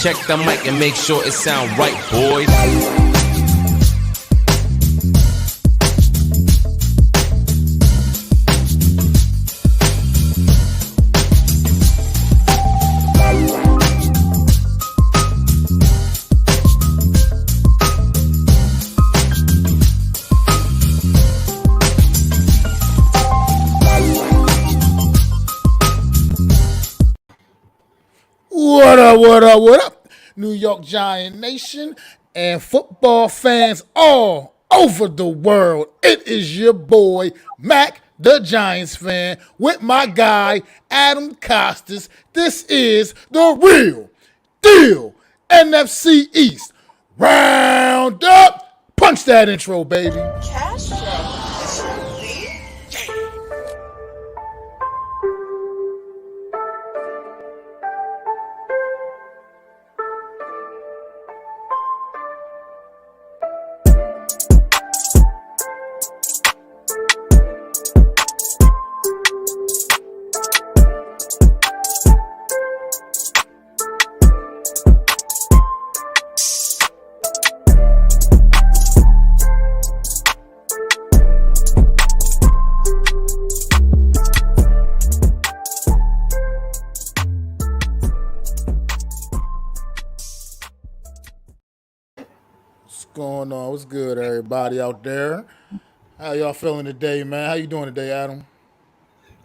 Check the mic and make sure it sound right, boys. What up, New York Giant Nation and football fans all over the world. It is your boy, Mac, the Giants fan, with my guy, Adam Costas. This is the Real Deal NFC East Round-Up. Punch that intro, baby. Cash flow. Going on? What's good, everybody out there? How y'all feeling today, man? How you doing today, Adam?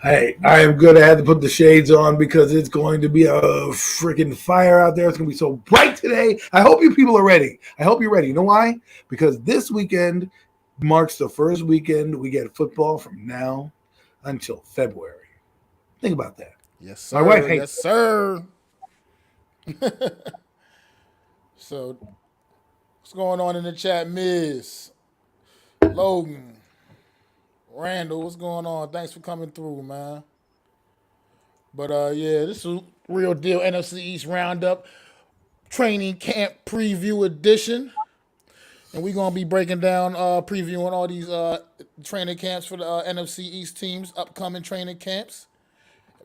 Hey, I am good. I had to put the shades on because it's going to be a freaking fire out there. It's going to be so bright today. I hope you people are ready. I hope you're ready. You know why? Because this weekend marks the first weekend we get football from now until February. Think about that. Yes, sir. My wife hates yes, sir. So, what's going on in the chat, Miz? Logan, Randall, what's going on? Thanks for coming through, man. But yeah, this is Real Deal NFC East Roundup Training Camp Preview Edition. And we're going to be breaking down, previewing all these training camps for the NFC East teams, upcoming training camps.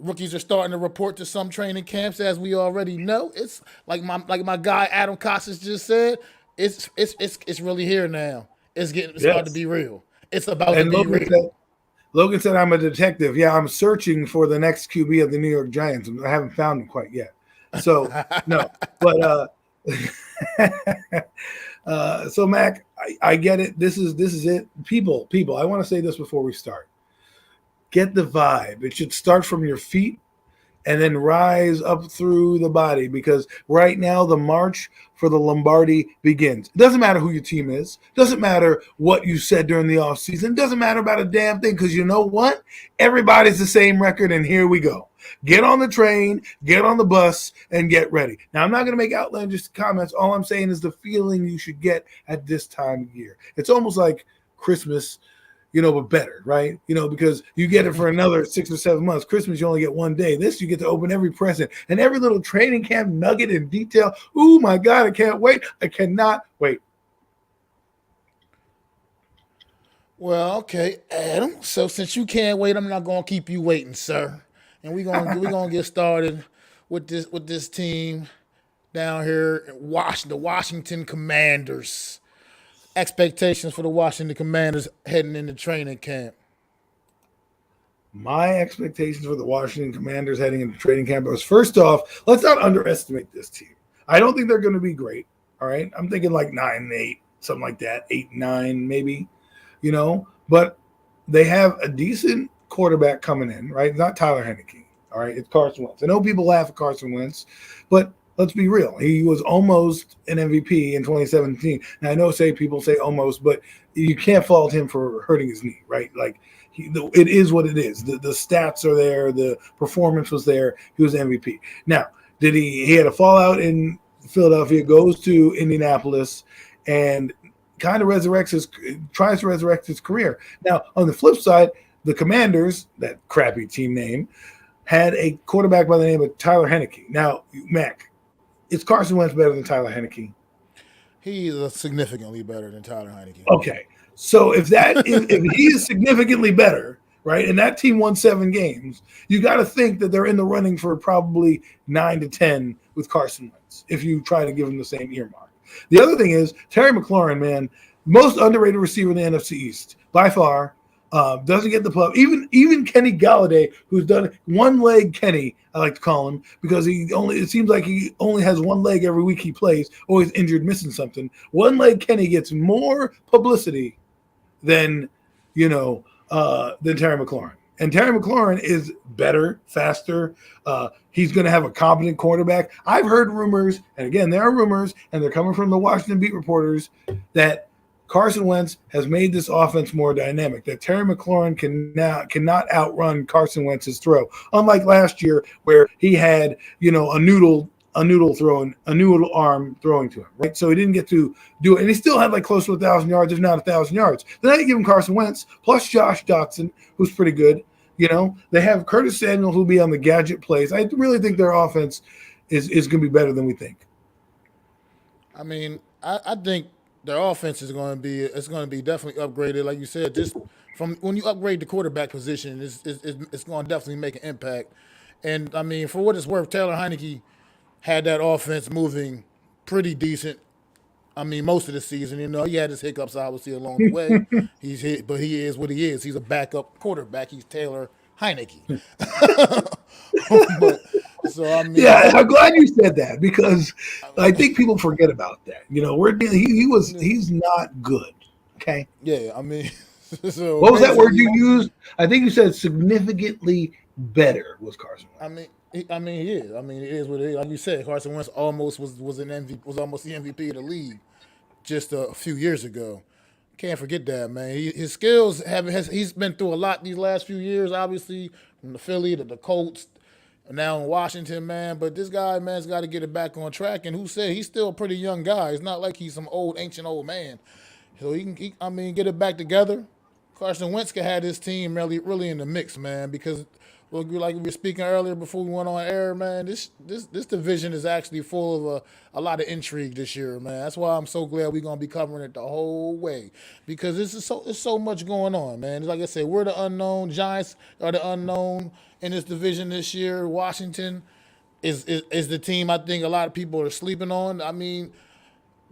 Rookies are starting to report to some training camps, as we already know. It's like my guy Adam Costas just said. It's really here now. It's about to be real. It's about to be real. Logan said, I'm a detective. Yeah, I'm searching for the next QB of the New York Giants. I haven't found him quite yet. So, no. But, so, Mac, I get it. This is it. People, I want to say this before we start. Get the vibe. It should start from your feet and then rise up through the body, because right now the march for the Lombardi begins. It doesn't matter who your team is. It doesn't matter what you said during the offseason. It doesn't matter about a damn thing, because you know what? Everybody's the same record, and here we go. Get on the train, get on the bus, and get ready. Now, I'm not going to make outlandish comments. All I'm saying is the feeling you should get at this time of year. It's almost like Christmas, but better, right? Because you get it for another 6 or 7 months. Christmas, you only get one day. This, you get to open every present and every little training camp nugget and detail. Oh, my God, I can't wait. I cannot wait. Well, okay, Adam. So since you can't wait, I'm not going to keep you waiting, sir. And we're gonna get started with this team down here, the Washington Commanders. Expectations for the Washington Commanders heading into training camp. My expectations for the Washington Commanders heading into training camp was, first off, let's not underestimate this team. I don't think they're going to be great. All right, I'm thinking like 9-8, something like that, 8-9 maybe. But they have a decent quarterback coming in, right? It's not Tyler Heineke. All right, it's Carson Wentz. I know people laugh at Carson Wentz, but let's be real. He was almost an MVP in 2017. Now, I know people say almost, but you can't fault him for hurting his knee, right? Like, it is what it is. The stats are there. The performance was there. He was MVP. Now, he had a fallout in Philadelphia, goes to Indianapolis, and kind of tries to resurrect his career. Now, on the flip side, the Commanders, that crappy team name, had a quarterback by the name of Tyler Heineke. Now, Mac, is Carson Wentz better than Tyler Heineke? He's significantly better than Tyler Heineke. Okay, so if he is significantly better, right, and that team won 7 games, you got to think that they're in the running for probably 9 to 10 with Carson Wentz. Wentz if you try to give him the same earmark. The other thing is Terry McLaurin, man, most underrated receiver in the NFC East by far. Doesn't get the pub. Even Kenny Galladay, who's done one leg Kenny, I like to call him, because it seems like he only has one leg every week he plays, always injured, missing something. One leg Kenny gets more publicity than Terry McLaurin. And Terry McLaurin is better, faster. He's going to have a competent quarterback. I've heard rumors, and again, there are rumors, and they're coming from the Washington beat reporters, that Carson Wentz has made this offense more dynamic, that Terry McLaurin cannot outrun Carson Wentz's throw. Unlike last year where he had, a noodle arm throwing to him, right? So he didn't get to do it. And he still had like close to 1,000 yards, if not 1,000 yards. Then I give him Carson Wentz plus Josh Dotson, who's pretty good. They have Curtis Samuel who'll be on the gadget plays. I really think their offense is going to be better than we think. I mean, I think their offense is going to be definitely upgraded, like you said. Just from when you upgrade the quarterback position, it's going to definitely make an impact. And I mean, for what it's worth, Taylor Heineke had that offense moving pretty decent. I mean, most of the season, he had his hiccups obviously along the way. But he is what he is. He's a backup quarterback. He's Taylor Heineke. I'm glad you said that because I think people forget about that. He's not good. Okay. Yeah, I mean, so what was that word you used? I think you said significantly better was Carson Wentz. I mean, he is. I mean, it is what it is. Like you said, Carson Wentz almost was almost the MVP of the league just a few years ago. Can't forget that, man. His skills he's been through a lot these last few years, obviously, from the Philly to the Colts, now in Washington, man. But this guy, man's got to get it back on track. And who said he's still a pretty young guy? It's not like he's some ancient old man. So he can get it back together. Carson Wentz can have his team really in the mix, man, because like we were speaking earlier before we went on air, man, this division is actually full of a lot of intrigue this year, man. That's why I'm so glad we're going to be covering it the whole way because there's so much going on, man. Like I said, we're the unknown. Giants are the unknown in this division this year. Washington is the team I think a lot of people are sleeping on. I mean,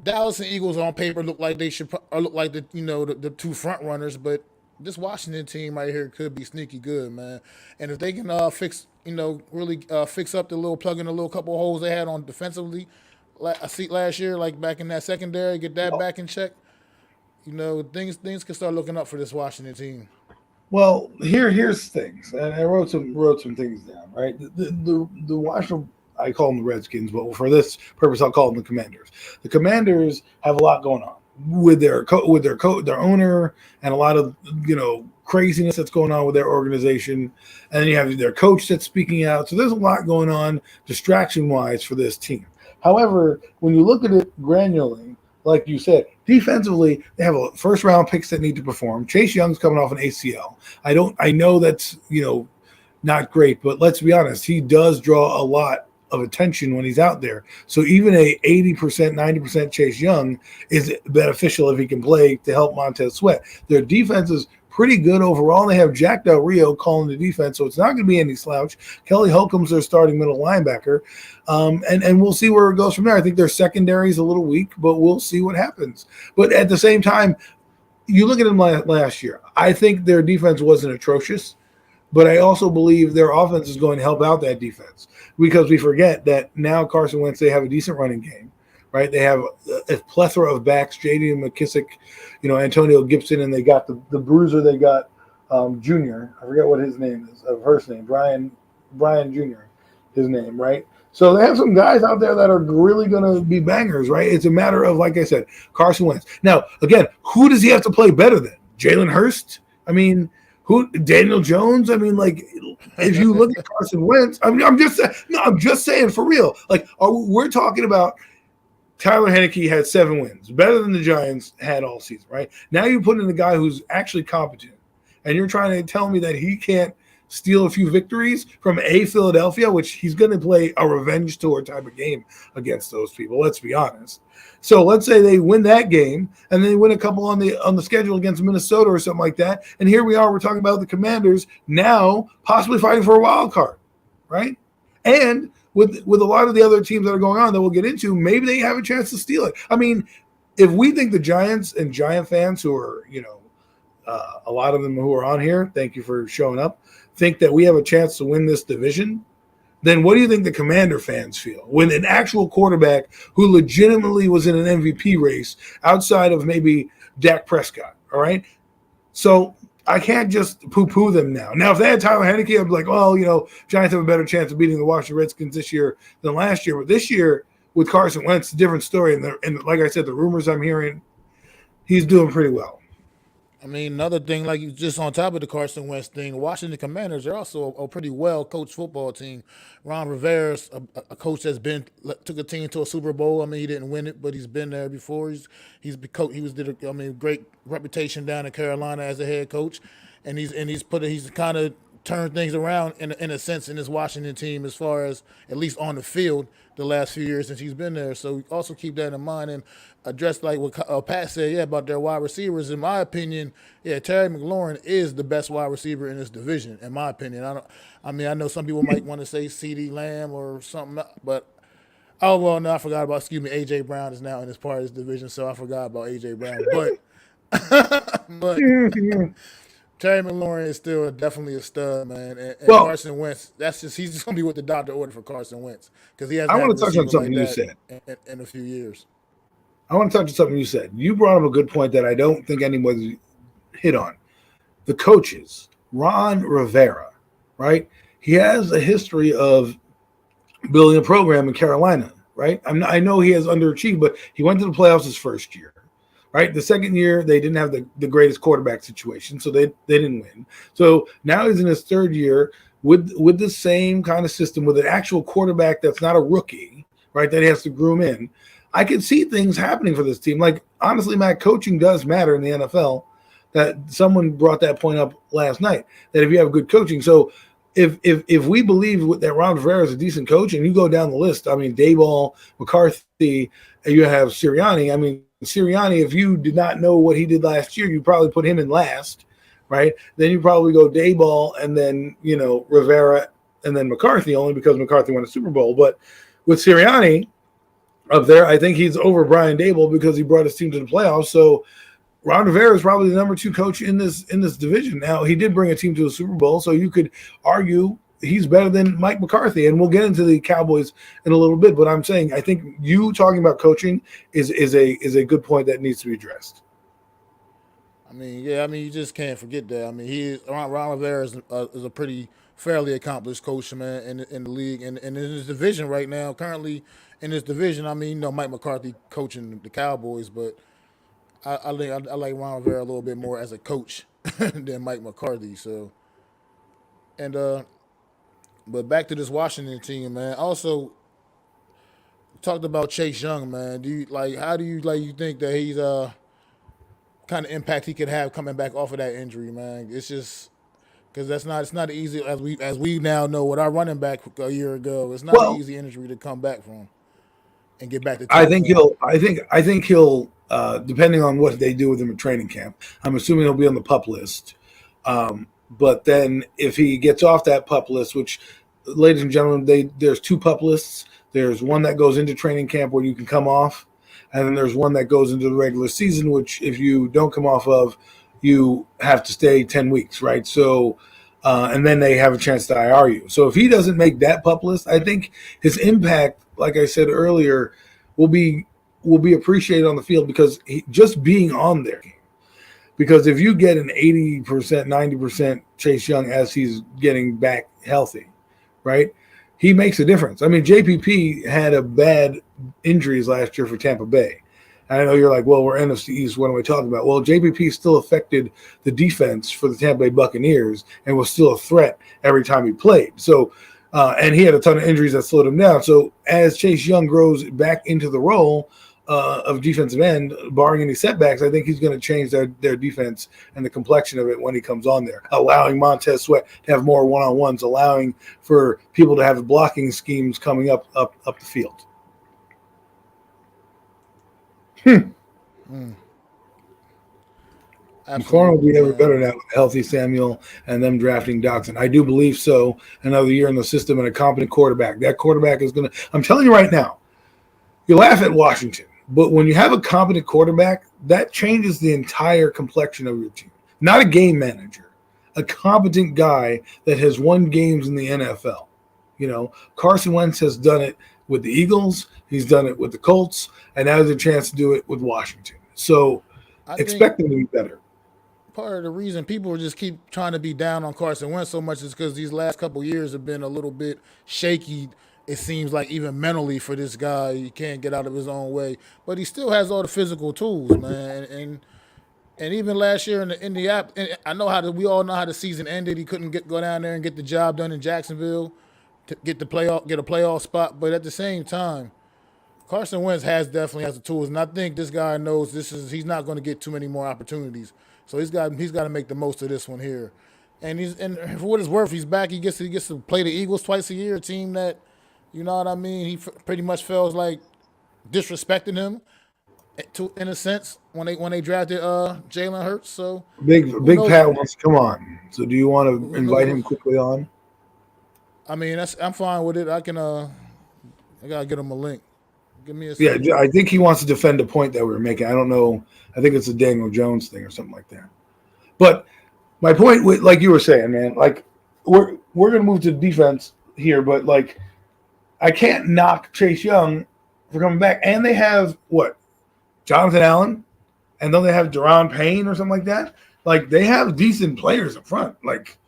Dallas and Eagles on paper look like the the two front runners, but this Washington team right here could be sneaky good, man. And if they can fix up plug in the little couple holes they had on defensively last year, like back in that secondary, get that back in check, things can start looking up for this Washington team. Well, here's things, and I wrote some things down. Right, the Washington, I call them the Redskins, but for this purpose, I'll call them the Commanders. The Commanders have a lot going on with their owner, and a lot of craziness that's going on with their organization, and then you have their coach that's speaking out. So there's a lot going on distraction wise for this team. However, when you look at it granularly, like you said, defensively they have a first round picks that need to perform. Chase Young's coming off an ACL. I know that's not great, but let's be honest, he does draw a lot of attention when he's out there. So even a 80%, 90% Chase Young is beneficial if he can play to help Montez Sweat. Their defense is pretty good overall. They have Jack Del Rio calling the defense, so it's not going to be any slouch. Kelly Holcomb's their starting middle linebacker. And we'll see where it goes from there. I think their secondary is a little weak, but we'll see what happens. But at the same time, you look at them last year. I think their defense wasn't atrocious, but I also believe their offense is going to help out that defense because we forget that now Carson Wentz, they have a decent running game, right? They have a plethora of backs, J.D. McKissick, Antonio Gibson, and they got the bruiser. They got Junior. I forget what his name is, first name, Brian Jr., his name, right? So they have some guys out there that are really going to be bangers, right? It's a matter of, like I said, Carson Wentz. Now, again, who does he have to play better than? Jalen Hurst? I mean, Daniel Jones? I mean, like, if you look at Carson Wentz, I'm just saying for real. Like, we're talking about Tyler Heineke had 7 wins, better than the Giants had all season, right? Now you put in a guy who's actually competent, and you're trying to tell me that he can't steal a few victories from Philadelphia, which he's going to play a revenge tour type of game against those people. Let's be honest. So let's say they win that game and they win a couple on the schedule against Minnesota or something like that. And here we are, we're talking about the Commanders now possibly fighting for a wild card, right? And with a lot of the other teams that are going on that we'll get into, maybe they have a chance to steal it. I mean, if we think the Giants and Giant fans who are, a lot of them who are on here, thank you for showing up, think that we have a chance to win this division, then what do you think the Commander fans feel when an actual quarterback who legitimately was in an MVP race outside of maybe Dak Prescott, all right? So I can't just poo-poo them now. Now, if they had Tyler Heineke, I'd be like, well, Giants have a better chance of beating the Washington Redskins this year than last year. But this year with Carson Wentz, it's a different story. And like I said, the rumors I'm hearing, he's doing pretty well. I mean, another thing, like you just on top of the Carson Wentz thing, the Washington Commanders are also a pretty well coached football team. Ron Rivera's a coach that's took a team to a Super Bowl. I mean, he didn't win it, but he's been there before. Great reputation down in Carolina as a head coach, and he's kind of turned things around in a sense in this Washington team as far as at least on the field the last few years since he's been there. So also keep that in mind and address like what Pat said, about their wide receivers. In my opinion, Terry McLaurin is the best wide receiver in this division. In my opinion, I know some people might want to say CeeDee Lamb or something, but I forgot about. AJ Brown is now in this part of this division, so I forgot about AJ Brown, but. Terry McLaurin is still definitely a stud, man. And Carson Wentz, he's just going to be what the doctor ordered for Carson Wentz because he hasn't. I want to touch on something you said in a few years. I want to touch on something you said. You brought up a good point that I don't think anybody hit on. The coaches, Ron Rivera, right? He has a history of building a program in Carolina, right? I know he has underachieved, but he went to the playoffs his first year. Right, the second year they didn't have the greatest quarterback situation, so they didn't win. So now he's in his third year with the same kind of system with an actual quarterback that's not a rookie, right? That he has to groom in. I could see things happening for this team. Like honestly, Matt, coaching does matter in the NFL. That someone brought that point up last night. That if you have good coaching, so if we believe that Ron Rivera is a decent coach, and you go down the list, I mean Daboll, McCarthy, and you have Sirianni. I mean. Sirianni, if you did not know what he did last year, you probably put him in last, right? Then you probably go Daboll and then, Rivera and then McCarthy, only because McCarthy won a Super Bowl. But with Sirianni up there, I think he's over Brian Daboll because he brought his team to the playoffs. So Ron Rivera is probably the number 2 coach in this division. Now, he did bring a team to a Super Bowl, so you could argue he's better than Mike McCarthy, and we'll get into the Cowboys in a little bit. But I'm saying I think you talking about coaching is a good point that needs to be addressed. I mean, you just can't forget that. I mean, Ron Rivera is a pretty fairly accomplished coach, man, in the league and in his division right now. Currently in this division, I mean, Mike McCarthy coaching the Cowboys, but I like Ron Rivera a little bit more as a coach than Mike McCarthy. So, and but back to this Washington team, man. Also, talked about Chase Young, man. How do you think that he's kind of impact he could have coming back off of that injury, man? It's just because it's not easy as we now know with our running back a year ago. It's not an easy injury to come back from and get back to. I think he'll depending on what they do with him in training camp. I'm assuming he'll be on the PUP list. But then if he gets off that PUP list, which, ladies and gentlemen, there's 2 PUP lists. There's one that goes into training camp where you can come off, and then there's one that goes into the regular season, which if you don't come off of, you have to stay 10 weeks, right? So, and then they have a chance to IR you. So if he doesn't make that PUP list, I think his impact, like I said earlier, will be appreciated on the field because just being on there. Because if you get an 80%, 90% Chase Young as he's getting back healthy, right, he makes a difference. I mean, JPP had a bad injuries last year for Tampa Bay. And I know you're like, well, we're NFC East. What am I talking about? Well, JPP still affected the defense for the Tampa Bay Buccaneers and was still a threat every time he played. So, and he had a ton of injuries that slowed him down. So as Chase Young grows back into the role of defensive end, barring any setbacks, I think he's going to change their defense and the complexion of it when he comes on there, allowing Montez Sweat to have more one-on-ones, allowing for people to have blocking schemes coming up the field. McLaurin will be ever man. better now with a healthy Samuel and them drafting Dotson. I do believe so. Another year in the system and a competent quarterback. That quarterback is going to – I'm telling you right now, you laugh at Washington, but when you have a competent quarterback, that changes the entire complexion of your team. Not a game manager, a competent guy that has won games in the NFL. You know, Carson Wentz has done it with the Eagles. He's done it with the Colts, and now has a chance to do it with Washington. So expect him to be better. Part of the reason people just keep trying to be down on Carson Wentz so much is because these last couple of years have been a little bit shaky. It seems like even mentally for this guy, he can't get out of his own way. But he still has all the physical tools, man. And even last year in the app, I know we all know how the season ended. He couldn't go down there and get the job done in Jacksonville to get a playoff spot. But at the same time, Carson Wentz definitely has the tools, and I think this guy knows he's not going to get too many more opportunities. So he's got to make the most of this one here. And for what it's worth, he's back. He gets to play the Eagles twice a year, a team that, you know what I mean, he pretty much feels like disrespecting him in a sense when they drafted Jalen Hurts. So Big Pat wants to come on. So do you want to invite him quickly on? I mean, I'm fine with it. I gotta get him a link. Give me a second. Yeah, I think he wants to defend the point that we were making. I don't know. I think it's a Daniel Jones thing or something like that. But my point, like you were saying, man, like we're gonna move to defense here, but like I can't knock Chase Young for coming back, and they have what, Jonathan Allen, and then they have Deron Payne or something like that. Like they have decent players up front. Like,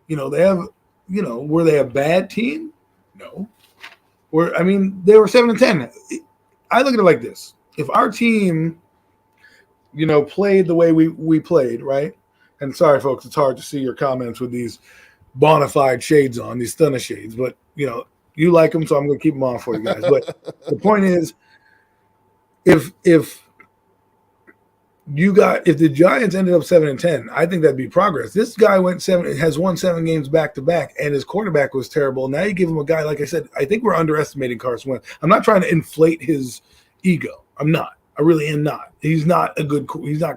you know, they have, you know, were they a bad team? No. They were 7-10. I look at it like this: if our team, you know, played the way we played, right? And sorry, folks, it's hard to see your comments with these bona fide shades on, these stunner shades, but you know, you like them, so I'm going to keep them on for you guys. But the point is, if the Giants ended up 7-10, I think that'd be progress. This guy has won 7 games back to back, and his quarterback was terrible. Now you give him a guy, like I said, I think we're underestimating Carson Wentz. I'm not trying to inflate his ego. I'm not. I really am not. He's not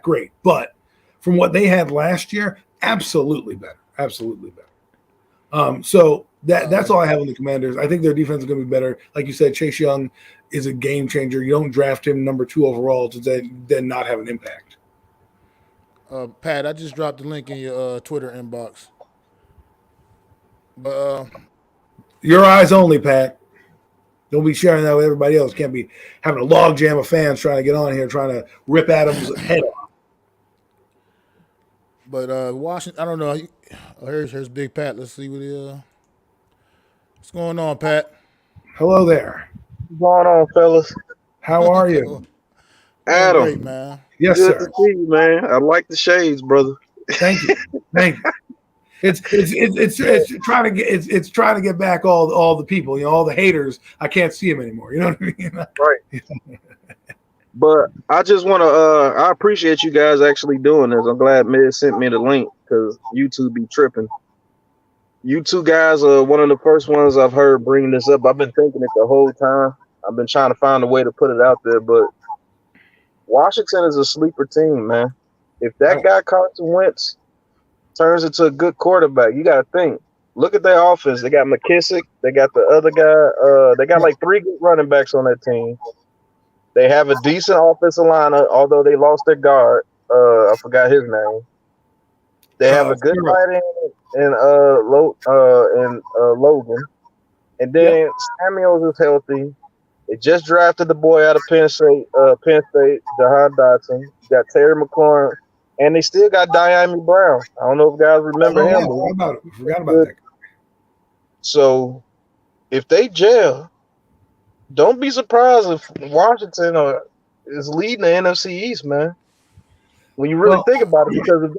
great, but from what they had last year, absolutely better. Absolutely better. So that's all I have on the Commanders. I think their defense is going to be better. Like you said, Chase Young is a game changer. You don't draft him number 2 overall to then not have an impact. Pat, I just dropped the link in your Twitter inbox. But your eyes only, Pat. Don't be sharing that with everybody else. Can't be having a log jam of fans trying to get on here, trying to rip Adams' head off. But Washington, I don't know. Here's Big Pat. Let's see what's going on, Pat. Hello there. What's going on, fellas? How are you? Adam. Great, man. Yes, Good sir. to see you, man. I like the shades, brother. Thank you. Thank you. It's trying to get back all the people, you know, all the haters. I can't see them anymore. You know what I mean? Right. But I just want to I appreciate you guys actually doing this. I'm glad Miz sent me the link because YouTube be tripping. You two guys are one of the first ones I've heard bringing this up. I've been thinking it the whole time. I've been trying to find a way to put it out there, but Washington is a sleeper team, man. If that guy Carson Wentz turns into a good quarterback, you got to think. Look at their offense. They got McKissick. They got the other guy. They got like 3 good running backs on that team. They have a decent offensive line, although they lost their guard. I forgot his name. They have a good tight end in Logan. And then Samuels is healthy. They just drafted the boy out of Penn State, Jahan Dotson. You got Terry McLaurin. And they still got Diami Brown. I don't know if guys remember him. Forgot about that. So if they gel, don't be surprised if Washington is leading the NFC East, man. When you really think about it, because of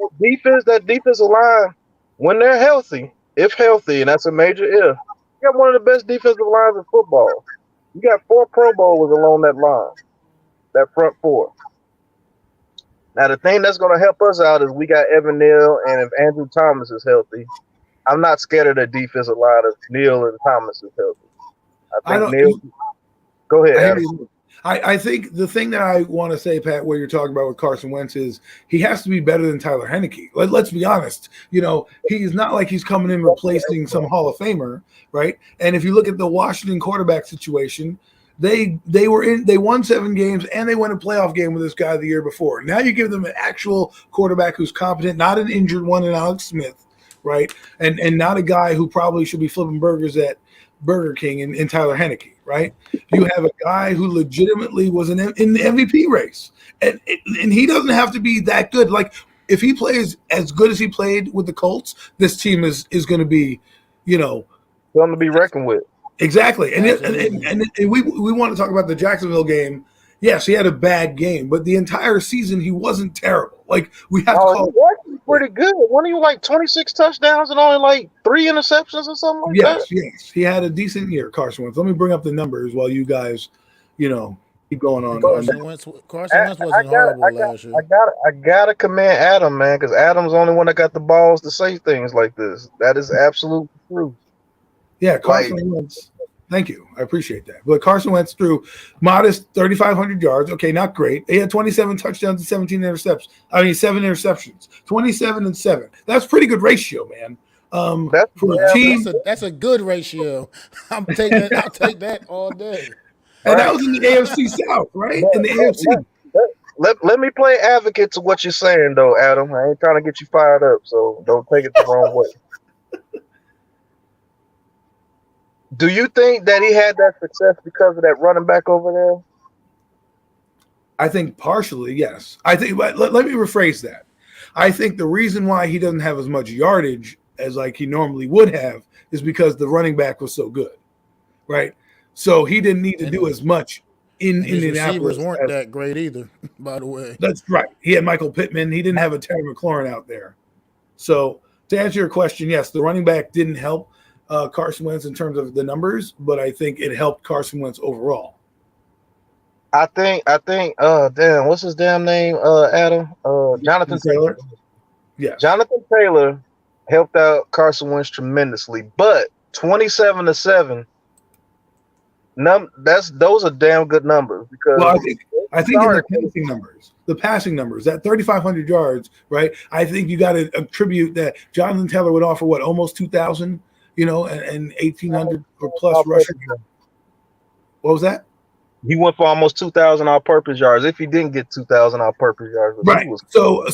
that defensive line, when they're healthy, if healthy, and that's a major if, you got one of the best defensive lines in football. You got 4 Pro Bowlers along that line, that front 4. Now, the thing that's going to help us out is we got Evan Neal, and if Andrew Thomas is healthy, I'm not scared of the defensive line if Neal and Thomas is healthy. I think Neal. Go ahead, Adam. I think the thing that I want to say, Pat, what you're talking about with Carson Wentz is he has to be better than Tyler Heineke. Let's be honest. He's not like he's coming in replacing some Hall of Famer, right? And if you look at the Washington quarterback situation, they won 7 games and they won a playoff game with this guy the year before. Now you give them an actual quarterback who's competent, not an injured one in Alex Smith, right? And not a guy who probably should be flipping burgers at Burger King in Tyler Heineke, right? You have a guy who legitimately was in the MVP race, and he doesn't have to be that good. Like if he plays as good as he played with the Colts, this team is going to be, Something to be reckoned with. Exactly, and we want to talk about the Jacksonville game. Yes, he had a bad game, but the entire season he wasn't terrible. Like we have to call it pretty good. Wasn't he like 26 touchdowns and only like 3 interceptions or something like that? Yes, he had a decent year, Carson Wentz. Let me bring up the numbers while you guys, keep going on. Carson Wentz wasn't horrible last year. I gotta commend Adam, man, because Adam's the only one that got the balls to say things like this. That is absolute truth. Yeah, Carson Wentz. Thank you. I appreciate that. But Carson Wentz threw modest 3,500 yards. Okay, not great. He had 27 touchdowns and 7 interceptions. 27 and 7. That's pretty good ratio, man. For a team, that's a good ratio. I'll take that all day. And that was in the AFC South, right? In the AFC. Let me play advocate to what you're saying, though, Adam. I ain't trying to get you fired up, so don't take it the wrong way. Do you think that he had that success because of that running back over there? I think partially, yes. I think. Let me rephrase that. I think the reason why he doesn't have as much yardage as like he normally would have is because the running back was so good, right? So he didn't need to do as much in Indianapolis. Receivers weren't that great either, by the way. That's right. He had Michael Pittman. He didn't have a Terry McLaurin out there. So to answer your question, yes, the running back didn't help Carson Wentz in terms of the numbers, but I think it helped Carson Wentz overall. I think damn, what's his damn name, Adam? Jonathan Taylor. Yeah. Jonathan Taylor helped out Carson Wentz tremendously, but 27-7, those are damn good numbers because I think in the passing numbers, that 3,500 yards, right? I think you got to attribute that Jonathan Taylor would offer almost 2,000. And 1,800 or plus rushing. What was that? He went for almost 2,000 all-purpose yards. If he didn't get 2,000 all-purpose yards, right? So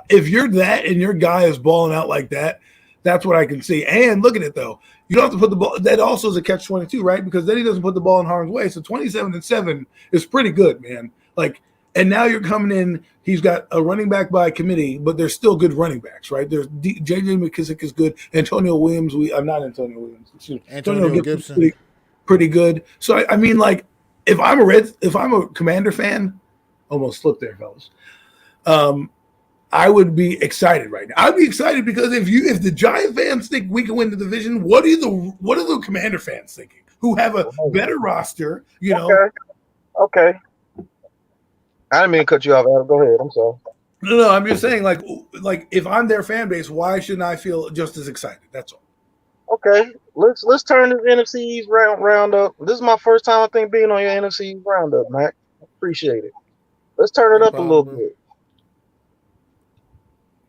if you're that and your guy is balling out like that, that's what I can see. And look at it though, you don't have to put the ball. That also is a catch-22, right? Because then he doesn't put the ball in harm's way. So 27-7 is pretty good, man. Like, and now you're coming in. He's got a running back by committee, but there's still good running backs, right? There's J.J. McKissick is good. Antonio Williams, I'm not Antonio Williams. Antonio Gibson, pretty good. So I mean, like, if I'm a Commander fan, almost slipped there, fellas. I would be excited right now. I'd be excited because if the Giant fans think we can win the division, what are the Commander fans thinking? Who have a better roster, Okay. I didn't mean to cut you off, Adam. Go ahead. I'm sorry. No, I'm just saying, like if I'm their fan base, why shouldn't I feel just as excited? That's all. Okay, let's turn this NFC East roundup. This is my first time, I think, being on your NFC East roundup, Mac. Appreciate it. Let's turn it up a little bit.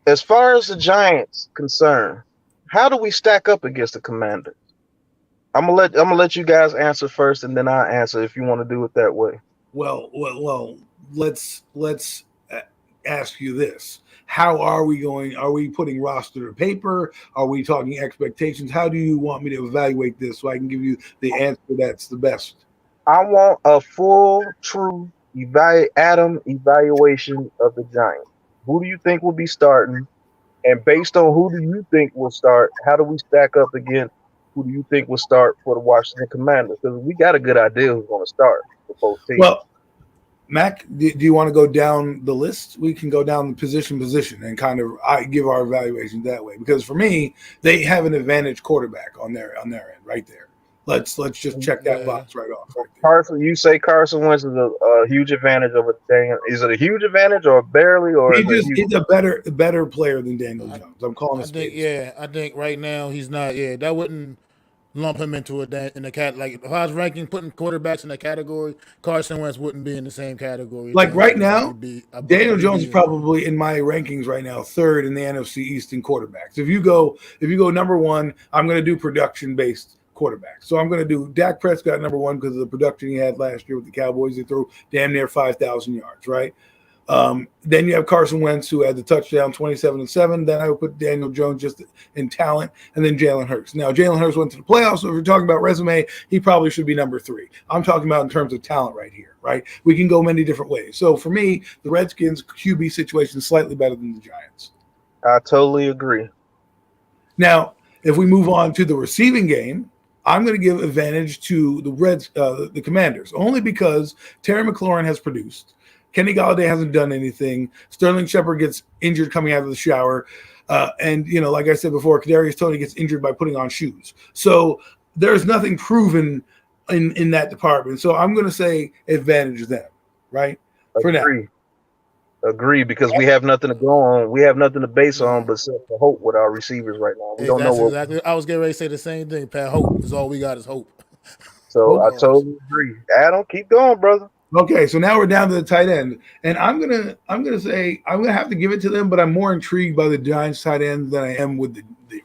As far as the Giants concerned, how do we stack up against the Commanders? I'm gonna let you guys answer first, and then I'll answer if you want to do it that way. Well. Let's ask you this. How are we going? Are we putting roster to paper? Are we talking expectations? How do you want me to evaluate this so I can give you the answer that's the best? I want a full, true evaluation of the Giants. Who do you think will be starting? And based on who do you think will start, how do we stack up against who do you think will start for the Washington Commanders? Because we got a good idea who's going to start for both teams. Well, Mac, do you want to go down the list? We can go down the position and kind of give our evaluation that way. Because for me, they have an advantage quarterback on their end right there. Let's just check that box right off. Right there. Carson, you say Carson Wentz is a huge advantage over Daniel. Is it a huge advantage or barely? Or he's a better player than Daniel Jones. I'm calling it. I think right now he's not. Yeah, that wouldn't lump him into in the cat. Like if I was ranking putting quarterbacks in the category, Carson Wentz wouldn't be in the same category. Like Daniel right Jones now, would be Daniel he'd Jones be is probably in my rankings right now third in the NFC East in quarterbacks. If you go number one, I'm going to do production based quarterbacks. So I'm going to do Dak Prescott number one because of the production he had last year with the Cowboys. He threw damn near 5,000 yards, right? Then you have Carson Wentz, who had the touchdown 27-7. Then I would put Daniel Jones just in talent, and then Jalen Hurts. Now, Jalen Hurts went to the playoffs, so if you're talking about resume, he probably should be number 3. I'm talking about in terms of talent right here, right? We can go many different ways. So for me, the Redskins QB situation is slightly better than the Giants. I totally agree. Now, if we move on to the receiving game, I'm going to give advantage to the Commanders, only because Terry McLaurin has produced. Kenny Golladay hasn't done anything. Sterling Shepard gets injured coming out of the shower. And, like I said before, Kadarius Toney gets injured by putting on shoes. So there's nothing proven in that department. So I'm going to say advantage them, right? For now. Agree, because we have nothing to go on. We have nothing to base on but hope with our receivers right now. We don't know what. Exactly. I was getting ready to say the same thing, Pat. Hope is all we got is hope. So I totally agree. Adam, keep going, brother. Okay, so now we're down to the tight end, and I'm gonna say I'm gonna have to give it to them, but I'm more intrigued by the Giants tight end than I am with the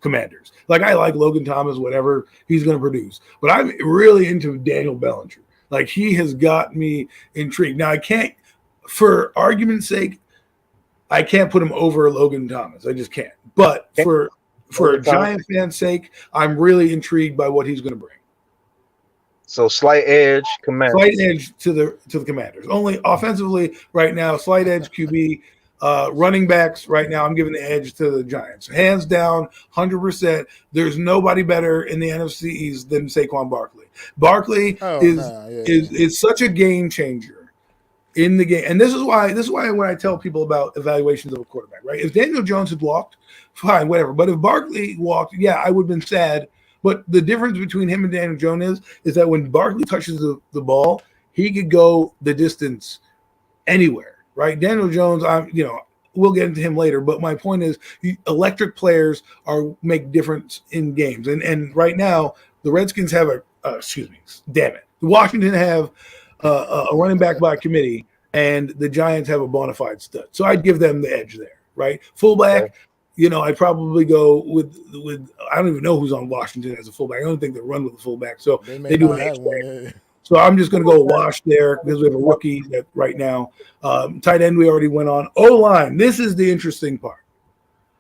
Commanders. Like I like Logan Thomas, whatever he's gonna produce, but I'm really into Daniel Bellinger. Like he has got me intrigued. Now I can't, for argument's sake, I can't put him over Logan Thomas. I just can't. But for a Giant fan's sake, I'm really intrigued by what he's going to bring. So slight edge, Commanders. Slight edge to the Commanders. Only offensively right now, slight edge QB. Running backs right now, I'm giving the edge to the Giants. Hands down, 100%. There's nobody better in the NFC East than Saquon Barkley. Barkley is such a game changer in the game. And this is why when I tell people about evaluations of a quarterback, right? If Daniel Jones had walked, fine, whatever. But if Barkley walked, yeah, I would have been sad. But the difference between him and Daniel Jones is that when Barkley touches the ball, he could go the distance anywhere, right? Daniel Jones, we'll get into him later. But my point is, electric players make difference in games. And right now, the Redskins have Washington have a running back by committee, and the Giants have a bona fide stud. So I'd give them the edge there, right? Fullback. I'd probably go with I don't even know who's on Washington as a fullback. I don't think they run with a fullback, so they do an H-back. So I'm just going to go wash there because we have a rookie that right now. Tight end we already went on. O-line, this is the interesting part.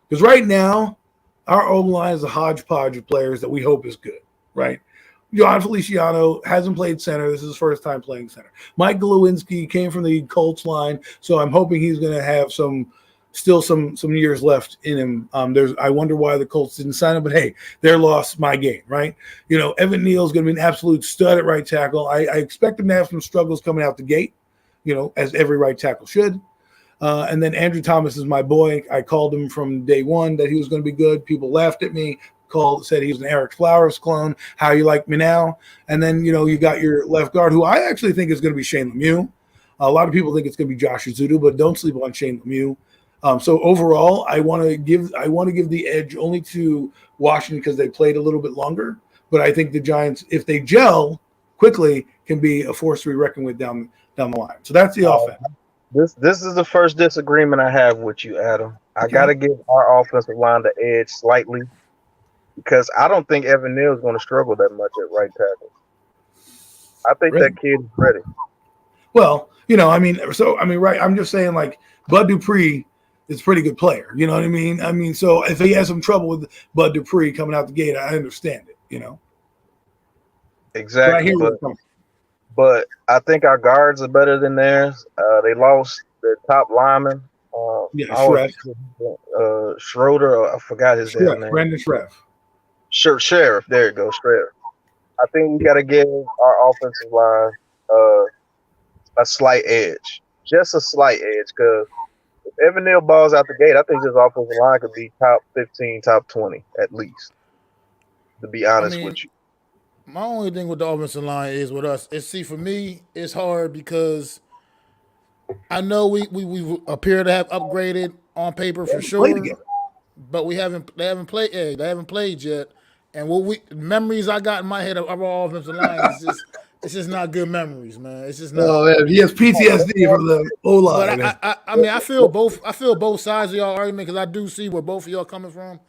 Because right now, our O-line is a hodgepodge of players that we hope is good, right? John Feliciano hasn't played center. This is his first time playing center. Mike Glowinski came from the Colts line, so I'm hoping he's going to have some years left in him. I wonder why the Colts didn't sign him, but hey, their loss, my game, right? Evan Neal's going to be an absolute stud at right tackle. I expect him to have some struggles coming out the gate, as every right tackle should. And then Andrew Thomas is my boy. I called him from day one that he was going to be good. People laughed at me, said he was an Eric Flowers clone. How you like me now? And then, you got your left guard, who I actually think is going to be Shane Lemieux. A lot of people think it's going to be Josh Azudu, but don't sleep on Shane Lemieux. So overall, I want to give the edge only to Washington because they played a little bit longer. But I think the Giants, if they gel quickly, can be a force to be reckoned with down the line. So that's the offense. This is the first disagreement I have with you, Adam. I got to give our offensive line the edge slightly because I don't think Evan Neal is going to struggle that much at right tackle. I think that kid is ready. Well, right. I'm just saying, like, Bud Dupree is a pretty good player. You know what I mean? So if he has some trouble with Bud Dupree coming out the gate, I understand it, Exactly. But I think our guards are better than theirs. They lost their top lineman. Schroeder. I forgot his name. Brandon Shreff. Sheriff. There you go, Sheriff. I think we got to give our offensive line a slight edge. Just a slight edge, because if Evan Neal balls out the gate, I think this offensive line could be top 15, top 20 at least, to be honest with you. My only thing with the offensive line is with us. For me, it's hard because I know we appear to have upgraded on paper for sure, but they haven't played. They haven't played yet, And memories I got in my head of our offensive line is it's just not good memories, man. It's just not. Oh, man, he has PTSD from the O line. But I mean, I feel both sides of y'all argument because I do see where both of y'all coming from.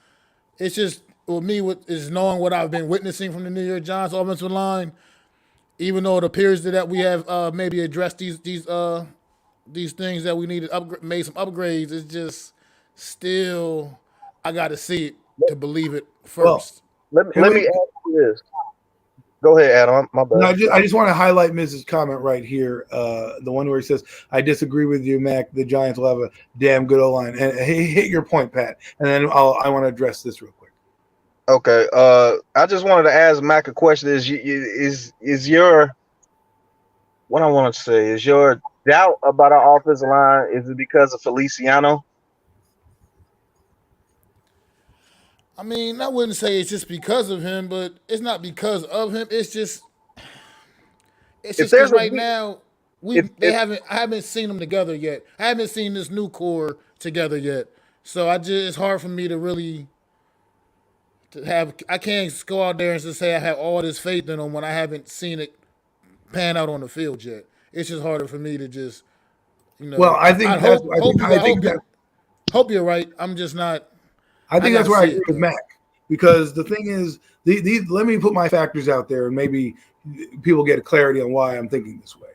It's just with me, is knowing what I've been witnessing from the New York Giants offensive line. Even though it appears that we have maybe addressed these things that we needed, made some upgrades, it's just still I got to see it to believe it first. Well, let me ask you this. Go ahead, Adam. My bad. No, I just want to highlight Mrs. comment right here. The one where he says, I disagree with you, Mac. The Giants will have a damn good O-line. And hit your point, Pat. And then I want to address this real quick. Okay. I just wanted to ask Mac a question. Is your what I want to say is your doubt about our offensive line, is it because of Feliciano? I mean, I wouldn't say it's just because of him, but it's not because of him. It's just because right now I haven't seen them together yet. I haven't seen this new core together yet. So it's hard for me to really I can't go out there and just say I have all this faith in them when I haven't seen it pan out on the field yet. It's just harder for me to just, Well, I think hope you're right. I'm just not. I think that's where I agree with Mac, because the thing is, let me put my factors out there and maybe people get clarity on why I'm thinking this way.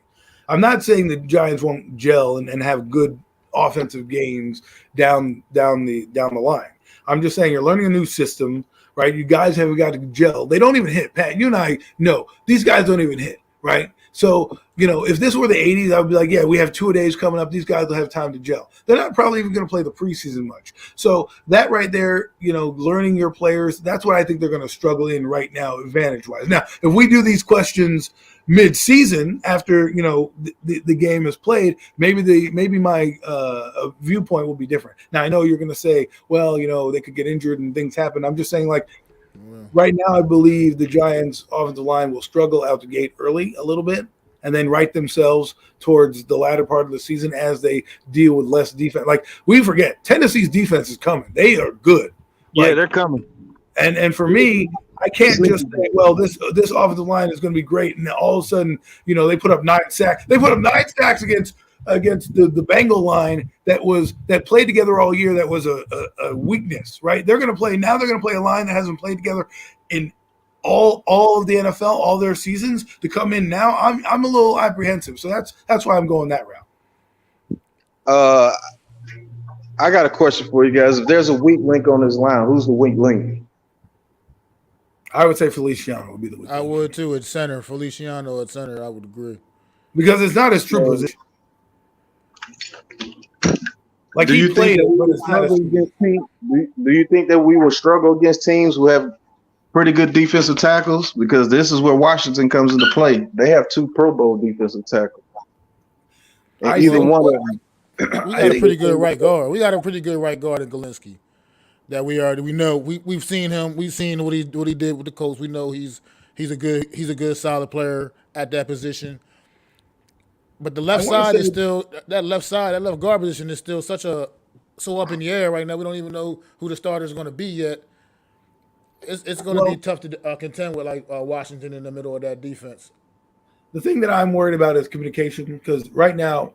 I'm not saying the Giants won't gel and have good offensive games down the line. I'm just saying you're learning a new system, right? You guys haven't got to gel. They don't even hit. Pat, you and I know these guys don't even hit, right? So, if this were the 80s, I would be like, yeah, we have 2-a-days coming up. These guys will have time to gel. They're not probably even going to play the preseason much. So that right there, learning your players, that's what I think they're going to struggle in right now, advantage-wise. Now, if we do these questions mid-season after, the game is played, maybe my viewpoint will be different. Now, I know you're going to say, well, they could get injured and things happen. I'm just saying, right now, I believe the Giants' offensive line will struggle out the gate early a little bit and then right themselves towards the latter part of the season as they deal with less defense. We forget, Tennessee's defense is coming. They are good. Yeah, they're coming. And for me, I can't just say, well, this offensive line is going to be great, and all of a sudden, they put up 9 sacks. They put up 9 sacks against the Bengal line that played together all year. That was a weakness, right? They're going to play a line that hasn't played together in all of the NFL, all their seasons, to come in now. I'm a little apprehensive, so that's why I'm going that route. I got a question for you guys. If there's a weak link on this line, who's the weak link? I would say Feliciano would be the weak link. I would too at center. Feliciano at center, I would agree. Because it's not his true position. Do you think that we will struggle against teams who have pretty good defensive tackles? Because this is where Washington comes into play. They have 2 Pro Bowl defensive tackles. Either one of them. We got a pretty good right guard. We got a pretty good right guard in Galinsky. That we know. We've seen him. We've seen what he did with the Colts. We know he's a good solid player at that position. But the left side is still that left guard position is still so up in the air right now. We don't even know who the starter is going to be yet. It's going to be tough to contend with Washington in the middle of that defense. The thing that I'm worried about is communication, because right now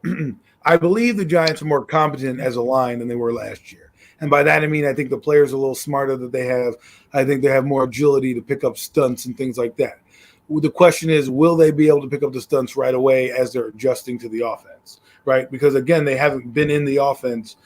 I believe the Giants are more competent as a line than they were last year. And by that, I mean, I think the players are a little smarter that they have. I think they have more agility to pick up stunts and things like that. The question is, will they be able to pick up the stunts right away as they're adjusting to the offense, right? Because, again, they haven't been in the offense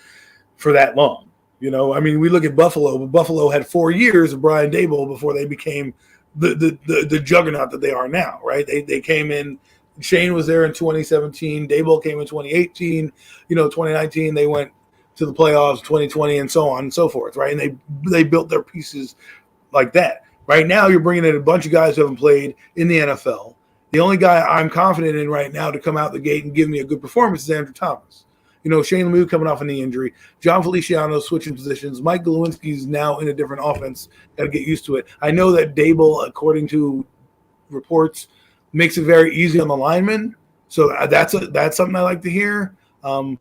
for that long. We look at Buffalo, but Buffalo had 4 years of Brian Daboll before they became the juggernaut that they are now, right? They came in. Shane was there in 2017. Daboll came in 2018. 2019 they went to the playoffs, 2020, and so on and so forth, right? And they built their pieces like that. Right now, you're bringing in a bunch of guys who haven't played in the NFL. The only guy I'm confident in right now to come out the gate and give me a good performance is Andrew Thomas. Shane Lemieux coming off a knee injury. John Feliciano switching positions. Mike Glowinski's now in a different offense. Got to get used to it. I know that Daboll, according to reports, makes it very easy on the linemen. So that's something I like to hear. I'm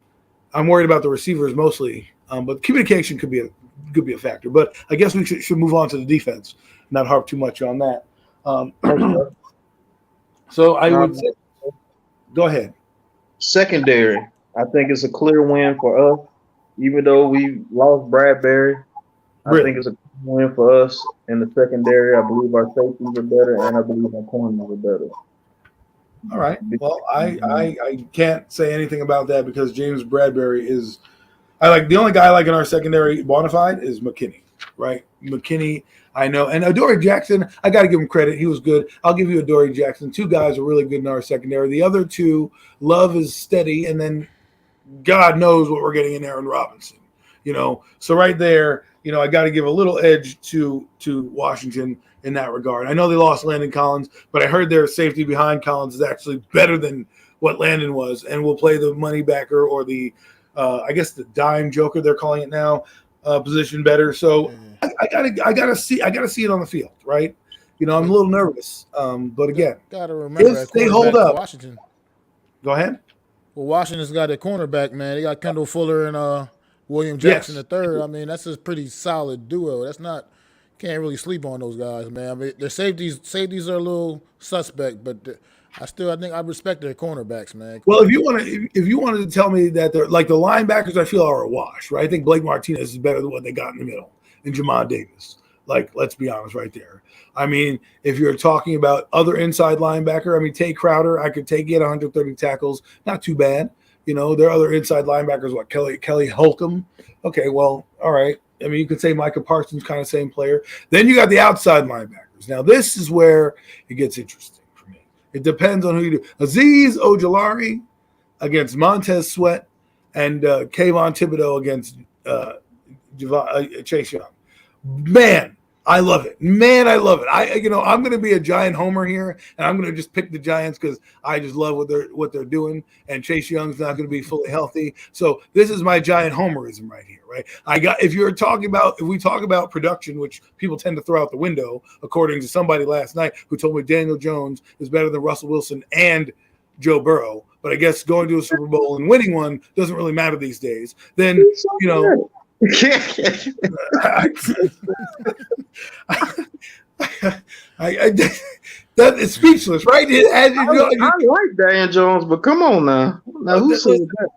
worried about the receivers mostly, but communication could be a factor. But I guess we should move on to the defense. not harp too much on that. So I would say, go ahead. Secondary, I think it's a clear win for us. Even though we lost Bradbury, I think it's a win for us in the secondary. I believe our safeties are better, and I believe our corners are better. All right. Well, I can't say anything about that because James Bradbury is – the only guy I like in our secondary bona fide is McKinney, right? McKinney, I know. And Adoree Jackson, I got to give him credit. He was good. I'll give you Adoree Jackson. 2 guys are really good in our secondary. The other 2, Love is steady, and then God knows what we're getting in Aaron Robinson. So right there, I got to give a little edge to Washington in that regard. I know they lost Landon Collins, but I heard their safety behind Collins is actually better than what Landon was, and will play the money backer or the I guess the dime joker they're calling it now position better. So I gotta see it on the field, right? I'm a little nervous, but again, gotta remember if they hold up, Washington. Go ahead. Well, Washington's got a cornerback, man. They got Kendall Fuller and William Jackson III. I mean, that's a pretty solid duo. That's not can't really sleep on those guys, man. I mean, their safeties are a little suspect, but I think I respect their cornerbacks, man. Well, if you wanted to tell me that they're like the linebackers, I feel are a wash, right? I think Blake Martinez is better than what they got in the middle, and Jamon Davis. Like, let's be honest, right there. I mean, if you're talking about other inside linebacker, I mean, Tay Crowder, I could take it 130 tackles, not too bad. There are other inside linebackers, what Kelly Holcomb. Okay, well, all right. I mean, you could say Micah Parsons, kind of same player. Then you got the outside linebackers. Now, this is where it gets interesting for me. It depends on who you do. Azeez Ojulari against Montez Sweat and Kayvon Thibodeau against Chase Young. Man, I love it. I'm going to be a Giant homer here, and I'm going to just pick the Giants because I just love what they're doing. And Chase Young's not going to be fully healthy, so this is my Giant homerism right here, right? If we talk about production, which people tend to throw out the window, according to somebody last night who told me Daniel Jones is better than Russell Wilson and Joe Burrow, but I guess going to a Super Bowl and winning one doesn't really matter these days. Then that is speechless, right? I like Daniel Jones, but come on now. Who said that?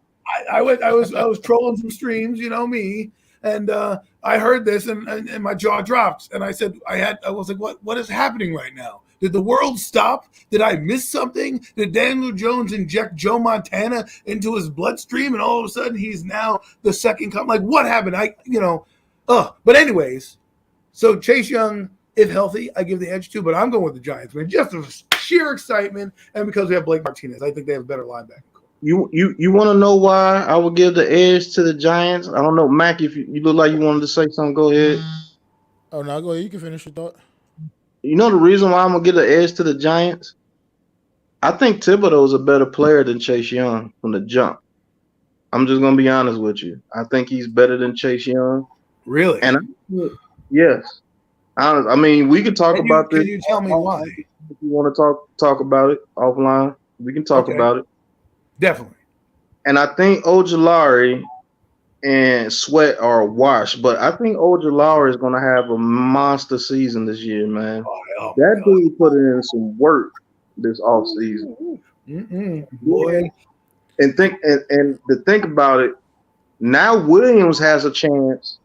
I was trolling some streams, me, and I heard this and my jaw dropped, and I said I was like, what is happening right now? Did the world stop? Did I miss something? Did Daniel Jones inject Joe Montana into his bloodstream, and all of a sudden he's now the second come? Like, what happened? But anyways, so Chase Young, if healthy, I give the edge to, but I'm going with the Giants, man. Just for sheer excitement, and because we have Blake Martinez, I think they have a better linebacker. You want to know why I would give the edge to the Giants? I don't know, Mac. If you look like you wanted to say something, go ahead. Oh no, go ahead. You can finish your thought. You know the reason why I'm gonna give the edge to the Giants? I think Thibodeau is a better player than Chase Young from the jump. I'm just gonna be honest with you. I think he's better than Chase Young. Really? And yes. I mean, we could talk about this. Can you tell me why? If you want to talk about it offline, we can talk about it. Definitely. And I think Ojulari and Sweat are a wash, but I think Ojulari is going to have a monster season this year, man. That dude put in some work this offseason. Boy. And to think about it, now Williams has a chance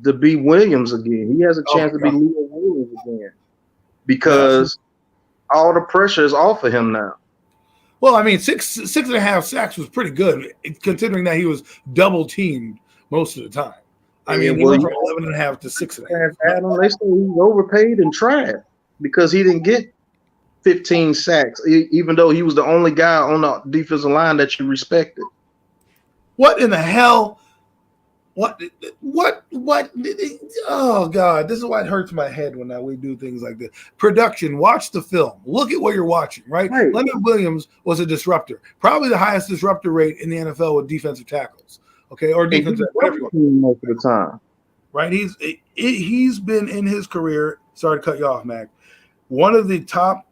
to be Williams again. He has a chance to be Leo Williams again because all the pressure is off of him now. Well, I mean, six and a half sacks was pretty good, considering that he was double teamed most of the time. I mean, he went from 11 and a half to 6.5. Adam, they say he was overpaid and tried because he didn't get 15 sacks, even though he was the only guy on the defensive line that you respected. What in the hell? What? Oh, God. This is why it hurts my head when we do things like this. Production. Watch the film. Look at what you're watching, right? Leonard Williams was a disruptor. Probably the highest disruptor rate in the NFL with defensive tackles. Okay? Or defensive most of the time. Right? He's been in his career, sorry to cut you off, Mac, one of the top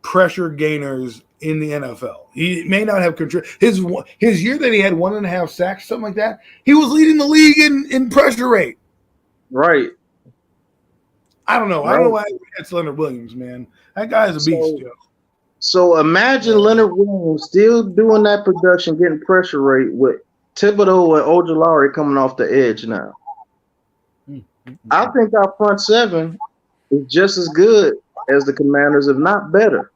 pressure gainers in the NFL. He may not have contributed. His year that he had 1.5 sacks, something like that, he was leading the league in pressure rate. Right. I don't know. I don't know why it's Leonard Williams, man. That guy is a beast, yo. So imagine Leonard Williams still doing that production, getting pressure rate with Thibodeau and Ojulari coming off the edge now. I think our front seven is just as good as the Commanders, if not better.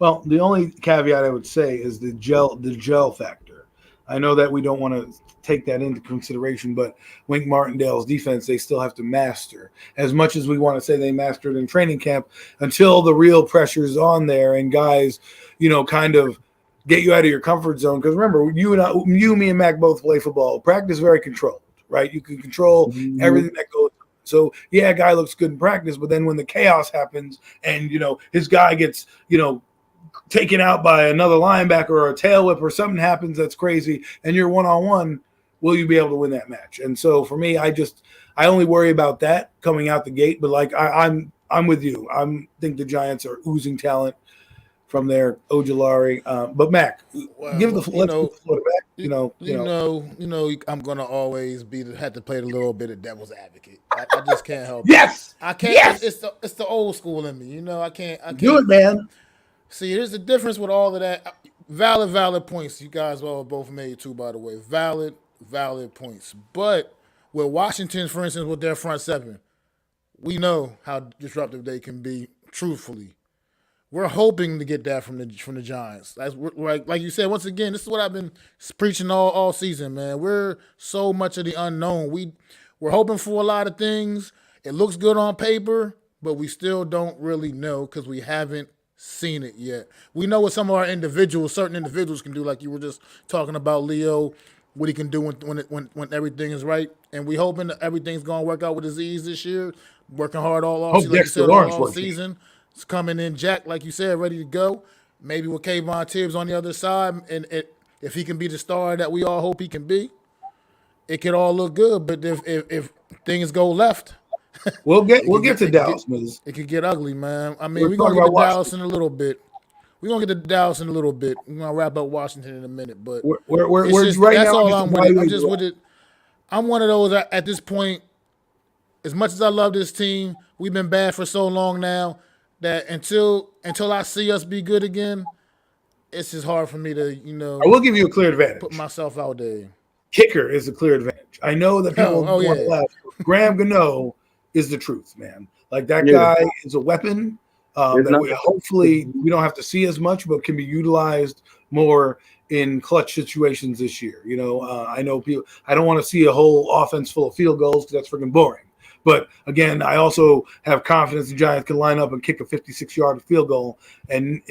Well, the only caveat I would say is the gel factor. I know that we don't want to take that into consideration, but Wink Martindale's defense, they still have to master. As much as we want to say they mastered in training camp, until the real pressure's on there and guys, kind of get you out of your comfort zone. Because remember, you, me, and Mac both play football. Practice is very controlled, right? You can control everything that goes. So, yeah, a guy looks good in practice, but then when the chaos happens and, his guy gets, taken out by another linebacker or a tail whip or something happens that's crazy and you're one-on-one, will you be able to win that match? And so for me, I only worry about that coming out the gate. But like I'm with you. I think the Giants are oozing talent from their Ojulari. But Mac, give the floor back. I'm gonna always have to play a little bit of devil's advocate. I just can't help it. Yes, I can't. Yes! It's the old school in me. I can't do it, man. See, there's a difference with all of that. Valid points. You guys all both made too, by the way. Valid points. But with Washington, for instance, with their front seven, we know how disruptive they can be. Truthfully, we're hoping to get that from the Giants. That's like you said. Once again, this is what I've been preaching all season, man. We're so much of the unknown. We're hoping for a lot of things. It looks good on paper, but we still don't really know because we haven't seen it yet. We know what some of our certain individuals can do, like you were just talking about Leo, what he can do when everything is right. And we hoping that everything's going to work out with Aziz this year, working hard all off season, like you said, all season. It's coming in Jack, like you said, ready to go. Maybe with Kayvon Tibbs on the other side, and if he can be the star that we all hope he can be, it could all look good. But if things go left, we'll get to Dallas, Miz. It could get ugly, man. I mean, we're going to get to Dallas in a little bit. We're going to get to Dallas in a little bit. We're going to wrap up Washington in a minute. But we're just, right that's now. all I'm with it. I'm just with it. I'm one of those at this point, as much as I love this team, we've been bad for so long now that until I see us be good again, it's just hard for me to, I will give you a clear advantage. Put myself out there. Kicker is a clear advantage. I know that people want to laugh. Graham Gano is the truth, man. Like that guy is a weapon that hopefully we don't have to see as much, but can be utilized more in clutch situations this year. I know people. I don't want to see a whole offense full of field goals because that's freaking boring. But again, I also have confidence the Giants can line up and kick a 56-yard field goal and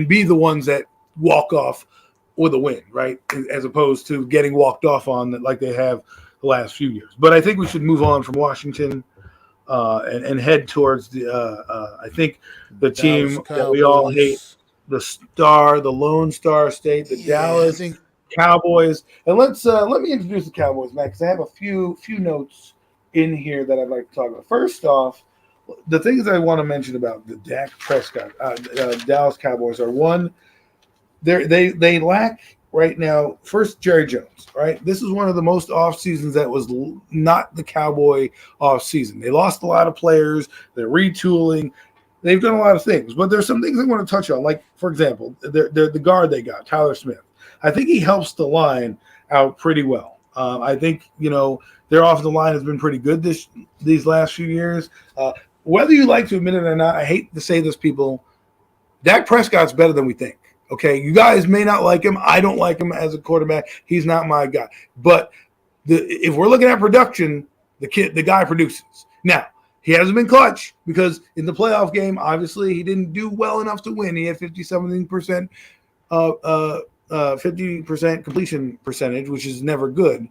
be the ones that walk off with a win, right? As opposed to getting walked off on like they have the last few years. But I think we should move on from Washington and head towards I think the team that we all hate, the Lone Star State, the Dallas Cowboys. And let me introduce the Cowboys, Matt, because I have a few notes in here that I'd like to talk about. First off, the things I want to mention about the Dak Prescott Dallas Cowboys are, one, they lack right now, first, Jerry Jones, right? This is one of the most off seasons that was not the Cowboy off season. They lost a lot of players. They're retooling. They've done a lot of things, but there's some things I want to touch on. Like, for example, the guard they got, Tyler Smith. I think he helps the line out pretty well. I think, their offensive line has been pretty good these last few years. Whether you like to admit it or not, I hate to say this, people, Dak Prescott's better than we think. Okay, you guys may not like him. I don't like him as a quarterback. He's not my guy. But if we're looking at production, the guy produces. Now, he hasn't been clutch because in the playoff game, obviously, he didn't do well enough to win. He had 50% completion percentage, which is never good.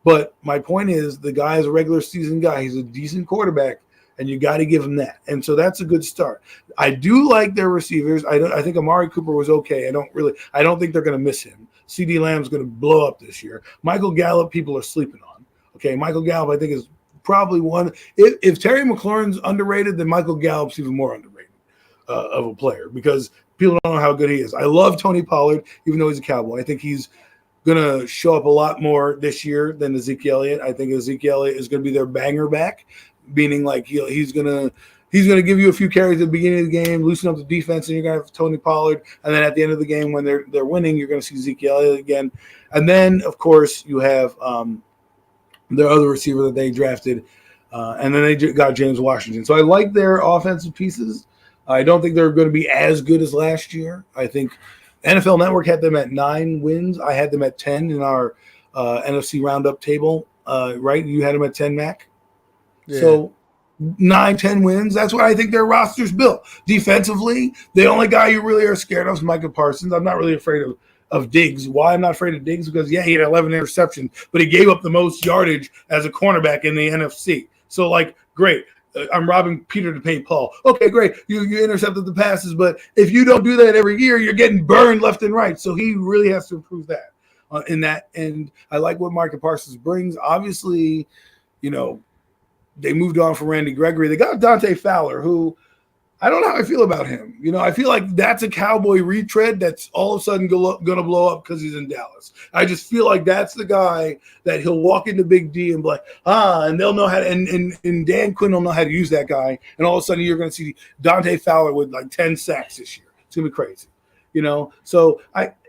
But my point is, the guy is a regular season guy. He's a decent quarterback, and you got to give him that. And so that's a good start. I do like their receivers. I think Amari Cooper was okay. I don't think they're going to miss him. CeeDee Lamb's going to blow up this year. Michael Gallup, people are sleeping on. Okay, Michael Gallup, I think, is probably one. If Terry McLaurin's underrated, then Michael Gallup's even more underrated of a player because people don't know how good he is. I love Tony Pollard, even though he's a Cowboy. I think he's going to show up a lot more this year than Ezekiel Elliott. I think Ezekiel Elliott is going to be their banger back. meaning like he's gonna give you a few carries at the beginning of the game, loosen up the defense, and you're gonna have Tony Pollard. And then at the end of the game, when they're winning, you're gonna see Zeke Elliott again. And then of course you have their other receiver that they drafted, and then they got James Washington. So I like their offensive pieces. I don't think they're going to be as good as last year. I think NFL Network had them at 9 wins. I had them at 10 in our NFC Roundup table. Right? You had them at 10, Mac? Yeah. So 9-10 wins. That's what I think their roster's built. Defensively, the only guy you really are scared of is Micah Parsons. I'm not really afraid of Diggs. Why I'm not afraid of Diggs? Because, yeah, he had 11 interceptions, but he gave up the most yardage as a cornerback in the NFC. So, like, great. I'm robbing Peter to pay Paul. Okay, great. You intercepted the passes, but if you don't do that every year, you're getting burned left and right. So he really has to improve that in that. And I like what Micah Parsons brings. Obviously, they moved on from Randy Gregory. They got Dante Fowler, who I don't know how I feel about him. I feel like that's a Cowboy retread that's all of a sudden going to blow up because he's in Dallas. I just feel like that's the guy that he'll walk into Big D and be like, and they'll know how to, and Dan Quinn will know how to use that guy. And all of a sudden you're going to see Dante Fowler with like 10 sacks this year. It's going to be crazy. So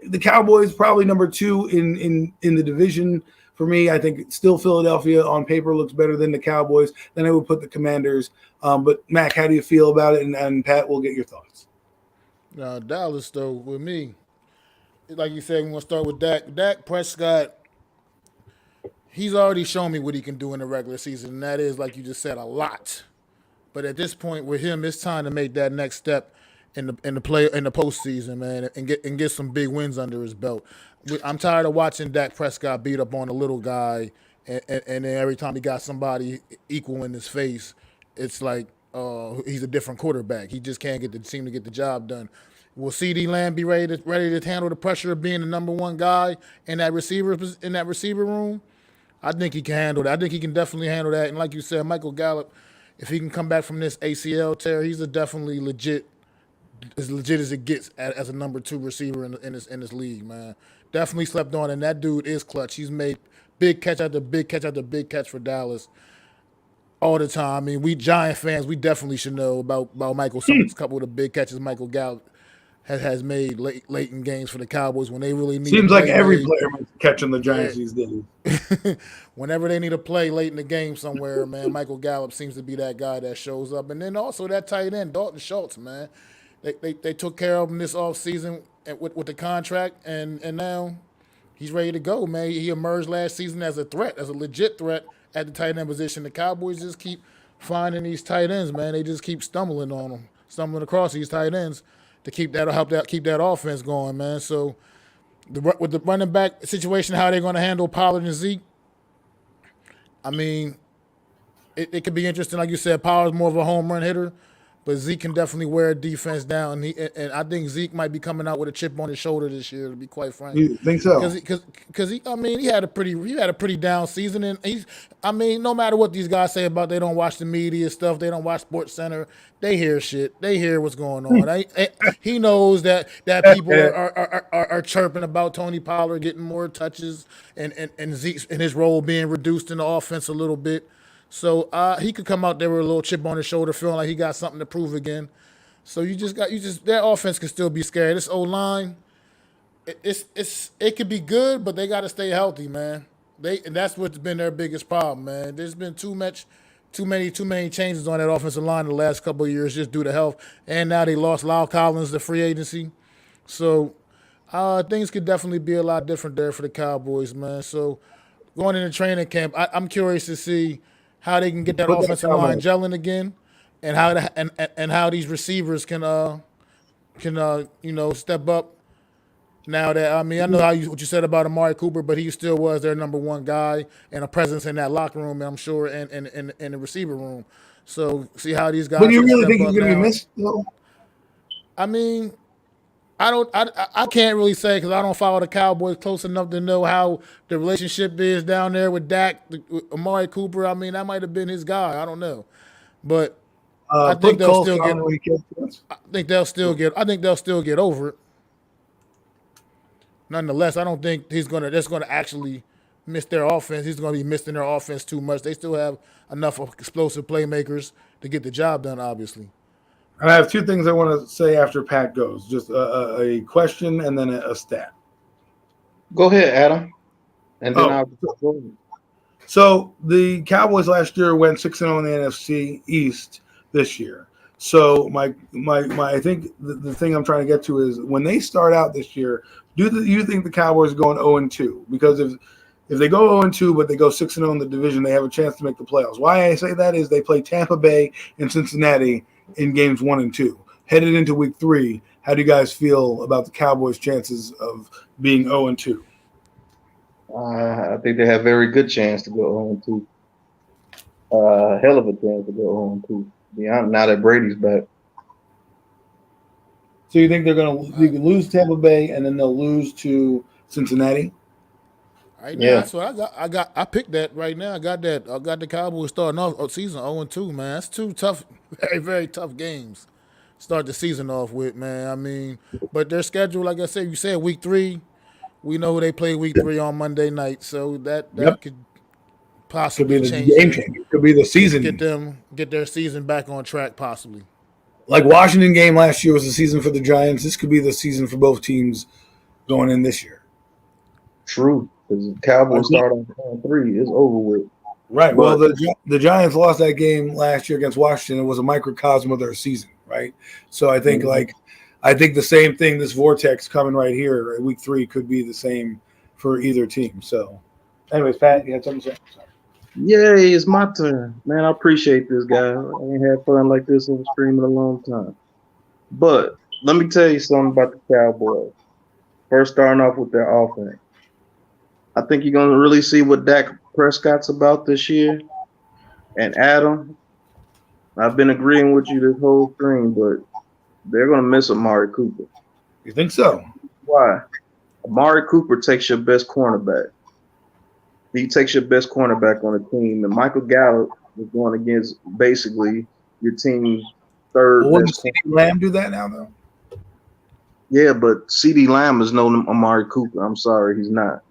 the Cowboys probably number 2 in the division. For me, I think still Philadelphia on paper looks better than the Cowboys. Then I would put the Commanders. But, Mac, how do you feel about it? And Pat, we'll get your thoughts. Dallas, though, with me, like you said, we're going to start with Dak. Dak Prescott, he's already shown me what he can do in the regular season, and that is, like you just said, a lot. But at this point with him, it's time to make that next step in the postseason, man, and get some big wins under his belt. I'm tired of watching Dak Prescott beat up on a little guy, and then every time he got somebody equal in his face, it's like he's a different quarterback. He just can't seem to get the job done. Will CeeDee Lamb be ready to handle the pressure of being the number one guy in that receiver room? I think he can handle that. I think he can definitely handle that. And like you said, Michael Gallup, if he can come back from this ACL tear, he's definitely as legit as it gets as a number 2 receiver in this league, man. Definitely slept on, and that dude is clutch. He's made big catch after big catch after big catch for Dallas all the time. I mean, we Giant fans, we definitely should know about Michael. Some couple of the big catches Michael Gallup has made late in games for the Cowboys when they really need. Seems like every player catching the Giants these days. Whenever they need a play late in the game somewhere, man, Michael Gallup seems to be that guy that shows up. And then also that tight end, Dalton Schultz, man. They took care of him this offseason with the contract, and now he's ready to go, man. He emerged last season as a legit threat at the tight end position. The Cowboys just keep finding these tight ends, man. They just keep stumbling across these tight ends to keep that offense going, man. So with the running back situation, how they're going to handle Pollard and Zeke, I mean, it could be interesting. Like you said, Pollard's more of a home run hitter, but Zeke can definitely wear a defense down. And I think Zeke might be coming out with a chip on his shoulder this year, to be quite frank. You think so? Because he had a pretty down season, and no matter what these guys say about they don't watch the media stuff, they don't watch Sports Center, they hear shit. They hear what's going on. He knows that people are chirping about Tony Pollard getting more touches and Zeke and his role being reduced in the offense a little bit. So he could come out there with a little chip on his shoulder, feeling like he got something to prove again. So their offense can still be scary. This O-line, it could be good, but they got to stay healthy, man. And that's what's been their biggest problem, man. There's been too many changes on that offensive line the last couple of years just due to health, and now they lost Lyle Collins to free agency. So things could definitely be a lot different there for the Cowboys, man. So going into training camp, I'm curious to see how they can get that offensive line gelling again, and how these receivers can step up. Now that I know what you said about Amari Cooper, but he still was their number 1 guy and a presence in that locker room, I'm sure, and in the receiver room. So see how these guys. But do you really think he's going to be missed, though? I mean, I can't really say because I don't follow the Cowboys close enough to know how the relationship is down there with Dak, with Amari Cooper. I mean, that might have been his guy. I don't know, but I think they'll still get over it. Nonetheless, I don't think that's going to actually miss their offense. He's going to be missing their offense too much. They still have enough explosive playmakers to get the job done, obviously. And I have two things I want to say after Pat goes. Just a question and then a stat. Go ahead, Adam. And then I'll go. So the Cowboys last year went 6-0 in the NFC East this year. So my I think the thing I'm trying to get to is when they start out this year, do you think the Cowboys are going 0-2? Because if they go 0-2 but they go 6-0 in the division, they have a chance to make the playoffs. Why I say that is they play Tampa Bay and Cincinnati in games 1 and 2. Headed into week 3, how do you guys feel about the Cowboys' chances of being 0-2? I think they have a very good chance to go 0-2. Hell of a chance to go 0-2. Now that Brady's back. So you think they're going to lose Tampa Bay and then they'll lose to Cincinnati? Right now, that's what I got. I picked that right now. I got the Cowboys starting off season 0-2, man. That's two tough, very, very tough games. Start the season off with, man. I mean, but their schedule, like I said, you said week 3. We know who they play week 3 on Monday night, so that could possibly could be change the game changer. It could be the season. Get their season back on track, possibly. Like Washington game last year was the season for the Giants. This could be the season for both teams going in this year. True. Because the Cowboys start on 3, it's over with. Right. Well, the Giants lost that game last year against Washington. It was a microcosm of their season, right? So I think I think the same thing, this vortex coming right here, week 3, could be the same for either team. So, anyways, Pat, you had something to say? Sorry. Yay, it's my turn. Man, I appreciate this, guy. I ain't had fun like this on the stream in a long time. But let me tell you something about the Cowboys. First, starting off with their offense. I think you're going to really see what Dak Prescott's about this year. And Adam, I've been agreeing with you this whole stream, but they're going to miss Amari Cooper. You think so? Why? Amari Cooper takes your best cornerback. He takes your best cornerback on the team. And Michael Gallup is going against basically your team's third Wouldn't best. CeeDee Lamb do that now, though? Yeah, but CeeDee Lamb is no Amari Cooper. I'm sorry, he's not.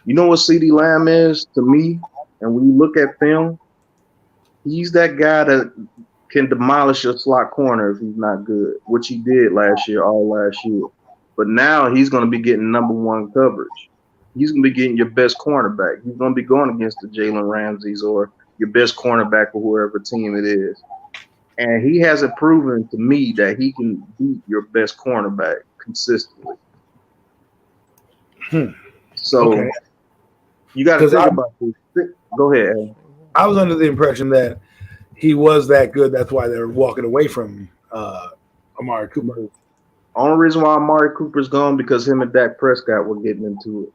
You know what CeeDee Lamb is to me? And when you look at film, he's that guy that can demolish your slot corner if he's not good, which he did all last year. But now he's going to be getting number 1 coverage. He's going to be getting your best cornerback. He's going to be going against the Jalen Ramseys or your best cornerback for whoever team it is. And he hasn't proven to me that he can beat your best cornerback consistently. So you got to think about this. Go ahead, Adam. I was under the impression that he was that good. That's why they're walking away from Amari Cooper. Only reason why Amari Cooper's gone because him and Dak Prescott were getting into it.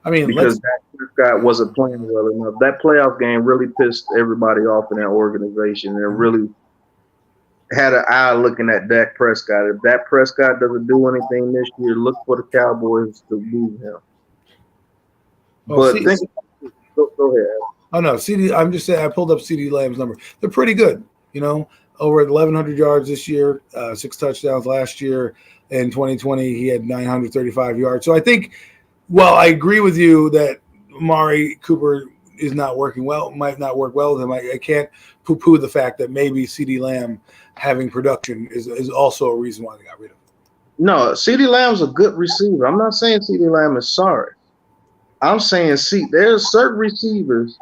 I mean, because Dak Prescott wasn't playing well enough. That playoff game really pissed everybody off in that organization. It really had an eye looking at Dak Prescott. If Dak Prescott doesn't do anything this year, look for the Cowboys to move him. Go ahead. Oh no, I'm just saying. I pulled up CeeDee Lamb's number. They're pretty good. Over at 1,100 yards this year, 6 touchdowns last year. In 2020, he had 935 yards. So I think. Well, I agree with you that Amari Cooper is not working well, might not work well with him. I can't poo-poo the fact that maybe CeeDee Lamb having production is also a reason why they got rid of him. No, CeeDee Lamb's a good receiver. I'm not saying CeeDee Lamb is sorry. I'm saying there's certain receivers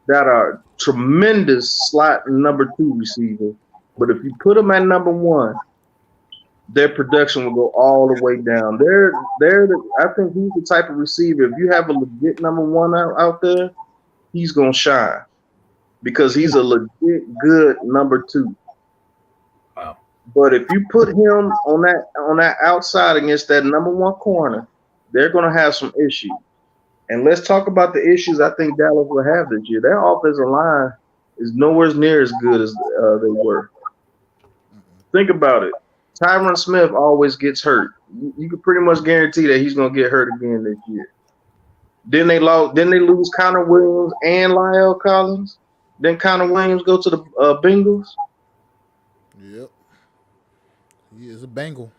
that are tremendous slot number 2 receivers, but if you put them at number 1, their production will go all the way down. I think he's the type of receiver. If you have a legit number 1 out there, he's gonna shine because he's a legit good number 2. Wow. But if you put him on that outside against that number 1 corner, they're gonna have some issues. And let's talk about the issues I think Dallas will have this year. Their offensive line is nowhere near as good as they were. Think about it. Tyron Smith always gets hurt. You can pretty much guarantee that he's going to get hurt again this year. Then they lose Connor Williams and Lyle Collins. Then Connor Williams go to the Bengals. Yep. He is a Bengal.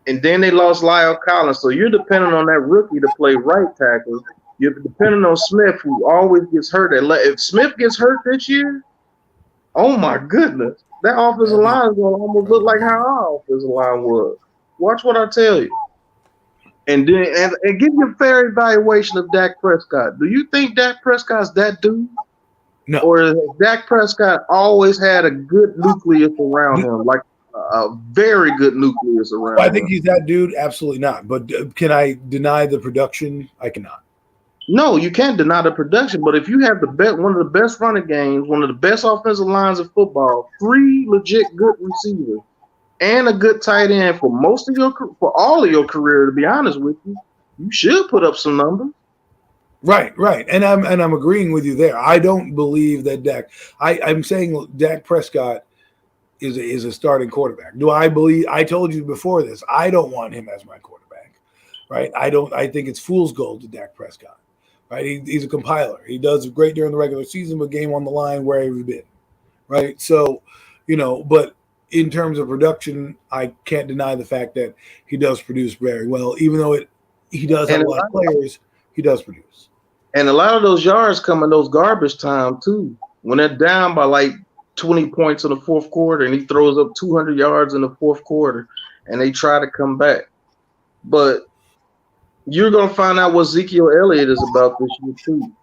And then they lost Lyle Collins. So you're depending on that rookie to play right tackle. You're depending on Smith, who always gets hurt. If Smith gets hurt this year, oh my goodness, that offensive line is going to almost look like how our offensive line was. Watch what I tell you. And then and give you a fair evaluation of Dak Prescott. Do you think Dak Prescott's that dude? No. Or has Dak Prescott always had a good nucleus around him, like a very good nucleus around him? I think he's that dude. Absolutely not. But can I deny the production? I cannot. No, you can't deny the production. But if you have one of the best running games, one of the best offensive lines of football, 3 legit good receivers, and a good tight end for all of your career, to be honest with you, you should put up some numbers. Right. And I'm agreeing with you there. I don't believe that Dak. I'm saying Dak Prescott is a starting quarterback. Do I believe? I told you before this. I don't want him as my quarterback. Right. I think it's fool's gold to Dak Prescott. Right. He's a compiler. He does great during the regular season, but game on the line, where have you been? Right. So, but in terms of production, I can't deny the fact that he does produce very well, even though he does have a lot of players. He does produce. And a lot of those yards come in those garbage time, too. When they're down by like 20 points in the fourth quarter and he throws up 200 yards in the fourth quarter and they try to come back. But you're going to find out what Ezekiel Elliott is about this year, too.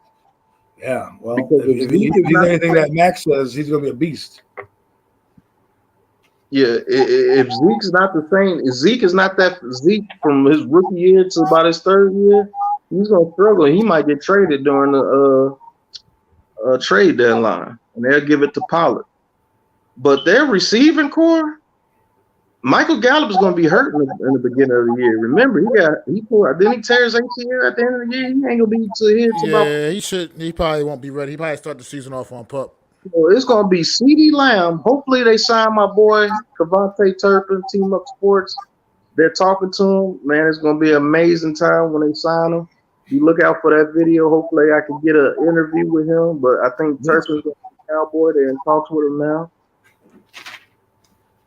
Yeah, well, if he's anything that Max says, he's going to be a beast. Yeah, if Zeke's not the same, if Zeke is not that Zeke from his rookie year to about his third year, he's gonna struggle. He might get traded during the trade deadline, and they'll give it to Pollard. But their receiving core, Michael Gallup is gonna be hurt in the beginning of the year. Remember, didn't he tear his ACL at the end of the year? He ain't gonna be he probably won't be ready. He probably start the season off on PUP. So it's going to be CeeDee Lamb. Hopefully they sign my boy Cavante Turpin, Team Up Sports. They're talking to him. Man, it's going to be an amazing time when they sign him. You look out for that video. Hopefully I can get an interview with him. But I think Turpin's going to be a Cowboy. They're in talks with him now.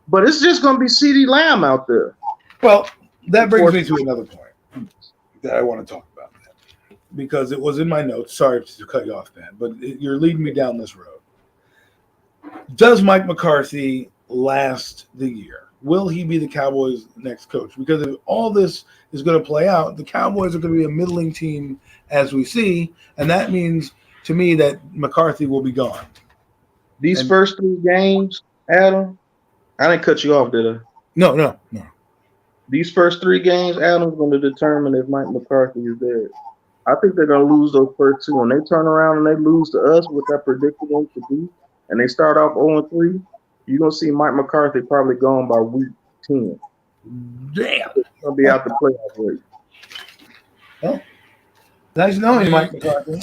But it's just going to be CeeDee Lamb out there. Well, that brings me to another point that I want to talk about. Because it was in my notes. Sorry to cut you off, man. But you're leading me down this road. Does Mike McCarthy last the year? Will he be the Cowboys' next coach? Because if all this is going to play out, the Cowboys are going to be a middling team as we see, and that means to me that McCarthy will be gone. These first 3 games, Adam, I didn't cut you off, did I? No. These first 3 games, Adam's going to determine if Mike McCarthy is there. I think they're going to lose those first 2. When they turn around and they lose to us, which I predicted them to be, and they start off 0-3, you're going to see Mike McCarthy probably gone by week 10. Damn. He's going to be out the playoff race. Well, nice knowing Mike McCarthy.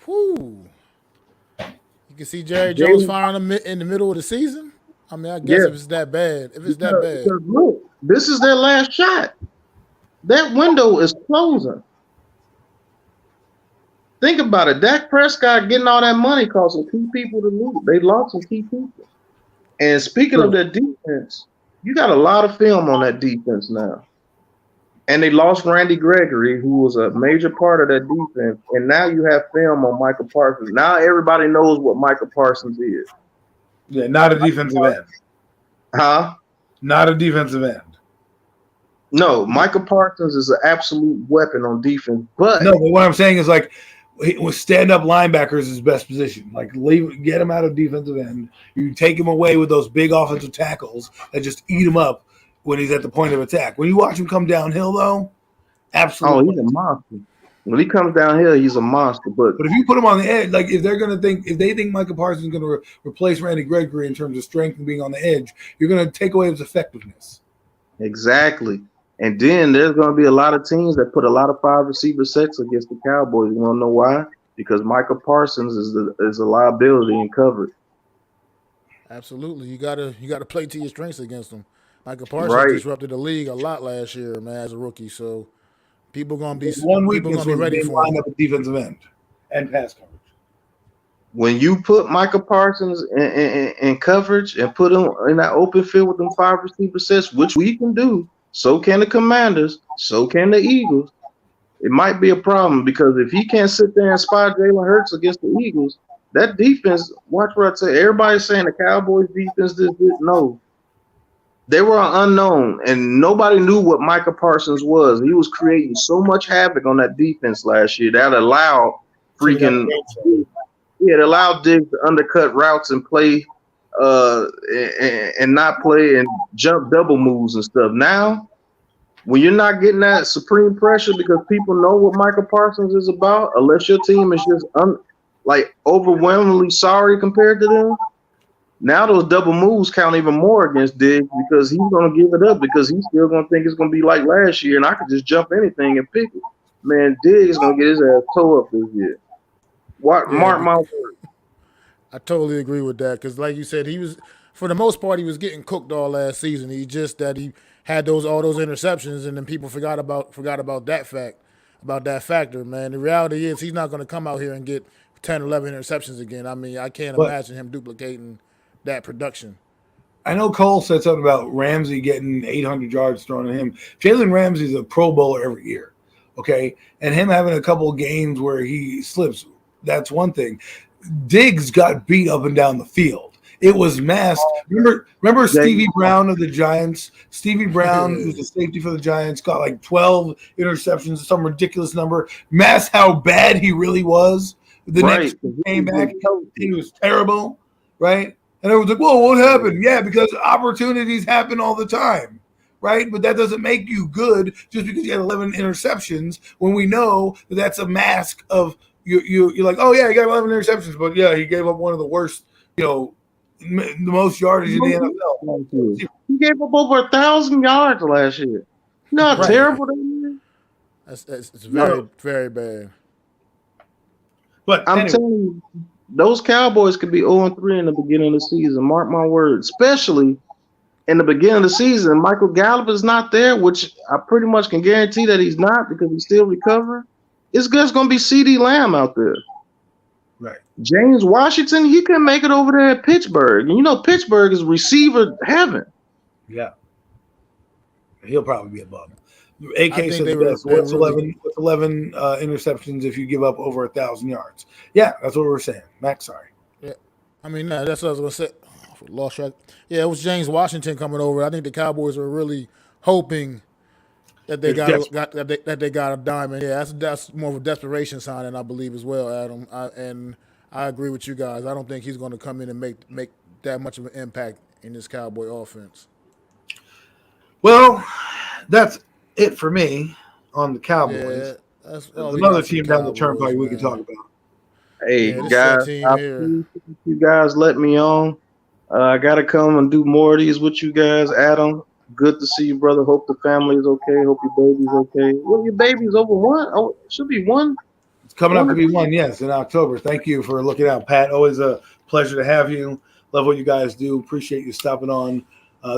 Whew. You can see Jerry Jones firing him in the middle of the season? I mean, I guess if it's that bad. Because look, this is their last shot. That window is closing. Think about it. Dak Prescott getting all that money cost some key people to lose. They lost some key people. And speaking of their defense, you got a lot of film on that defense now. And they lost Randy Gregory, who was a major part of that defense. And now you have film on Michael Parsons. Now everybody knows what Michael Parsons is. Yeah, not a defensive end. Huh? Not a defensive end. No, Michael Parsons is an absolute weapon on defense. But what I'm saying is like, with stand-up linebackers is his best position. Like, get him out of defensive end. You take him away with those big offensive tackles that just eat him up when he's at the point of attack. When you watch him come downhill, though, absolutely. Oh, he's a monster. When he comes downhill, he's a monster. But if you put him on the edge, like if they think Michael Parsons is going to replace Randy Gregory in terms of strength and being on the edge, you're going to take away his effectiveness. Exactly. And then there's going to be a lot of teams that put a lot of 5 receiver sets against the Cowboys. You want to know why? Because Michael Parsons is a liability in coverage. Absolutely. You gotta play to your strengths against them. Michael Parsons disrupted the league a lot last year, man, as a rookie. So people gonna be ready for him. Up a defensive end and pass coverage. When you put Michael Parsons in coverage and put him in that open field with them 5 receiver sets, which we can do, So can the Commanders. So can the Eagles. It might be a problem because if he can't sit there and spot Jalen Hurts against the Eagles, that defense, watch what I say. Everybody's saying the Cowboys defense no. They were an unknown, and nobody knew what Micah Parsons was. He was creating so much havoc on that defense last year that allowed it allowed Diggs to undercut routes and play and not play and jump double moves and stuff. Now, when you're not getting that supreme pressure because people know what Micah Parsons is about, unless your team is just overwhelmingly sorry compared to them, now those double moves count even more against Diggs because he's going to give it up because he's still going to think it's going to be like last year and I could just jump anything and pick it. Man, Diggs is going to get his ass toe up this year. Mark my word. I totally agree with that because, like you said, he was, for the most part, he was getting cooked all last season. He just that he had all those interceptions, and then people forgot about that factor, man. The reality is he's not going to come out here and get 10, 11 interceptions again. I mean, I can't imagine him duplicating that production. I know Cole said something about Ramsey getting 800 yards thrown at him. Jalen Ramsey's a Pro Bowler every year, okay? And him having a couple of games where he slips, that's one thing. Diggs got beat up and down the field. It was masked. Remember Stevie Brown of the Giants? Stevie Brown, who's the safety for the Giants, got like 12 interceptions, some ridiculous number. Masked how bad he really was. The next came back, he was terrible, right? And everyone's like, whoa, what happened? Yeah, because opportunities happen all the time, right? But that doesn't make you good just because you had 11 interceptions when we know that that's a mask of you're like, oh, yeah, he got 11 interceptions, but, yeah, he gave up one of the worst, the most yardage in the NFL. He gave up over 1,000 yards last year. Not terrible. It's very, very bad. But I'm telling you, those Cowboys could be 0-3 in the beginning of the season. Mark my words. Especially in the beginning of the season, Michael Gallup is not there, which I pretty much can guarantee that he's not because he's still recovering. It's just going to be CeeDee Lamb out there. Right. James Washington, he can make it over there at Pittsburgh. And Pittsburgh is receiver heaven. Yeah. He'll probably be above. AK said what's 11 interceptions if you give up over 1,000 yards? Yeah, that's what we're saying. Max, sorry. Yeah. I mean, that's what I was going to say. Lost track. Yeah, it was James Washington coming over. I think the Cowboys were really hoping that they got a diamond. Yeah, that's more of a desperation sign, and I believe as well, Adam. I agree with you guys. I don't think he's going to come in and make that much of an impact in this Cowboy offense. Well, that's it for me on the Cowboys. Yeah, there's another team down the turnpike we can talk about. Hey, guys, I appreciate you guys let me on. I got to come and do more of these with you guys. Adam, good to see you, brother. Hope the family is okay. Hope your baby's okay. Well, your baby's over one? Oh, it should be one. It's coming up to be one, yes, in October. Thank you for looking out, Pat. Always a pleasure to have you. Love what you guys do. Appreciate you stopping on.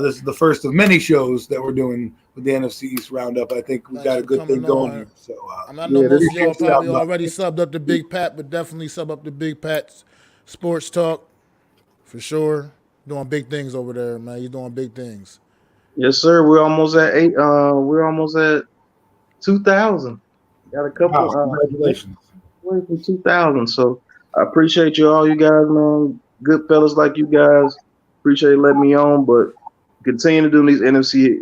This is the first of many shows that we're doing with the NFC East Roundup. I think we've got a good thing going here. So, I know most of y'all probably already subbed up to Big Pat, but definitely sub up to Big Pat's Sports Talk for sure. Doing big things over there, man. You're doing big things. Yes, sir. We're almost at 8. We're almost at 2,000. Got a couple. Congratulations. Wait for 2,000. So I appreciate all you guys, man. Good fellas like you guys. Appreciate letting me on, but continue to do these NFC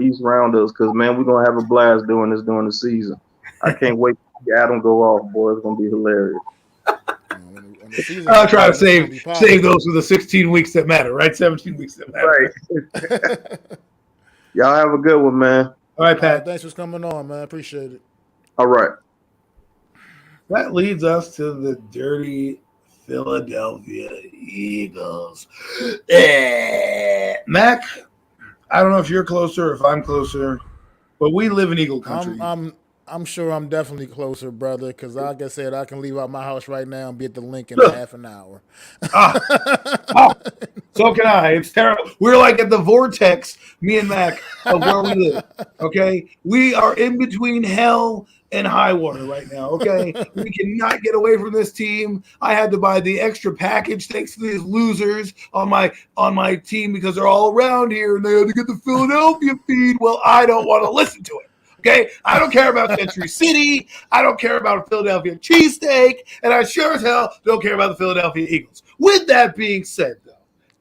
East Roundups because, man, we're going to have a blast doing this during the season. I can't wait to see Adam go off, boy. It's going to be hilarious. I'll try to save those for the 16 weeks that matter, right? 17 weeks that matter. Right. Y'all have a good one, man. All right, Pat. Thanks for coming on, man. I appreciate it. All right. That leads us to the dirty Philadelphia Eagles. Mac, I don't know if you're closer or if I'm closer, but we live in Eagle country. I'm sure I'm definitely closer, brother, because like I said, I can leave out my house right now and be at the link in half an hour. Ah, ah, so can I. It's terrible. We're like at the vortex, me and Mac, of where we live. Okay, we are in between hell and high water right now. Okay, we cannot get away from this team. I had to buy the extra package thanks to these losers on my team because they're all around here and they had to get the Philadelphia feed. Well, I don't want to listen to it. Okay, I don't care about Century City. I don't care about a Philadelphia cheesesteak, and I sure as hell don't care about the Philadelphia Eagles. With that being said, though,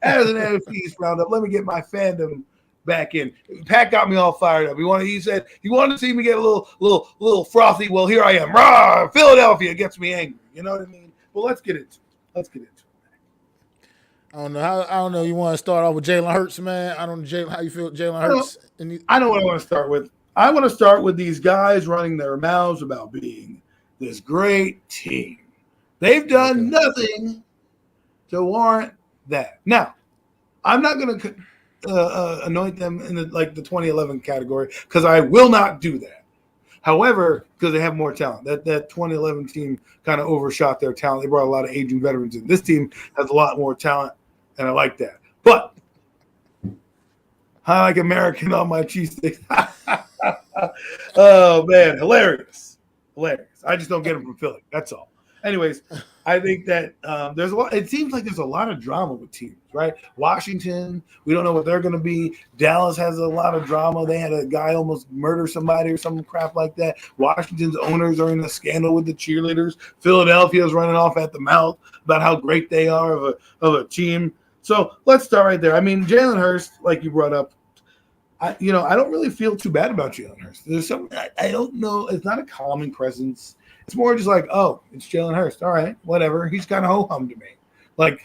as an NFC East Roundup, let me get my fandom back in. Pat got me all fired up. He said he wanted to see me get a little frothy. Well, here I am. Rah! Philadelphia gets me angry. You know what I mean? Well, let's get into it. I don't know. I don't know. You want to start off with Jalen Hurts, man? I don't know how you feel, Jalen Hurts. I know what I want to start with. I want to start with these guys running their mouths about being this great team. They've done nothing to warrant that. Now, I'm not going to anoint them in the 2011 category because I will not do that. However, because they have more talent, that 2011 team kind of overshot their talent. They brought a lot of aging veterans in. This team has a lot more talent, and I like that. But I like American on my cheesesteak. Oh, man. Hilarious. I just don't get them from Philly. That's all. Anyways, I think that there's a lot. It seems like there's a lot of drama with teams, right? Washington, we don't know what they're going to be. Dallas has a lot of drama. They had a guy almost murder somebody or some crap like that. Washington's owners are in a scandal with the cheerleaders. Philadelphia's running off at the mouth about how great they are of a team. So let's start right there. I mean, Jalen Hurts, like you brought up, I don't really feel too bad about Jalen Hurts. There's something I don't know. It's not a calming presence. It's more just like, oh, it's Jalen Hurts. All right, whatever. He's kind of ho-hum to me. Like,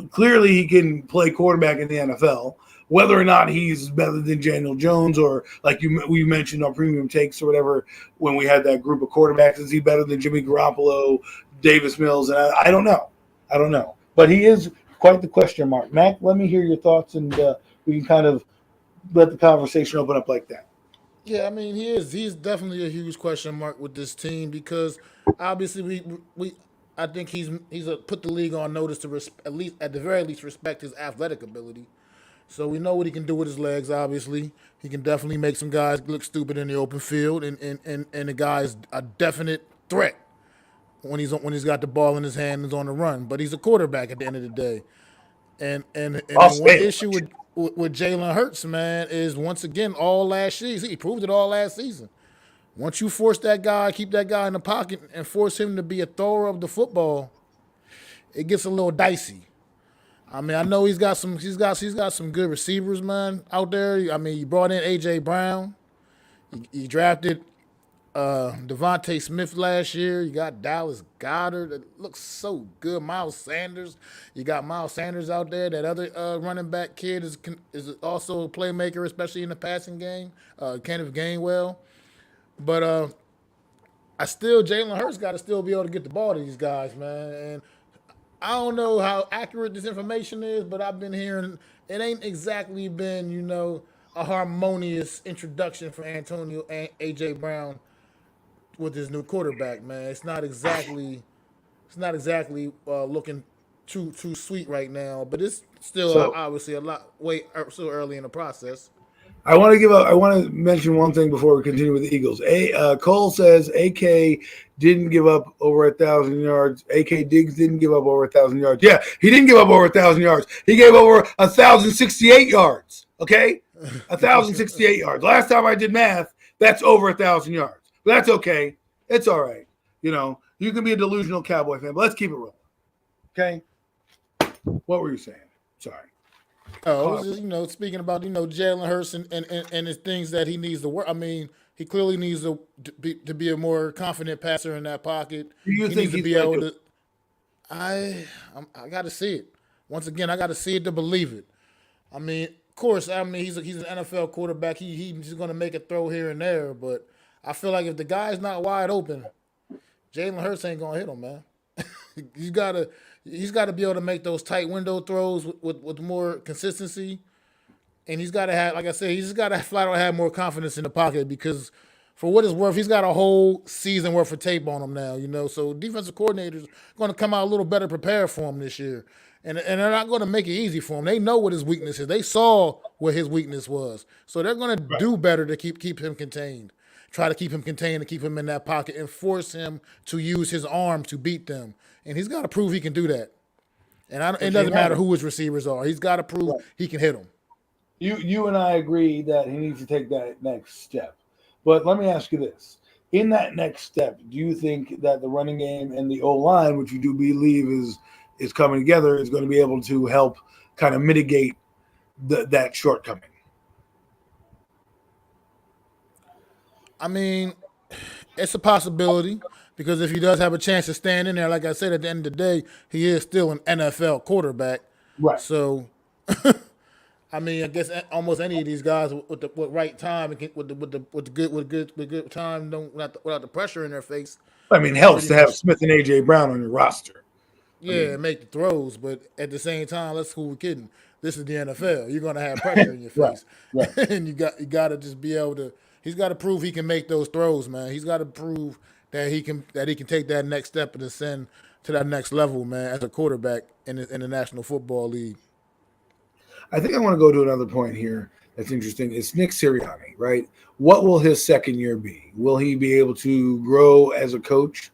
clearly he can play quarterback in the NFL. Whether or not he's better than Daniel Jones or like we mentioned on Premium Takes or whatever when we had that group of quarterbacks, is he better than Jimmy Garoppolo, Davis Mills? And I don't know. But he is quite the question mark. Mac, let me hear your thoughts and we can kind of let the conversation open up like that. Yeah, I mean, he's definitely a huge question mark with this team because obviously I think he's put the league on notice to at the very least respect his athletic ability. So we know what he can do with his legs. Obviously, he can definitely make some guys look stupid in the open field, and the guy's a definite threat when he's got the ball in his hand and is on the run. But he's a quarterback at the end of the day. And the one issue with Jalen Hurts, man, is once again all last season. He proved it all last season. Once you force that guy, keep that guy in the pocket, and force him to be a thrower of the football, it gets a little dicey. I mean, I know he's got some good receivers, man, out there. I mean, you brought in A.J. Brown. You drafted Devontae Smith last year. You got Dallas Goedert. That looks so good. Miles Sanders. You got Miles Sanders out there. That other running back kid is also a playmaker, especially in the passing game. Kenneth Gainwell. But Jalen Hurts got to still be able to get the ball to these guys, man. And I don't know how accurate this information is, but I've been hearing it ain't exactly been, a harmonious introduction for Antonio and A.J. Brown with his new quarterback, man. It's not exactly looking too sweet right now, but it's still obviously still early in the process. I want to mention one thing before we continue with the Eagles. Cole says AK didn't give up over 1,000 yards. AK Diggs didn't give up over 1,000 yards. Yeah, he didn't give up over 1,000 yards. He gave over 1,068 yards. Okay, 1,068 yards. Last time I did math, that's over 1,000 yards. But that's okay. It's all right. You can be a delusional Cowboy fan, but let's keep it rolling. Okay. What were you saying? Sorry. Oh, it was just, speaking about, Jalen Hurts and his things that he needs to work. I mean, he clearly needs to be a more confident passer in that pocket. Do you think needs to be able to? I got to see it. Once again, I got to see it to believe it. I mean, of course, he's an NFL quarterback. He's going to make a throw here and there, but I feel like if the guy's not wide open, Jalen Hurts ain't going to hit him, man. He's got to be able to make those tight window throws with more consistency. And he's got to have, like I said, he's got to flat out have more confidence in the pocket because For what it's worth, he's got a whole season worth of tape on him now, you know. So defensive coordinators going to come out a little better prepared for him this year. And they're not going to make it easy for him. They know what his weakness is. They saw what his weakness was. So they're going to do better to keep him contained. Try to keep him contained and keep him in that pocket and force him to use his arm to beat them. And he's got to prove he can do that. And it doesn't matter who his receivers are. He's got to prove he can hit them. You and I agree that he needs to take that next step. But let me ask you this. In that next step, do you think that the running game and the O-line, which you do believe is coming together, is going to be able to help kind of mitigate that shortcoming? I mean, it's a possibility because if he does have a chance to stand in there, like I said, at the end of the day, he is still an NFL quarterback. Right. So, I mean, I guess almost any of these guys with right time and with good time, without the pressure in their face. I mean, helps to have Smith and AJ Brown on your roster. Yeah, make the throws, but at the same time, let's who we're kidding. This is the NFL. You're gonna have pressure in your face, right. And you got to just be able to. He's got to prove he can make those throws, man. He's got to prove that he can take that next step and ascend to that next level, man, as a quarterback in the National Football League. I think I want to go to another point here that's interesting. It's Nick Sirianni, right? What will his second year be? Will he be able to grow as a coach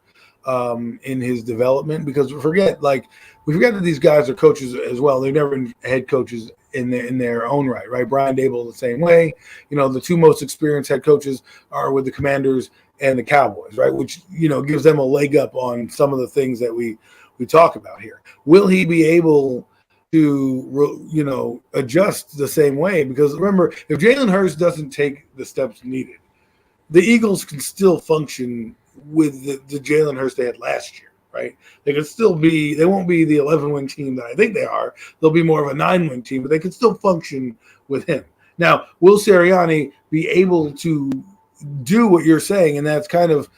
in his development? Because we forget that these guys are coaches as well. They've never been head coaches in their own right? Brian Dable the same way. You know, the two most experienced head coaches are with the Commanders and the Cowboys, right? Which, you know, gives them a leg up on some of the things that we talk about here. Will he be able to, you know, adjust the same way? Because remember, if Jalen Hurts doesn't take the steps needed, the Eagles can still function with the Jalen Hurts they had last year, right? They could still be, they won't be the 11-win team that I think they are. They'll be more of a 9-win team, but they can still function with him. Now, will Sirianni be able to do what you're saying, and that's kind of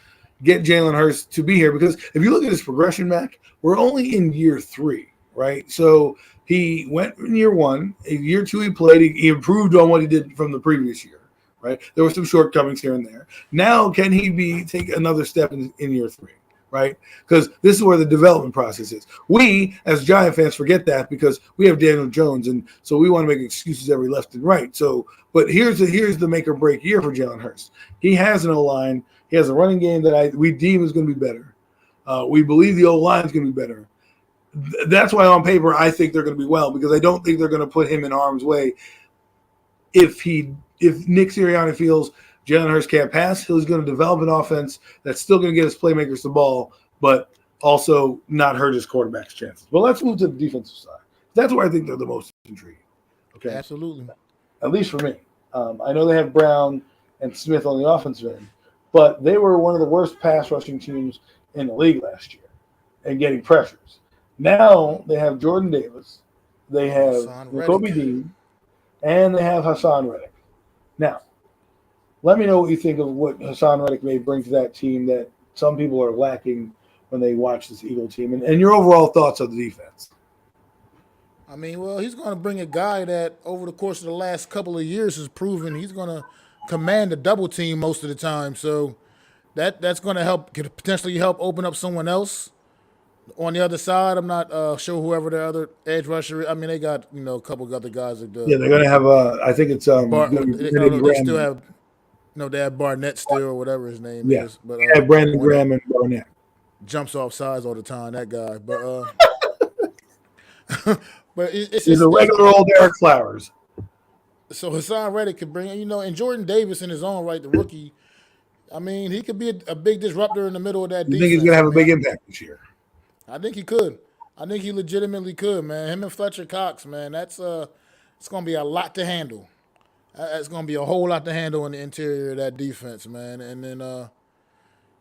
get Jalen Hurts to be here? Because if you look at his progression, Mac, we're only in year 3, right? So he went in year 1. In year 2, he played. He improved on what he did from the previous year, right? There were some shortcomings here and there. Now, can he take another step in year 3, right? Because this is where the development process is. We, as Giant fans, forget that because we have Daniel Jones, and so we want to make excuses every left and right. So, but here's the make or break year for Jalen Hurts. He has an O-line. He has a running game that we deem is going to be better. We believe the O-line is going to be better. That's why on paper I think they're going to be well, because I don't think they're going to put him in harm's way. If Nick Sirianni feels Jalen Hurts can't pass, he's going to develop an offense that's still going to get his playmakers the ball, but also not hurt his quarterback's chances. But let's move to the defensive side. That's where I think they're the most intriguing. Okay, Absolutely. At least for me. I know they have Brown and Smith on the offensive end, but they were one of the worst pass rushing teams in the league last year and getting pressures. Now they have Jordan Davis, they have Kobe Dean, and they have Hassan Reddick. Now, let me know what you think of what Hassan Reddick may bring to that team that some people are lacking when they watch this Eagle team, and your overall thoughts of the defense. I mean, well, he's going to bring a guy that over the course of the last couple of years has proven he's going to command a double team most of the time. So that's going to potentially help open up someone else on the other side. I'm not sure whoever their other edge rusher is. I mean, they got, a couple of other guys that do. Yeah, they're going to have I think it's they still have they have Barnett still, or whatever his name is. But they have Brandon Graham and Barnett. Jumps off sides all the time, that guy. But but he's a regular old Eric Flowers. So Hassan Reddick could bring, and Jordan Davis in his own right, the rookie. I mean, he could be a big disruptor in the middle of that defense. You think he's going to have a big impact this year? I think he could. I think he legitimately could, man. Him and Fletcher Cox, man, it's going to be a lot to handle. It's going to be a whole lot to handle in the interior of that defense, man. And then,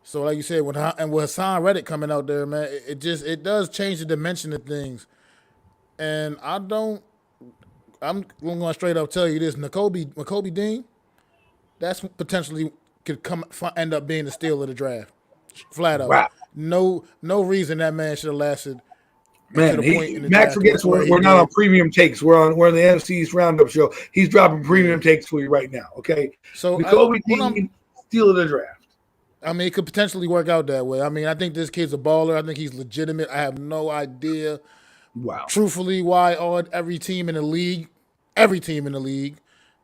so like you said, with Hassan Reddick coming out there, man, it does change the dimension of things. And I'm going to straight up tell you this: Kobe Dean, that's potentially could end up being the steal of the draft, flat out. Wow. No reason that man should have lasted. Man, Max forgets we're not on premium takes. We're on the NFC East Round-Up show. He's dropping premium takes for you right now. Okay. So Kobe Dean steal of the draft. I mean, it could potentially work out that way. I mean, I think this kid's a baller. I think he's legitimate. I have no idea, Wow. truthfully, why every team in the league,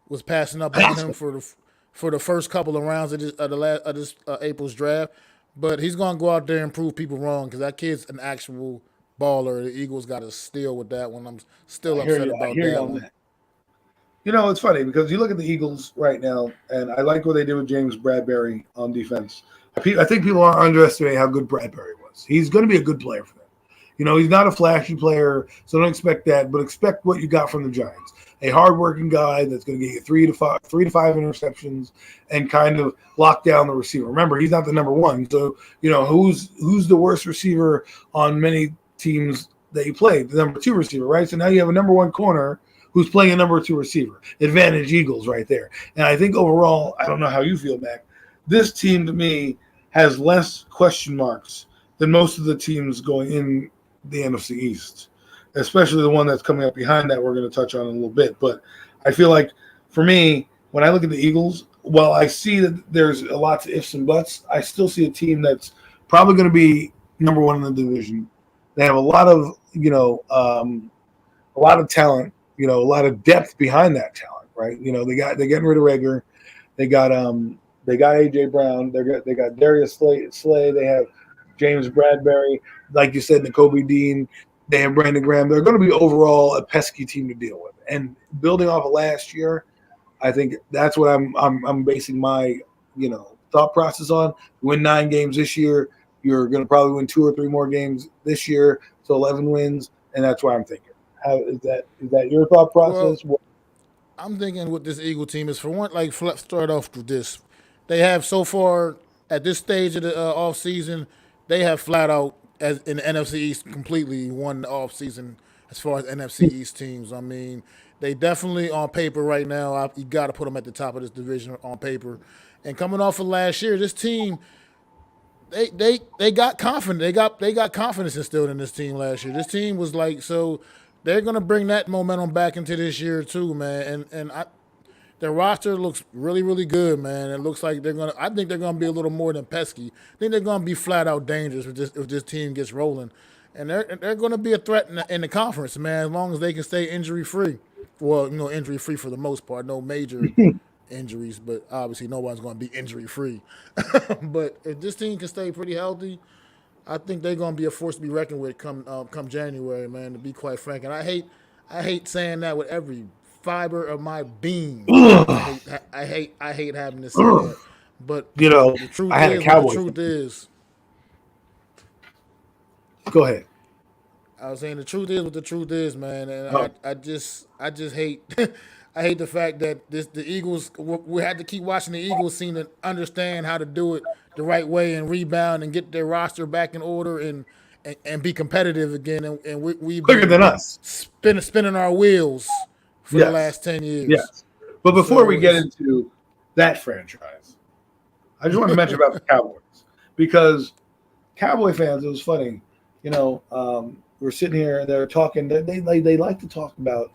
was passing up on him for the first couple of rounds of this April's draft. But he's gonna go out there and prove people wrong because that kid's an actual baller. The Eagles got to steal with that one. I'm still upset about that one. You know, it's funny because you look at the Eagles right now, and I like what they did with James Bradbury on defense. I think people are underestimating how good Bradbury was. He's going to be a good player for them. You know, he's not a flashy player, so don't expect that, but expect what you got from the Giants. A hardworking guy that's going to get you three to five interceptions and kind of lock down the receiver. Remember, he's not the number one, so you know who's the worst receiver on many teams that you play? The number two receiver, right? So now you have a number one corner who's playing a number two receiver. Advantage Eagles right there. And I think overall, I don't know how you feel, Mac, this team to me has less question marks than most of the teams going in the NFC East, especially the one that's coming up behind that we're going to touch on in a little bit. But I feel like for me, when I look at the Eagles, while I see that there's a lot of ifs and buts, I still see a team that's probably going to be number one in the division. They have a lot of, a lot of talent. You know, a lot of depth behind that talent, right? You know, they're getting rid of Rager. They got AJ Brown. They got Darius Slay. They have James Bradbury, like you said, Nakobe Dean. They have Brandon Graham. They're going to be overall a pesky team to deal with. And building off of last year, I think that's what I'm basing my thought process on. Win 9 games this year, you're going to probably win 2 or 3 more games this year, so 11 wins, and that's what I'm thinking. How is that your thought process? Well, I'm thinking with this Eagle team is for one, start off with this. They have so far at this stage of the off season, they have flat out as in the NFC East completely won the off season as far as NFC East teams. I mean, they definitely on paper right now. You got to put them at the top of this division on paper. And coming off of last year, this team. They got confidence. They got confidence instilled in this team last year. This team was so. They're going to bring that momentum back into this year too, man. And their roster looks really, really good, man. It looks like I think they're going to be a little more than pesky. I think they're going to be flat out dangerous if this team gets rolling. And they're going to be a threat in the conference, man, as long as they can stay injury free. Well, injury free for the most part, no major injuries, but obviously no one's going to be injury free. But if this team can stay pretty healthy, I think they're going to be a force to be reckoned with come January, man, to be quite frank. And I hate saying that with every fiber of my being. I hate having to say that. But the truth I had is a Cowboy. what the truth is. Go ahead. I was saying the truth is what the truth is, man. And I just hate I hate the fact that the Eagles, we had to keep watching the Eagles seem to understand how to do it the right way and rebound and get their roster back in order and be competitive again. And we've quicker than us spinning our wheels for the last 10 years. Yes. But before we get into that franchise, I just want to mention about the Cowboys because Cowboy fans, it was funny. We're sitting here and they're talking. They like to talk about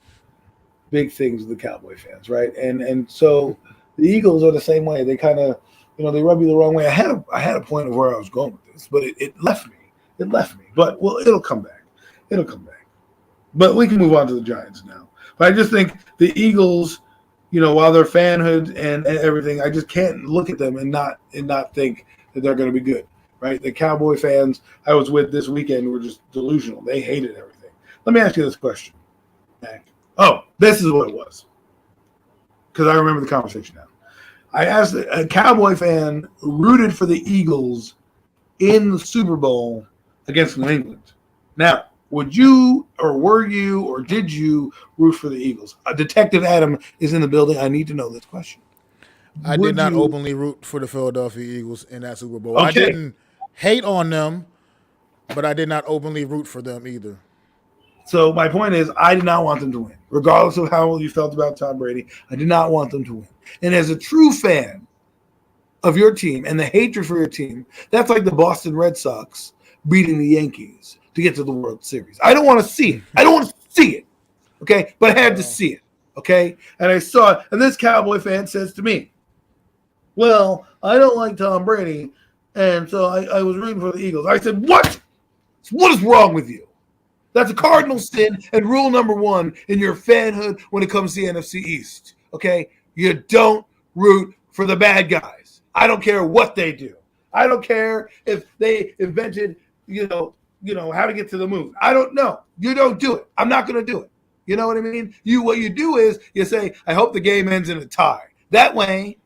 big things with the Cowboy fans, right? And so the Eagles are the same way. They kind of, they rub you the wrong way. I had a point of where I was going with this, but it left me. It left me. But it'll come back. It'll come back. But we can move on to the Giants now. But I just think the Eagles, while their fanhood and everything, I just can't look at them and not think that they're going to be good, right? The Cowboy fans I was with this weekend were just delusional. They hated everything. Let me ask you this question, Mac. Oh, this is what it was. Because I remember the conversation now. I asked a Cowboy fan rooted for the Eagles in the Super Bowl against New England. Now, would you or were you or did you root for the Eagles? Detective Adam is in the building. I need to know this question. I did not openly root for the Philadelphia Eagles in that Super Bowl. Okay. I didn't hate on them, but I did not openly root for them either. So my point is, I did not want them to win. Regardless of how you felt about Tom Brady, I did not want them to win. And as a true fan of your team and the hatred for your team, that's like the Boston Red Sox beating the Yankees to get to the World Series. I don't want to see it. I don't want to see it. Okay? But I had to see it. Okay? And I saw it. And this Cowboy fan says to me, well, I don't like Tom Brady, and so I was rooting for the Eagles. I said, what? What is wrong with you? That's a cardinal sin and rule number one in your fanhood when it comes to the NFC East. Okay? You don't root for the bad guys. I don't care what they do. I don't care if they invented, how to get to the moon. I don't know. You don't do it. I'm not going to do it. You know what I mean? What you do is you say, I hope the game ends in a tie. That way,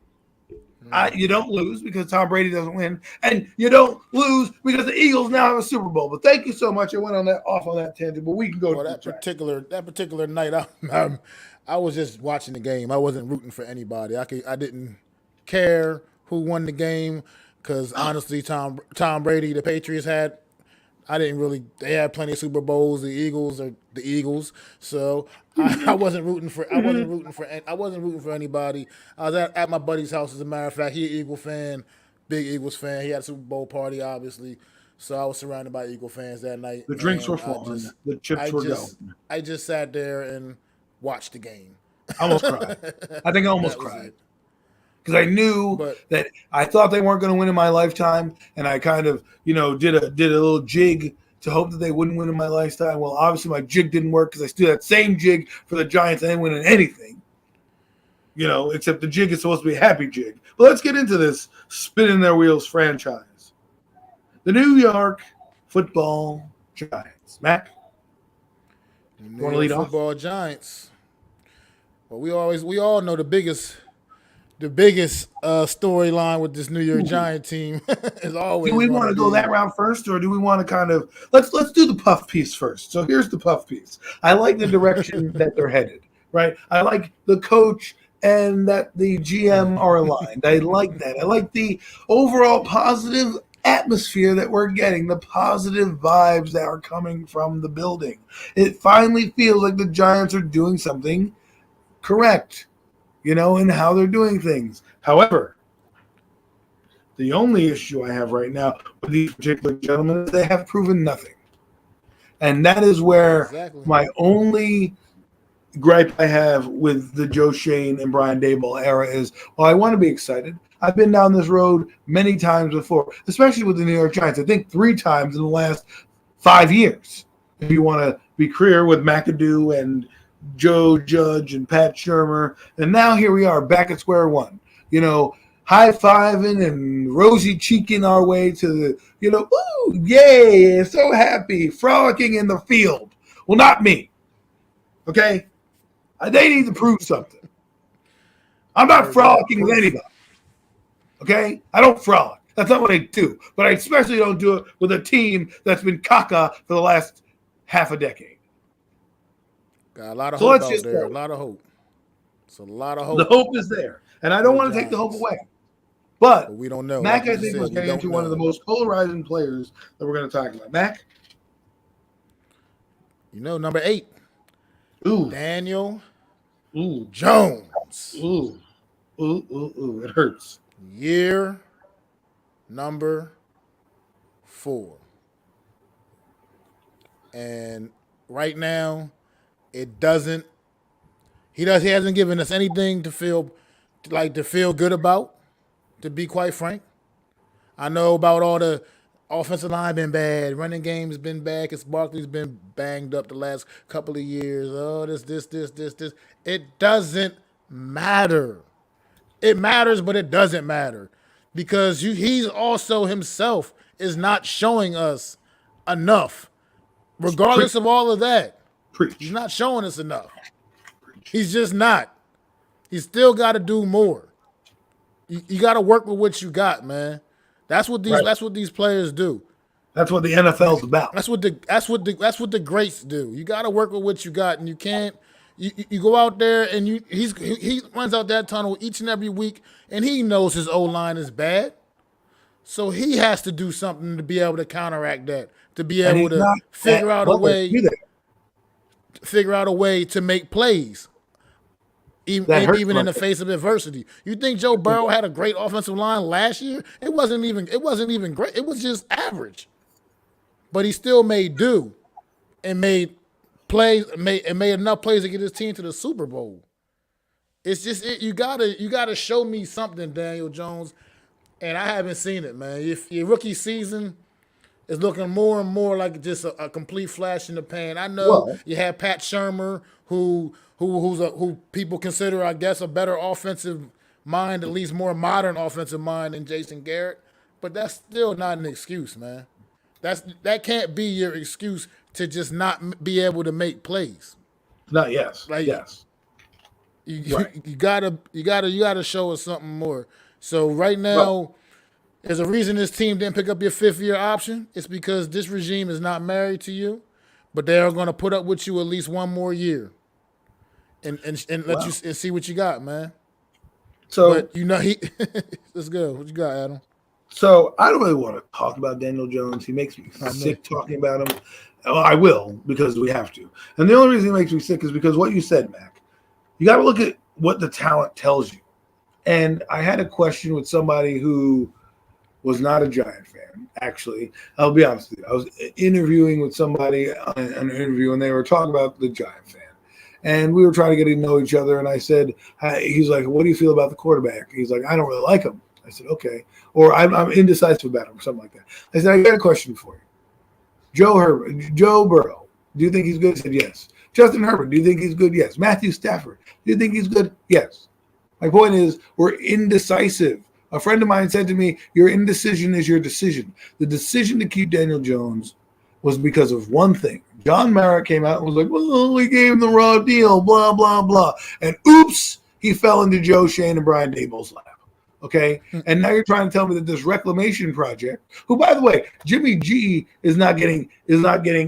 you don't lose because Tom Brady doesn't win, and you don't lose because the Eagles now have a Super Bowl. But thank you so much. I went off on that tangent, but we can go to that particular night. I was just watching the game. I wasn't rooting for anybody. I didn't care who won the game because honestly, Tom Brady, the Patriots had. They had plenty of Super Bowls. The Eagles are the Eagles, so I wasn't rooting for anybody. I was at my buddy's house. As a matter of fact, he an Eagle fan, big Eagles fan. He had a Super Bowl party, obviously, so I was surrounded by Eagle fans that night. The drinks were flowing. The chips were going. I just sat there and watched the game. I almost cried. I think I almost cried. Because I knew that I thought they weren't going to win in my lifetime, and I kind of, did a little jig to hope that they wouldn't win in my lifetime. Well, obviously my jig didn't work because I still that same jig for the Giants. They didn't win in anything, except the jig is supposed to be a happy jig. But let's get into this spinning their wheels franchise. The New York Football Giants. Mac, you want to lead off? Football Giants. Well, we all know the biggest storyline with this New York Giant team is always. Do we want to go that route first, or do we want to kind of let's do the puff piece first? So here's the puff piece. I like the direction that they're headed. Right. I like the coach and that the GM are aligned. I like that. I like the overall positive atmosphere that we're getting, the positive vibes that are coming from the building. It finally feels like the Giants are doing something correct. And how they're doing things. However, the only issue I have right now with these particular gentlemen is they have proven nothing. And that is where my only gripe I have with the Joe Shane and Brian Daboll era is, I want to be excited. I've been down this road many times before, especially with the New York Giants. I think 3 times in the last 5 years. If you want to be clear with McAdoo and Joe Judge and Pat Shurmur, and now here we are back at square one, high-fiving and rosy cheeking our way to the, ooh, yay, so happy, frolicking in the field. Well, not me, okay? They need to prove something. I'm not frolicking with anybody, okay? I don't frolic. That's not what I do, but I especially don't do it with a team that's been caca for the last half a decade. Got a lot of hope out there. A lot of hope. It's a lot of hope. The hope is there. And I don't want to take the hope away. But we don't know. Mac, I think, was getting into one of the most polarizing players that we're going to talk about. Mac? Number 8. Ooh. Daniel Jones. Ooh. It hurts. Year number 4. And right now, he hasn't given us anything to feel good about, to be quite frank. I know about all the offensive line been bad, running game's been bad, because Barkley's been banged up the last couple of years. Oh, this. It doesn't matter. It matters, but it doesn't matter. Because he's also himself is not showing us enough. Regardless of all of that. He's not showing us enough. He's just not. He's still got to do more. You got to work with what you got, man. That's what these players do. That's what the NFL's about. That's what the greats do. You got to work with what you got, and you can't. You go out there and he runs out that tunnel each and every week, and he knows his O-line is bad, so he has to do something to be able to counteract that, to be able to figure out a way to make plays, even in the face of adversity. You think Joe Burrow had a great offensive line last year? It wasn't even great. It was just average. But he still made do and made enough plays to get his team to the Super Bowl. It's just you gotta show me something, Daniel Jones. and I haven't seen it, man. If your rookie season is looking more and more like just a complete flash in the pan. I know Well, you have Pat Shermer, who people consider, I guess, a better offensive mind, at least more modern offensive mind than Jason Garrett. But that's still not an excuse, man. That can't be your excuse to just not be able to make plays. not yes. Like Yes. you, Right. you gotta show us something more. So right now, there's a reason this team didn't pick up your 5th-year option. It's because this regime is not married to you, but they are going to put up with you at least one more year, and let you and see what you got, man. So, But he. Let's go. What you got, Adam? so I don't really want to talk about Daniel Jones. He makes me sick talking about him. Well, I will because we have to. And the only reason he makes me sick is because what you said, Mac. You got to look at what the talent tells you. And I had a question with somebody who was not a Giant fan, actually. I'll be honest with you. I was interviewing with somebody on an interview, and they were talking about the Giant fan. And we were trying to get to know each other, and I said, he's like, what do you feel about the quarterback? He's like, I don't really like him. I said, okay. Or I'm indecisive about him, something like that. I said, I got a question for you. Joe Burrow, do you think he's good? He said, yes. Justin Herbert, do you think he's good? Yes. Matthew Stafford, do you think he's good? Yes. My point is, we're indecisive. A friend of mine said to me, your indecision is your decision. The decision to keep Daniel Jones was because of one thing. John Mara came out and was like, well, we gave him the raw deal, blah, blah, blah. And oops, he fell into Joe Shane and Brian Daboll's lap. Okay? And now you're trying to tell me that this reclamation project, who, by the way, Jimmy G is not getting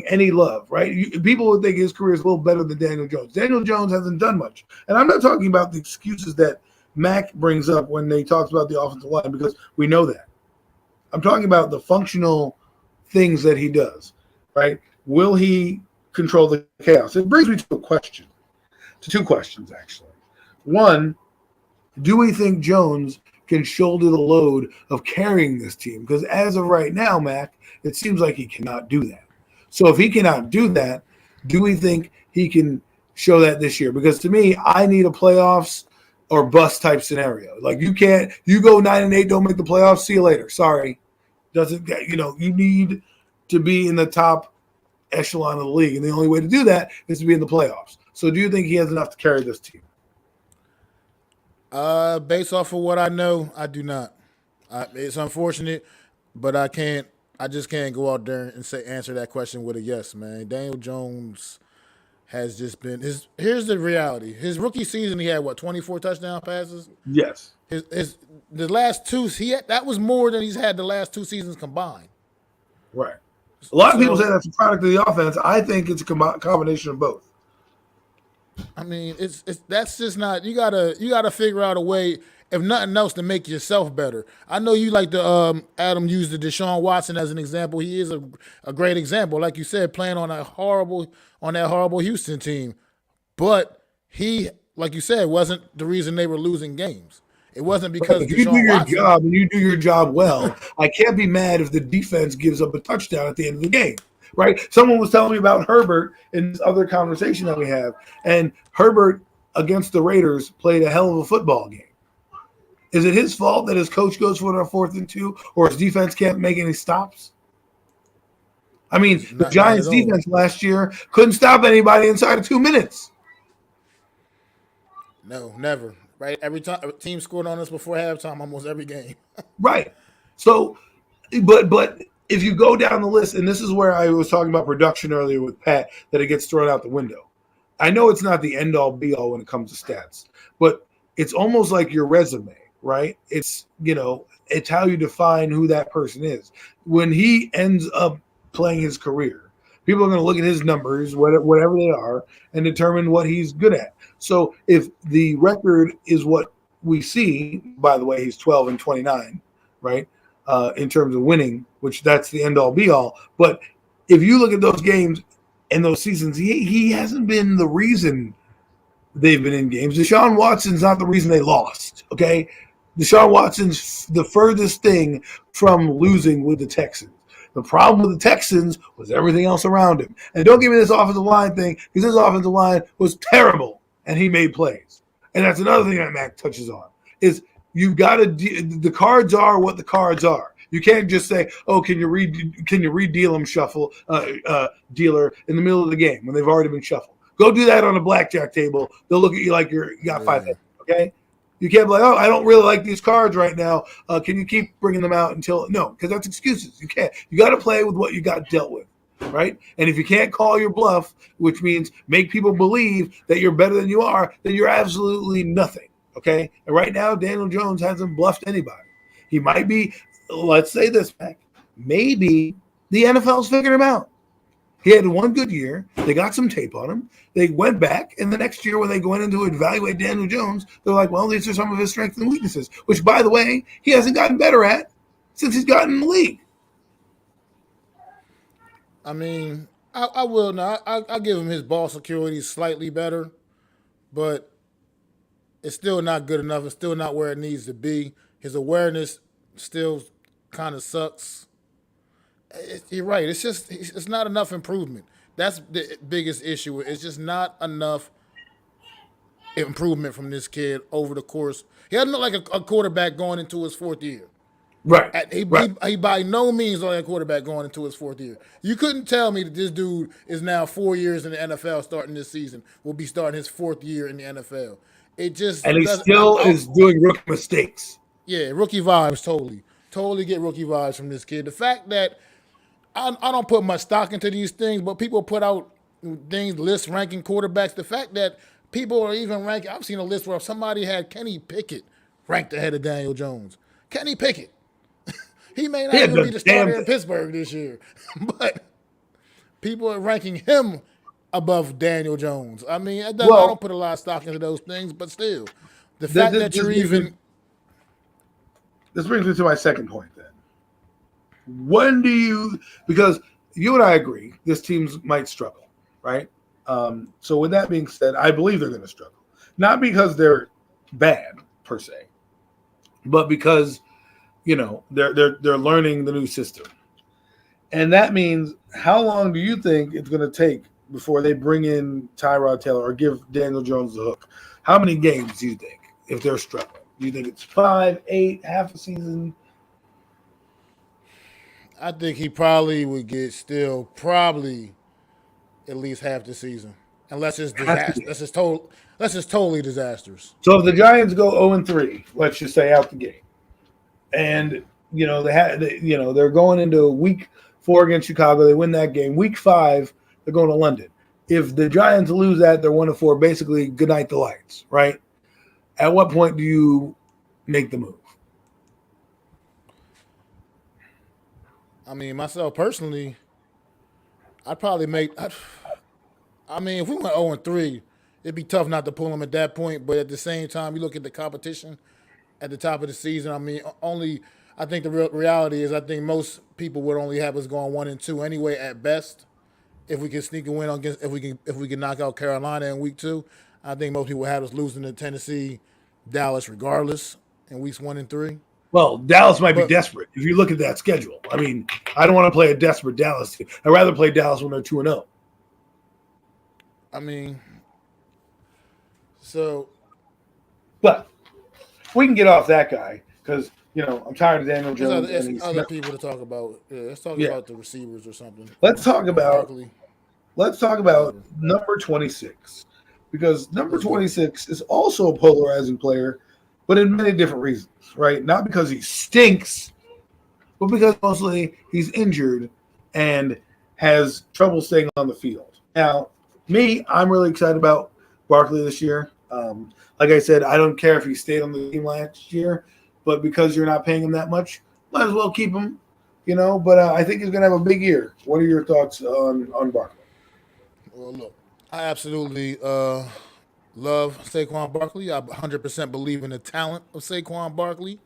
any love, right? People would think his career is a little better than Daniel Jones. Daniel Jones hasn't done much. And I'm not talking about the excuses that Mac brings up when they talks about the offensive line, because we know that. I'm talking about the functional things that he does, right? Will he control the chaos? It brings me to two questions, actually. One, do we think Jones can shoulder the load of carrying this team? Because as of right now, Mac, it seems like he cannot do that. So if he cannot do that, do we think he can show that this year? Because to me, I need a playoffs or bust type scenario. Like you go 9-8, don't make the playoffs. See you later. Sorry. You need to be in the top echelon of the league. And the only way to do that is to be in the playoffs. So do you think he has enough to carry this team? Based off of what I know, I do not. It's unfortunate, but I just can't go out there and answer that question with a yes, man. Daniel Jones has just been here's the reality. His rookie season, he had 24 touchdown passes? Yes. The last two, that was more than he's had the last 2 seasons combined. Right. A lot of people say that's a product of the offense. I think it's a combination of both. I mean, that's just not. You gotta figure out a way, if nothing else, to make yourself better. I know you like to Adam used the Deshaun Watson as an example. He is a great example, like you said, playing on that horrible Houston team. But he, like you said, wasn't the reason they were losing games. It wasn't because if you do your job and you do your job well, I can't be mad if the defense gives up a touchdown at the end of the game. Right? Someone was telling me about Herbert in this other conversation that we have, and Herbert against the Raiders played a hell of a football game. Is it his fault that his coach goes for a 4th and 2, or his defense can't make any stops? I mean, the Giants' defense last year couldn't stop anybody inside of 2 minutes. No, never. Right? Every time a team scored on us before halftime, almost every game. Right. So, but if you go down the list, and this is where I was talking about production earlier with Pat, that it gets thrown out the window. I know it's not the end-all, be-all when it comes to stats, but it's almost like your resume, right? It's, it's how you define who that person is. When he ends up playing his career, people are going to look at his numbers, whatever they are, and determine what he's good at. So if the record is what we see, by the way, he's 12-29, right? In terms of winning, which that's the end all be all. But if you look at those games and those seasons, he hasn't been the reason they've been in games. Deshaun Watson's not the reason they lost. Okay. Deshaun Watson's the furthest thing from losing with the Texans. The problem with the Texans was everything else around him. And don't give me this offensive line thing, because his offensive line was terrible and he made plays. And that's another thing that Mac touches on is You got to. The cards are what the cards are. You can't just say, "Oh, can you redeal them shuffle dealer in the middle of the game when they've already been shuffled?" Go do that on a blackjack table. They'll look at you like you got 5 heads. Okay. You can't be like, "Oh, I don't really like these cards right now. Can you keep bringing them out until?" No, because that's excuses. You can't. You got to play with what you got dealt with, right? And if you can't call your bluff, which means make people believe that you're better than you are, then you're absolutely nothing. Okay. And right now, Daniel Jones hasn't bluffed anybody. He might be. Let's say this, Mac. Maybe the NFL's figured him out. He had one good year. They got some tape on him. They went back, and the next year when they go in to evaluate Daniel Jones, they're like, well, these are some of his strengths and weaknesses, which, by the way, he hasn't gotten better at since he's gotten in the league. I mean, I will not. I give him his ball security slightly better, but it's still not good enough. It's still not where it needs to be. His awareness still kind of sucks. You're right. It's not enough improvement. That's the biggest issue. It's just not enough improvement from this kid over the course. He doesn't look like a quarterback going into his 4th year. Right. He by no means like a quarterback going into his 4th year. You couldn't tell me that this dude is now 4 years in the NFL starting this season. Will be starting his 4th year in the NFL. It just and he still is doing rookie mistakes. Yeah, rookie vibes totally get rookie vibes from this kid. The fact that I don't put much stock into these things, but people put out things, lists ranking quarterbacks. The fact that people are even ranking, I've seen a list where somebody had Kenny Pickett ranked ahead of Daniel Jones. Kenny Pickett. He may not even be the starter in Pittsburgh this year, but people are ranking him above Daniel Jones. I mean, I don't put a lot of stock into those things, but still, the fact that you're even... This brings me to my second point then. When do you, because you and I agree, this team might struggle, right? So with that being said, I believe they're going to struggle. Not because they're bad per se, but because, they're learning the new system. And that means, how long do you think it's going to take before they bring in Tyrod Taylor or give Daniel Jones the hook? How many games do you think if they're struggling? Do you think it's 5, 8, half a season? I think he probably would get still probably at least half the season, unless it's disaster. That's just totally disastrous. So if the Giants go 0-3, let's just say out the gate, and they're going into week 4 against Chicago, they win that game. Week 5, they're going to London. If the Giants lose that, they're 1-4. Basically, good night the lights, right? At what point do you make the move? I mean, myself personally, I'd probably make. I mean, if we went 0-3, it'd be tough not to pull them at that point. But at the same time, you look at the competition at the top of the season. I mean, I think the real reality is, I think most people would only have us going 1-2 anyway at best. If we can sneak a win against, if we can knock out Carolina in week 2, I think most people would have us losing to Tennessee, Dallas, regardless in weeks 1 and 3. Well, Dallas might be desperate if you look at that schedule. I mean, I don't want to play a desperate Dallas team. I'd rather play Dallas when they're 2-0. I mean, so. But we can get off that guy because, I'm tired of Daniel Jones. There's other people to talk about. Yeah, let's talk about the receivers or something. Let's talk about number 26, because number 26 is also a polarizing player, but in many different reasons, right? Not because he stinks, but because mostly he's injured and has trouble staying on the field. Now, I'm really excited about Barkley this year. Like I said, I don't care if he stayed on the team last year, but because you're not paying him that much, might as well keep him, But I think he's going to have a big year. What are your thoughts on Barkley? Well, look, I absolutely love Saquon Barkley. I 100% believe in the talent of Saquon Barkley.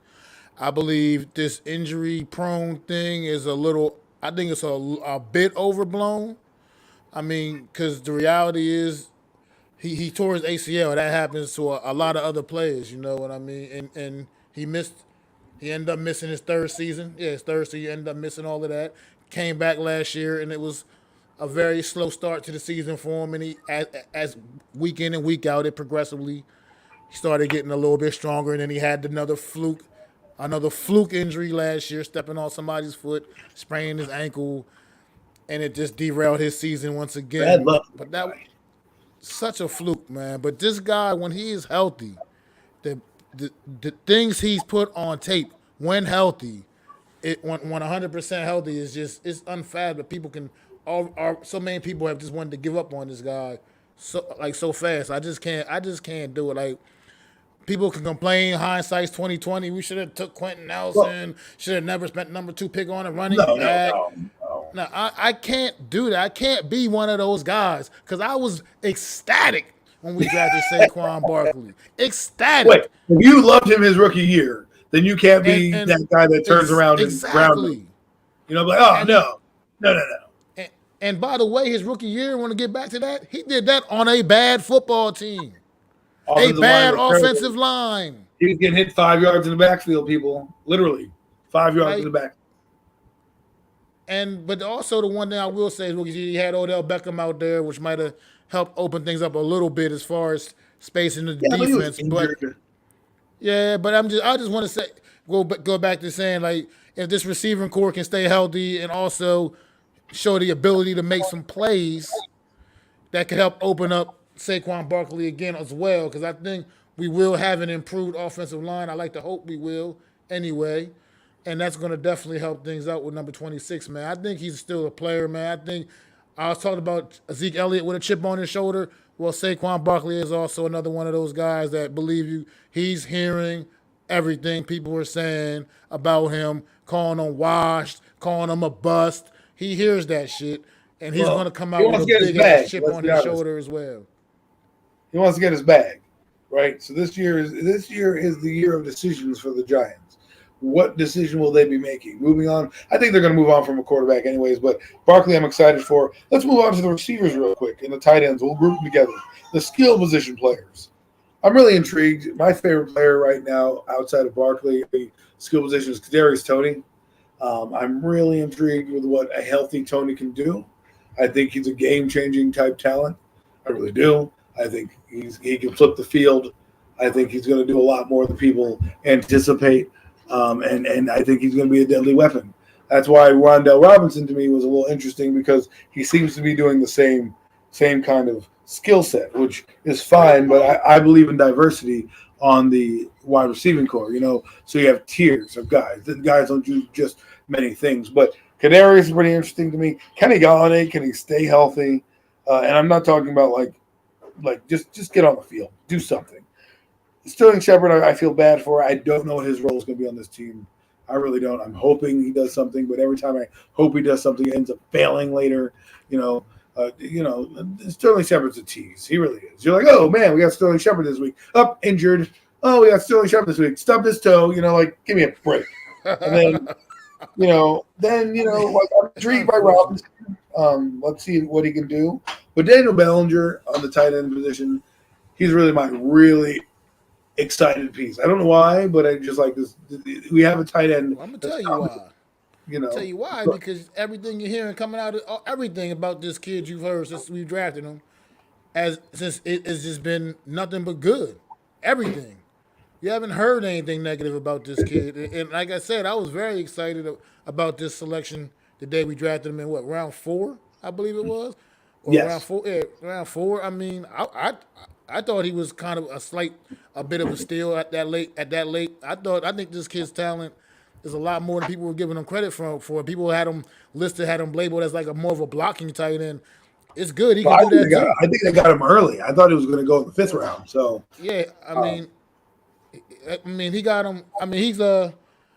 I believe this injury-prone thing is I think it's a bit overblown. I mean, because the reality is he tore his ACL. That happens to a lot of other players, you know what I mean? And he ended up missing his 3rd season. Yeah, his 3rd season, he ended up missing all of that. Came back last year, and it was a very slow start to the season for him. And he, as week in and week out, it progressively He started getting a little bit stronger, and then he had another fluke injury last year, stepping on somebody's foot, spraining his ankle, and it just derailed his season once Bad again. luck. But that such a fluke, man. But this guy, when he is healthy, the the things he's put on tape when healthy, when 100% healthy is just it's unfathomable. People can so many people have just wanted to give up on this guy so fast. I just can't do it. Like people can complain, hindsight's 2020. We should have took Quentin Nelson. Should have never spent number 2 pick on a running back. No, I can't do that. I can't be one of those guys because I was ecstatic when we drafted Saquon Barkley. Ecstatic. Wait, if you loved him his rookie year, then you can't be that guy that turns around and ground him. You know, like, oh, no. And by the way, his rookie year, want to get back to that, he did that on a bad football team. A bad offensive line. He was getting hit 5 yards in the backfield, people. Literally, 5 yards in the back. But also the one thing I will say is he had Odell Beckham out there, which might have helped open things up a little bit as far as space in the defense. But I just want to say go back to saying, like, if this receiving core can stay healthy and also show the ability to make some plays, that could help open up Saquon Barkley again as well, because I think we will have an improved offensive line. I like to hope we will anyway. And that's going to definitely help things out with number 26, man. I think he's still a player, man. I think I was talking about Zeke Elliott with a chip on his shoulder. Well, Saquon Barkley is also another one of those guys that believe you. He's hearing everything people are saying about him, calling him washed, calling him a bust. He hears that shit, and he's going to come out with a big-ass chip on his shoulder as well. He wants to get his bag, right? So this year is the year of decisions for the Giants. What decision will they be making? Moving on. I think they're going to move on from a quarterback anyways, but Barkley I'm excited for. Let's move on to the receivers real quick and the tight ends. We'll group them together. The skill position players. I'm really intrigued. My favorite player right now outside of Barkley, the skill position, is Kadarius Toney. I'm really intrigued with what a healthy Toney can do. I think he's a game-changing type talent. I really do. I think he can flip the field. I think he's going to do a lot more than people anticipate. And I think he's going to be a deadly weapon. That's why Rondell Robinson to me was a little interesting, because he seems to be doing the same kind of skill set, which is fine. But I believe in diversity on the wide receiving core, so you have tiers of guys. The guys don't do just many things. But Kadarius is pretty interesting to me. Kenny Galladay, can he stay healthy? And I'm not talking about like just get on the field, do something. Sterling Shepard, I feel bad for. I don't know what his role is going to be on this team. I really don't. I'm hoping he does something, but every time I hope he does something, it ends up failing later. Sterling Shepard's a tease. He really is. You're like, oh man, we got Sterling Shepard this week. Up injured. Oh, we got Sterling Shepard this week. Stubbed his toe. Give me a break. And then, I'm intrigued by Robinson. Let's see what he can do. But Daniel Bellinger on the tight end position, he's really my excited piece. I don't know why, but I just like this. We have a tight end. Well, I'm gonna tell you why. Tell you why, because everything you're hearing coming out of everything about this kid you've heard since we drafted him, since it has just been nothing but good. Everything. You haven't heard anything negative about this kid, and like I said, I was very excited about this selection the day we drafted him in round 4, I believe it was. Or yes. Round 4. Yeah, round 4. I mean, I thought he was kind of a bit of a steal at that late. I think this kid's talent is a lot more than people were giving him credit for. People had him labeled as like more of a blocking tight end. It's good. He can do that too. I think they got him early. I thought he was going to go in the 5th round. So yeah, I mean, he got him. I mean, he's a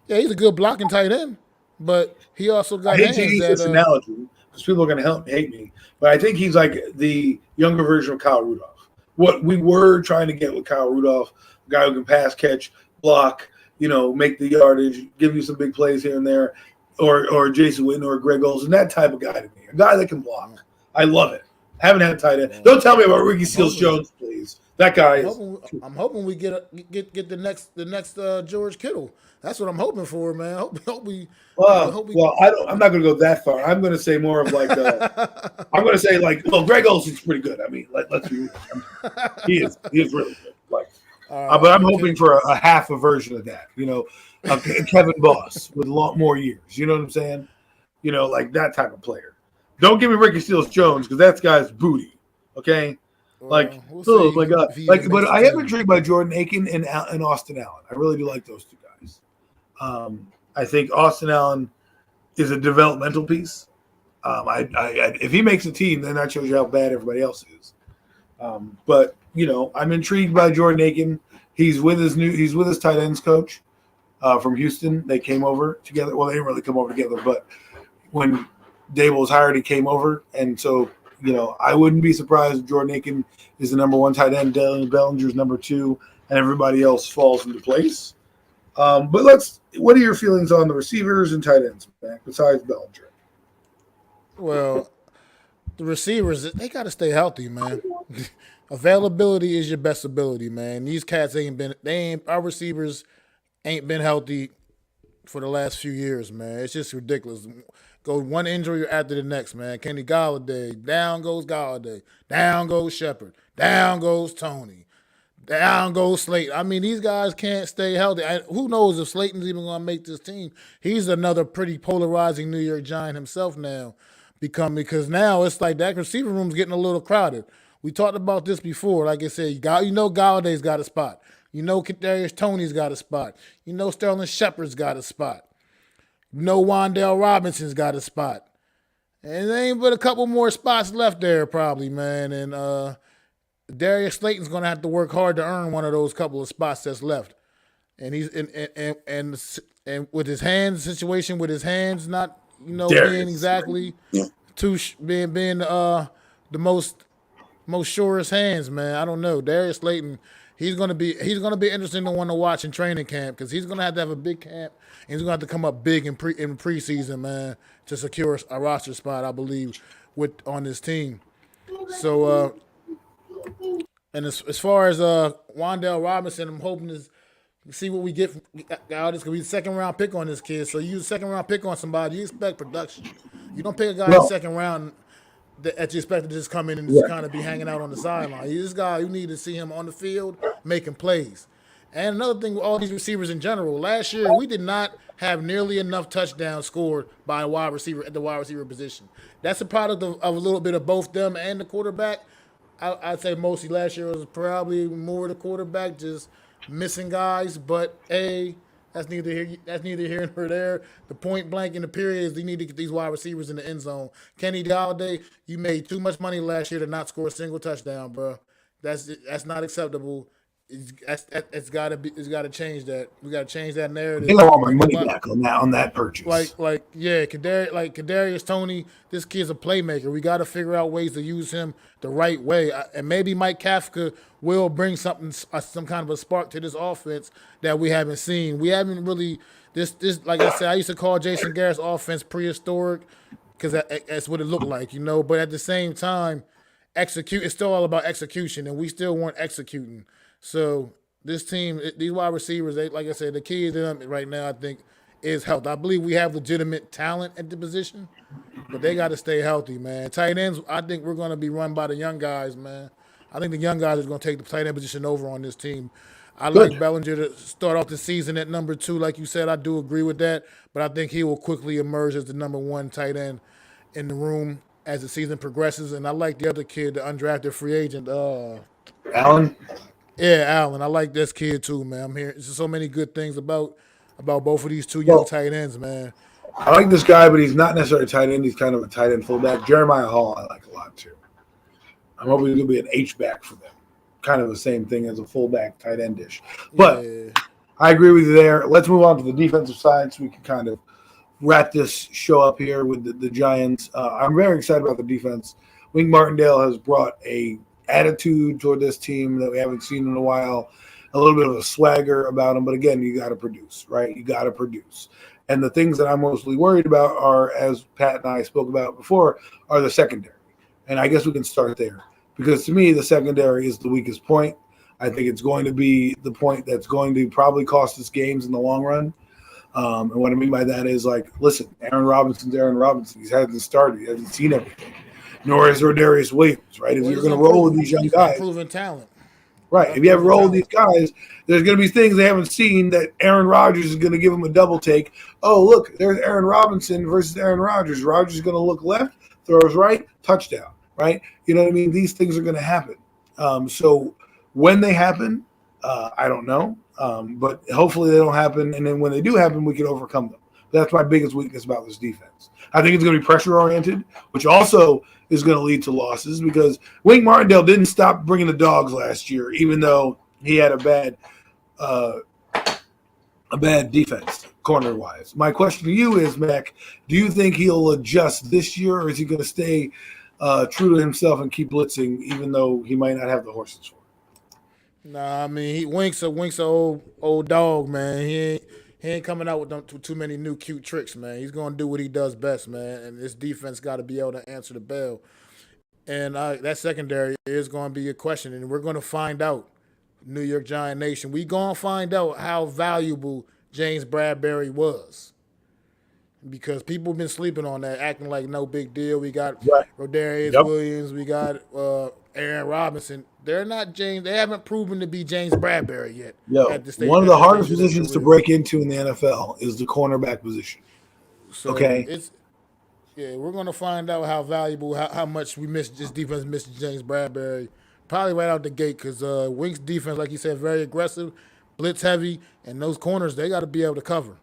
good blocking tight end, but he also got hands. I hate to use this analogy because people are going to hate me, but I think he's like the younger version of Kyle Rudolph. What we were trying to get with Kyle Rudolph, a guy who can pass, catch, block, make the yardage, give you some big plays here and there, or Jason Witten or Greg Olsen, that type of guy to me, a guy that can block. I love it. Haven't had a tight end. Don't tell me about Ricky Seals-Jones, please. That guy is. I'm hoping we get the next George Kittle. That's what I'm hoping for, man. I'm not going to go that far. I'm going to say more of Greg Olsen's pretty good. I mean, let's be real. He is really good. But I'm hoping for a half a version of that. Kevin Boss with a lot more years. You know what I'm saying? Like that type of player. Don't give me Ricky Seals-Jones because that guy's booty. Okay. But I am intrigued by Jordan Aiken and Austin Allen. I really do like those two guys. I think Austin Allen is a developmental piece. If he makes a team, then that shows you how bad everybody else is. But I'm intrigued by Jordan Aiken. He's with his tight ends coach from Houston. They came over together. Well, they didn't really come over together, but when Dable was hired, he came over, and so. I wouldn't be surprised if Jordan Aiken is the number 1 tight end, Dylan Bellinger's number 2, and everybody else falls into place. But what are your feelings on the receivers and tight ends, Mac, besides Bellinger? Well, the receivers, they got to stay healthy, man. Availability is your best ability, man. These cats our receivers ain't been healthy for the last few years, man. It's just ridiculous. Go one injury after the next, man. Kenny Golladay, down goes Golladay. Down goes Shepard. Down goes Tony. Down goes Slayton. I mean, these guys can't stay healthy. Who knows if Slayton's even going to make this team? He's another pretty polarizing New York Giant himself now. Because now it's like that receiver room's getting a little crowded. We talked about this before. Like I said, Galladay's got a spot. Kadarius Toney's got a spot. Sterling Shepard's got a spot. Wan'Dale Robinson's got a spot. And there ain't but a couple more spots left there probably, man. And Darius Slayton's going to have to work hard to earn one of those couple of spots that's left. And he's and with his hands situation, with his hands not, being exactly being the most surest hands, man. I don't know. Darius Slayton, he's gonna be interesting to one to watch in training camp because he's gonna have to have a big camp and he's gonna have to come up big in preseason, man, to secure a roster spot, I believe, on this team. So and as far as Wan'Dale Robinson, I'm hoping to see what we get out of this. Because we second round pick on this kid. So you use a second round pick on somebody, you expect production. You don't pick a guy in the second round that you expect to just come in and just kind of be hanging out on the sideline. He's this guy, you need to see him on the field making plays. And another thing with all these receivers in general, last year we did not have nearly enough touchdowns scored by a wide receiver at the wide receiver position. That's a product of a little bit of both them and the quarterback. I'd say mostly last year was probably more the quarterback just missing guys, but that's neither here nor there. The point blank in the period is you need to get these wide receivers in the end zone. Kenny Golladay, you made too much money last year to not score a single touchdown, bro. That's not acceptable. It's got to change that. We got to change that narrative. I want my money back on that purchase. Kadarius Toney, this kid's a playmaker. We got to figure out ways to use him the right way. And maybe Mike Kafka will bring some kind of a spark to this offense that we haven't seen. We haven't really this like I said, I used to call Jason Garrett's offense prehistoric because that's what it looked like, But at the same time, it's still all about execution, and we still weren't executing. So this team, these wide receivers, like I said, the key to them right now, I think, is health. I believe we have legitimate talent at the position, but they got to stay healthy, man. Tight ends, I think we're going to be run by the young guys, man. I think the young guys are going to take the tight end position over on this team. I like Bellinger to start off the season at number 2, like you said. I do agree with that, but I think he will quickly emerge as the number 1 tight end in the room as the season progresses. And I like the other kid, the undrafted free agent, Allen. Yeah, Allen. I like this kid too, man. I'm hearing so many good things about both of these two young tight ends, man. I like this guy, but he's not necessarily a tight end. He's kind of a tight end fullback. Jeremiah Hall, I like a lot too. I'm hoping he's going to be an H-back for them. Kind of the same thing as a fullback tight end-ish. But I agree with you there. Let's move on to the defensive side so we can kind of wrap this show up here with the Giants. I'm very excited about the defense. Wink Martindale has brought a attitude toward this team that we haven't seen in a while, a little bit of a swagger about him. But again, you got to produce, right? You got to produce. And the things that I'm mostly worried about are, as Pat and I spoke about before, are the secondary. And I guess we can start there because to me, the secondary is the weakest point. I think it's going to be the point that's going to probably cost us games in the long run. And what I mean by that is, like, listen, Aaron Robinson's Aaron Robinson. He hasn't started. He hasn't seen everything. Nor is Rodarius Williams, right? If you're going to roll with these young guys. Proven talent. Right. If you have rolled these guys, there's going to be things they haven't seen that Aaron Rodgers is going to give them a double take. Oh, look, there's Aaron Robinson versus Aaron Rodgers. Rodgers is going to look left, throws right, touchdown, right? You know what I mean? These things are going to happen. So when they happen, I don't know. But hopefully they don't happen. And then when they do happen, we can overcome them. That's my biggest weakness about this defense. I think it's going to be pressure-oriented, which also is going to lead to losses because Wink Martindale didn't stop bringing the dogs last year, even though he had a bad defense corner-wise. My question to you is, Mac, do you think he'll adjust this year, or is he going to stay true to himself and keep blitzing, even though he might not have the horses for it? Nah, I mean, Wink's a old dog, man. He ain't coming out with too many new cute tricks, man. He's gonna do what he does best, man. And this defense got to be able to answer the bell. And that secondary is going to be a question, and we're going to find out. New York Giant Nation, we gonna find out how valuable James Bradbury was, because people have been sleeping on that, acting like no big deal. We got Rodarius Williams, we got Aaron Robinson. They're not James. They haven't proven to be James Bradbury yet. One of the hardest positions to break into in the NFL is the cornerback position. So we're gonna find out how valuable, how much this defense missed James Bradbury. Probably right out the gate, because Wink's defense, like you said, very aggressive, blitz heavy, and those corners, they got to be able to cover.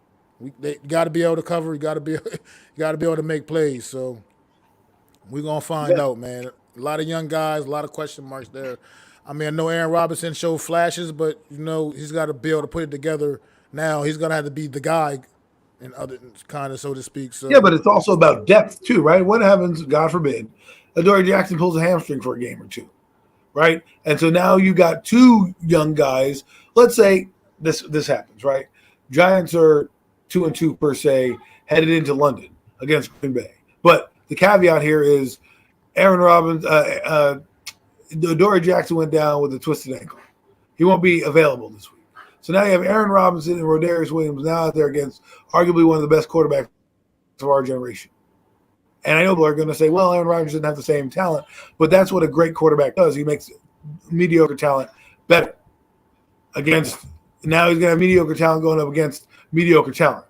They got to be able to cover. You got to be able to make plays. So we're gonna find out, man. A lot of young guys, a lot of question marks there. I mean, I know Aaron Robinson showed flashes, but he's got to be able to put it together. Now he's gonna have to be the guy, and other kind of, so to speak. So yeah, but it's also about depth too, right? What happens, God forbid, Adoree Jackson pulls a hamstring for a game or two, right? And so now you got two young guys. Let's say this happens, right? Giants are 2-2 per se, headed into London against Green Bay. But the caveat here is Aaron Robbins, Adoree Jackson went down with a twisted ankle. He won't be available this week. So now you have Aaron Robinson and Rodarius Williams now out there against arguably one of the best quarterbacks of our generation. And I know people are going to say, well, Aaron Rodgers doesn't have the same talent, but that's what a great quarterback does. He makes mediocre talent better. Now he's going to have mediocre talent going up against mediocre talent.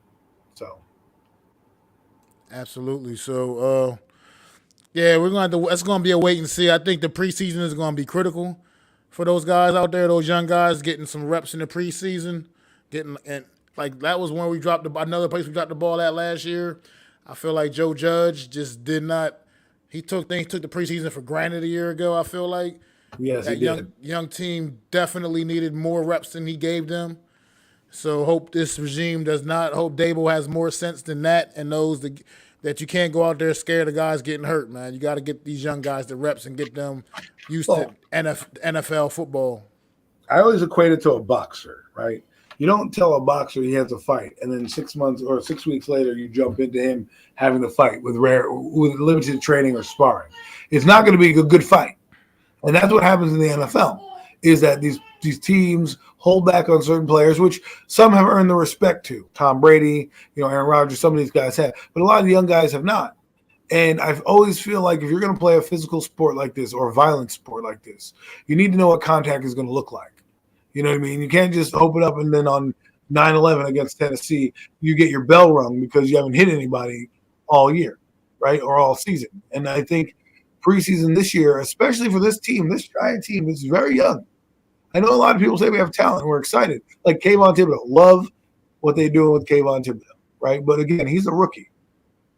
So, absolutely. So, we're going to. It's going to be a wait and see. I think the preseason is going to be critical for those guys out there, those young guys getting some reps in the preseason, that was when we dropped another place we dropped the ball at last year. I feel like Joe Judge just did not. He took the preseason for granted a year ago. I feel like that young team definitely needed more reps than he gave them. So hope this regime does not. Hope Dable has more sense than that and knows that you can't go out there scared of guys getting hurt, man. You got to get these young guys the reps and get them used to NFL football. I always equate it to a boxer, right? You don't tell a boxer he has a fight, and then 6 months or 6 weeks later, you jump into him having the fight with limited training or sparring. It's not going to be a good fight, and that's what happens in the NFL. Is that these teams hold back on certain players, which some have earned the respect to. Tom Brady, Aaron Rodgers, some of these guys have, but a lot of the young guys have not. And I always feel like if you're going to play a physical sport like this or a violent sport like this, you need to know what contact is going to look like. You know what I mean? You can't just open up and then on 9/11 against Tennessee, you get your bell rung because you haven't hit anybody all year, right, or all season. And I think preseason this year, especially for this team, this Giant team is very young. I know a lot of people say we have talent and we're excited. Like Kayvon Thibodeau, love what they're doing with Kayvon Thibodeau, right? But again, he's a rookie.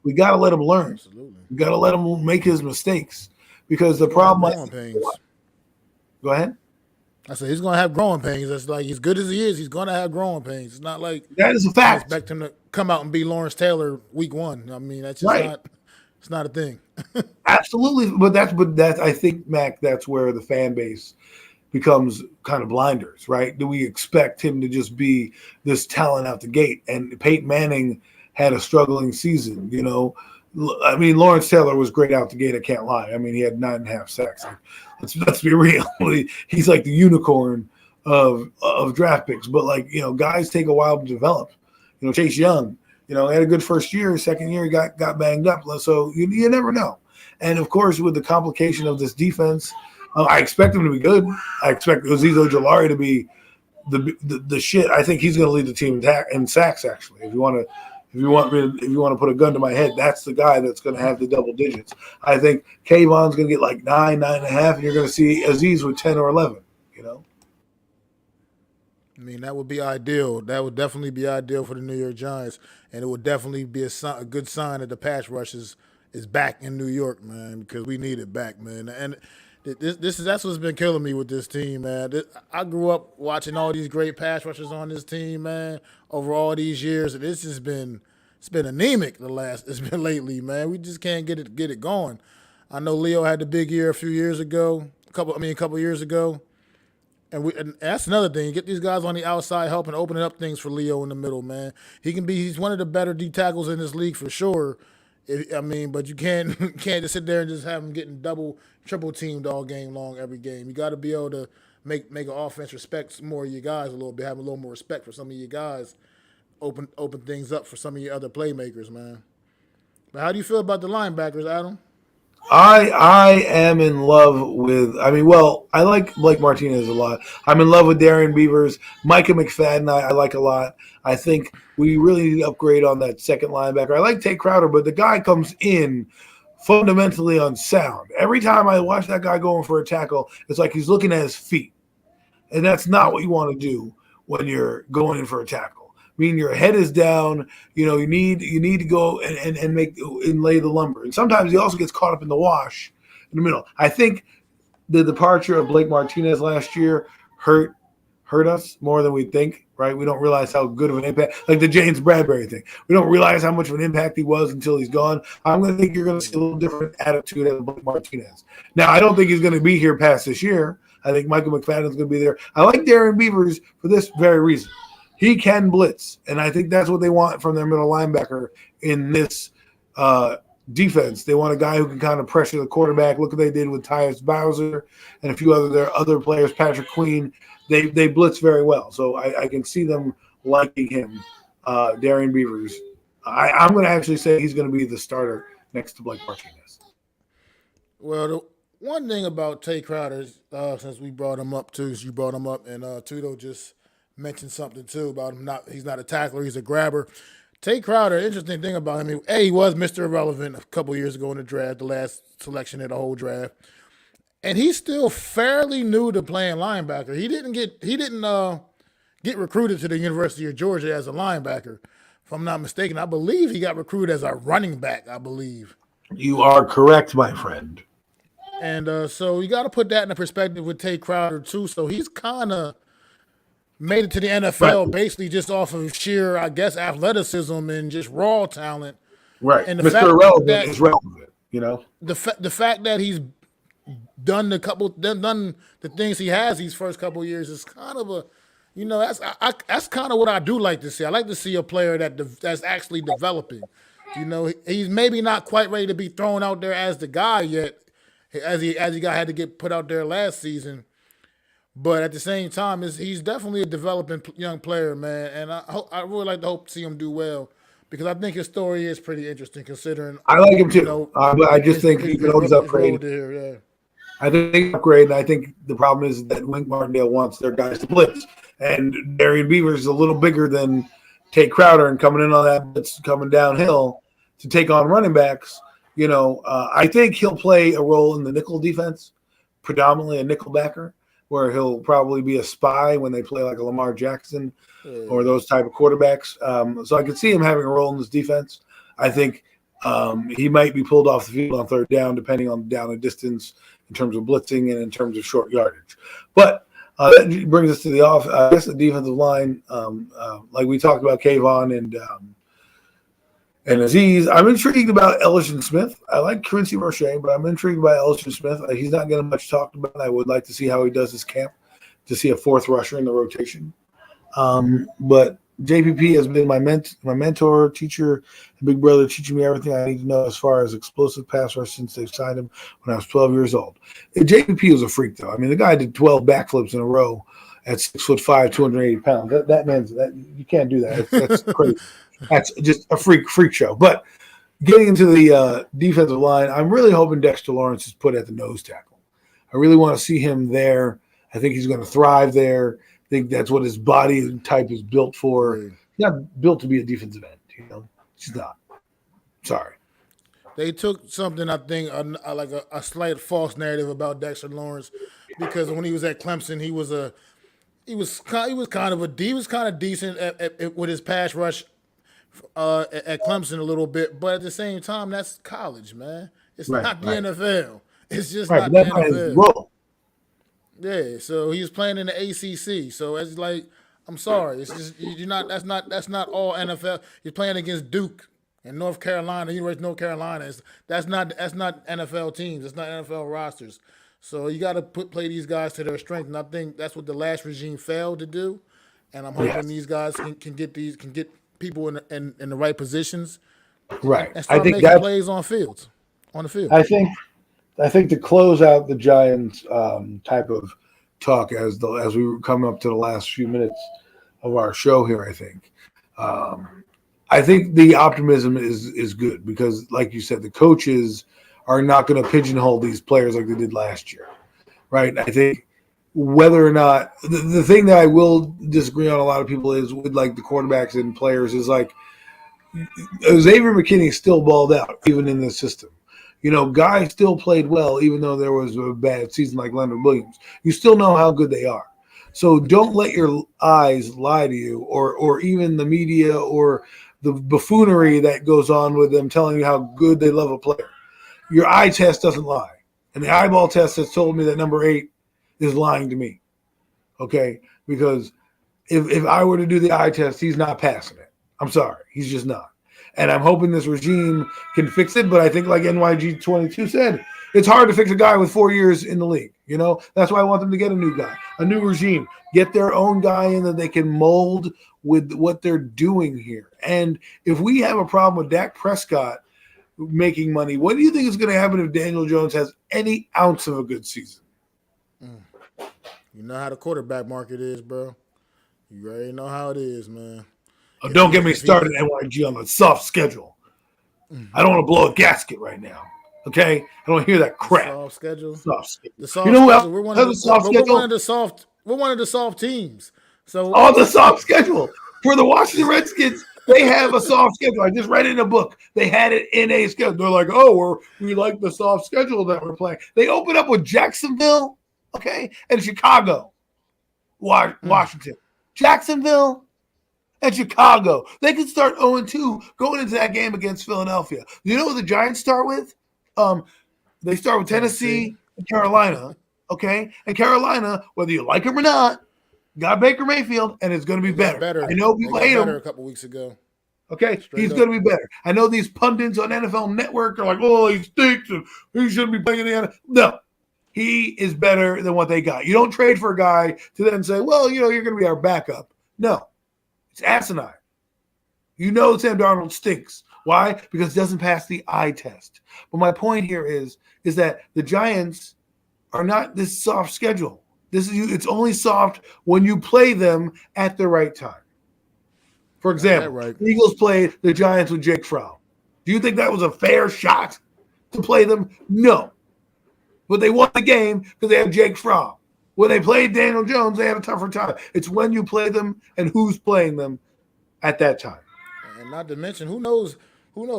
We got to let him learn. Absolutely. We got to let him make his mistakes because the problem. Go ahead. I said he's going to have growing pains. That's like as good as he is, he's going to have growing pains. It's not like that is a fact. I expect him to come out and be Lawrence Taylor week one. I mean, that's just not. It's not a thing. Absolutely, but that's I think, Mac, that's where the fan base becomes kind of blinders, right? Do we expect him to just be this talent out the gate? And Peyton Manning had a struggling season, I mean, Lawrence Taylor was great out the gate, I can't lie. I mean, he had 9.5 sacks. Let's be real. He's like the unicorn of draft picks. But, guys take a while to develop. Chase Young, had a good first year. Second year, he got banged up. So you never know. And, of course, with the complication of this defense, I expect him to be good. I expect Azeez Ojulari to be the shit. I think he's going to lead the team in sacks. Actually, if you want to put a gun to my head, that's the guy that's going to have the double digits. I think Kayvon's going to get like 9.5, and you're going to see Azeez with 10 or 11. You know. I mean, that would be ideal. That would definitely be ideal for the New York Giants, and it would definitely be a good sign that the pass rush is back in New York, man, because we need it back, man. And that's what's been killing me with this team, man. I grew up watching all these great pass rushers on this team, man, over all these years, and it's been anemic it's been lately, man. We just can't get it going. I know Leo had the big year a couple years ago. And that's another thing. Get these guys on the outside helping opening up things for Leo in the middle, man. He's one of the better D tackles in this league for sure. But you can't just sit there and just have him getting double, triple teamed all game long every game. You got to be able to make an offense respect more of your guys a little bit, have a little more respect for some of your guys, open things up for some of your other playmakers, man. But how do you feel about the linebackers, Adam? I am in love with. I like Blake Martinez a lot. I'm in love with Darren Beavers, Micah McFadden. I like a lot. I think we really need to upgrade on that second linebacker. I like Tate Crowder, but the guy comes in fundamentally unsound. Every time I watch that guy going for a tackle, it's like he's looking at his feet, and that's not what you want to do when you're going in for a tackle. I mean, your head is down. You know, you need to go and lay the lumber. And sometimes he also gets caught up in the wash in the middle. I think the departure of Blake Martinez last year hurt us more than we think, right? We don't realize how good of an impact, like the James Bradbury thing. We don't realize how much of an impact he was until he's gone. I'm going to think you're going to see a little different attitude out of Blake Martinez. Now, I don't think he's going to be here past this year. I think Michael McFadden's going to be there. I like Darren Beavers for this very reason. He can blitz, and I think that's what they want from their middle linebacker in this defense. They want a guy who can kind of pressure the quarterback. Look what they did with Tyus Bowser and a few other players, Patrick Queen. They blitz very well, so I can see them liking him, Darren Beavers. I'm going to actually say he's going to be the starter next to Blake Martinez. Well, the one thing about Tate Crowder, since we brought him up too, you brought him up, and Tudo just mentioned something too about him. He's not a tackler; he's a grabber. Tate Crowder, interesting thing about him, he was Mr. Irrelevant a couple years ago in the draft, the last selection of the whole draft, and he's still fairly new to playing linebacker. He didn't get recruited to the University of Georgia as a linebacker, if I'm not mistaken. I believe he got recruited as a running back. I believe you are correct, my friend. And so you got to put that in a perspective with Tate Crowder too. So he's kind of made it to the NFL basically just off of sheer, I guess, athleticism and just raw talent. Right. And Mr. Irrelevant is relevant, you know? The fact that he's done the things he has these first couple of years is kind of that's kind of what I do like to see. I like to see a player that's actually developing. You know, he's maybe not quite ready to be thrown out there as the guy yet, as he had to get put out there last season. But at the same time, he's definitely a developing young player, man. And I really like to hope to see him do well because I think his story is pretty interesting considering. I like him too. I just think he can always upgrade. I think upgrade, and I think the problem is that Wink Martindale wants their guys to blitz. And Darren Beavers is a little bigger than Tate Crowder and coming in on that blitz, coming downhill to take on running backs. You know, I think he'll play a role in the nickel defense, predominantly a nickel backer, where he'll probably be a spy when they play like a Lamar Jackson or those type of quarterbacks. So I could see him having a role in this defense. I think he might be pulled off the field on third down, depending on down and distance in terms of blitzing and in terms of short yardage. But that brings us to the defensive line. Like we talked about Kayvon and Azeez. I'm intrigued about Ellison Smith. I like Quincy Roche, but I'm intrigued by Ellison Smith. He's not getting much talked about. I would like to see how he does his camp, to see a fourth rusher in the rotation. But JPP has been my mentor, teacher, and big brother, teaching me everything I need to know as far as explosive pass rush since they've signed him when I was 12 years old. JPP was a freak, though. I mean, the guy did 12 backflips in a row at 6'5", 280 pounds. That man's you can't do that. That's crazy. That's just a freak show. But getting into the defensive line, I'm really hoping Dexter Lawrence is put at the nose tackle. I really want to see him there. I think he's going to thrive there. I think that's what his body type is built for. Right. He's not built to be a defensive end, He's not. Sorry. They took something, I think, like a slight false narrative about Dexter Lawrence, because when he was at Clemson, he was kind of decent with his pass rush at Clemson a little bit, but at the same time, that's college, man. It's not the NFL. It's just not the NFL. Yeah, so he was playing in the ACC. So it's like, I'm sorry, it's just you're not. That's not all NFL. He's playing against Duke and North Carolina, University of North Carolina. That's not NFL teams. It's not NFL rosters. So you got to play these guys to their strength, and I think that's what the last regime failed to do. And I'm hoping these guys can get people in the right positions, right? And start making plays on the field. I think to close out the Giants type of talk as we were coming up to the last few minutes of our show here, I think the optimism is good because, like you said, the coaches are not going to pigeonhole these players like they did last year, right? I think whether or not the thing that I will disagree on a lot of people is with like the quarterbacks and players is like Xavier McKinney still balled out even in this system. Guy still played well even though there was a bad season like Leonard Williams. You still know how good they are. So don't let your eyes lie to you or even the media or the buffoonery that goes on with them telling you how good they love a player. Your eye test doesn't lie. And the eyeball test has told me that number 8 is lying to me. Okay? Because if I were to do the eye test, he's not passing it. I'm sorry. He's just not. And I'm hoping this regime can fix it. But I think like NYG22 said, it's hard to fix a guy with 4 years in the league. That's why I want them to get a new guy, a new regime, get their own guy in that they can mold with what they're doing here. And if we have a problem with Dak Prescott making money, what do you think is going to happen if Daniel Jones has any ounce of a good season? You know how the quarterback market is, bro. You already know how it is, man. Oh, don't get me started, NYG, on the soft schedule. I don't want to blow a gasket right now. Okay? I don't hear that crap. Soft schedule. Soft schedule. The soft schedule. We're one of the soft teams. So the soft schedule. For the Washington Redskins, they have a soft schedule. I just read it in a book. They had it in a schedule. They're like, we like the soft schedule that we're playing. They open up with Jacksonville, okay, and Chicago, Washington. Jacksonville and Chicago. They could start 0-2 going into that game against Philadelphia. You know what the Giants start with? They start with Tennessee and Carolina, okay? And Carolina, whether you like them or not, got Baker Mayfield, and it's going to be better. I know people hate him. A couple weeks ago. Okay, he's going to be better. I know these pundits on NFL Network are like, he stinks and he shouldn't be playing in the NFL. No, he is better than what they got. You don't trade for a guy to then say, you're going to be our backup. No, it's asinine. Sam Darnold stinks. Why? Because it doesn't pass the eye test. But my point here is that the Giants are not this soft schedule. It's only soft when you play them at the right time. For example, the Eagles played the Giants with Jake Fromm. Do you think that was a fair shot to play them? No. But they won the game because they have Jake Fromm. When they played Daniel Jones, they had a tougher time. It's when you play them and who's playing them at that time. And not to mention, who knows,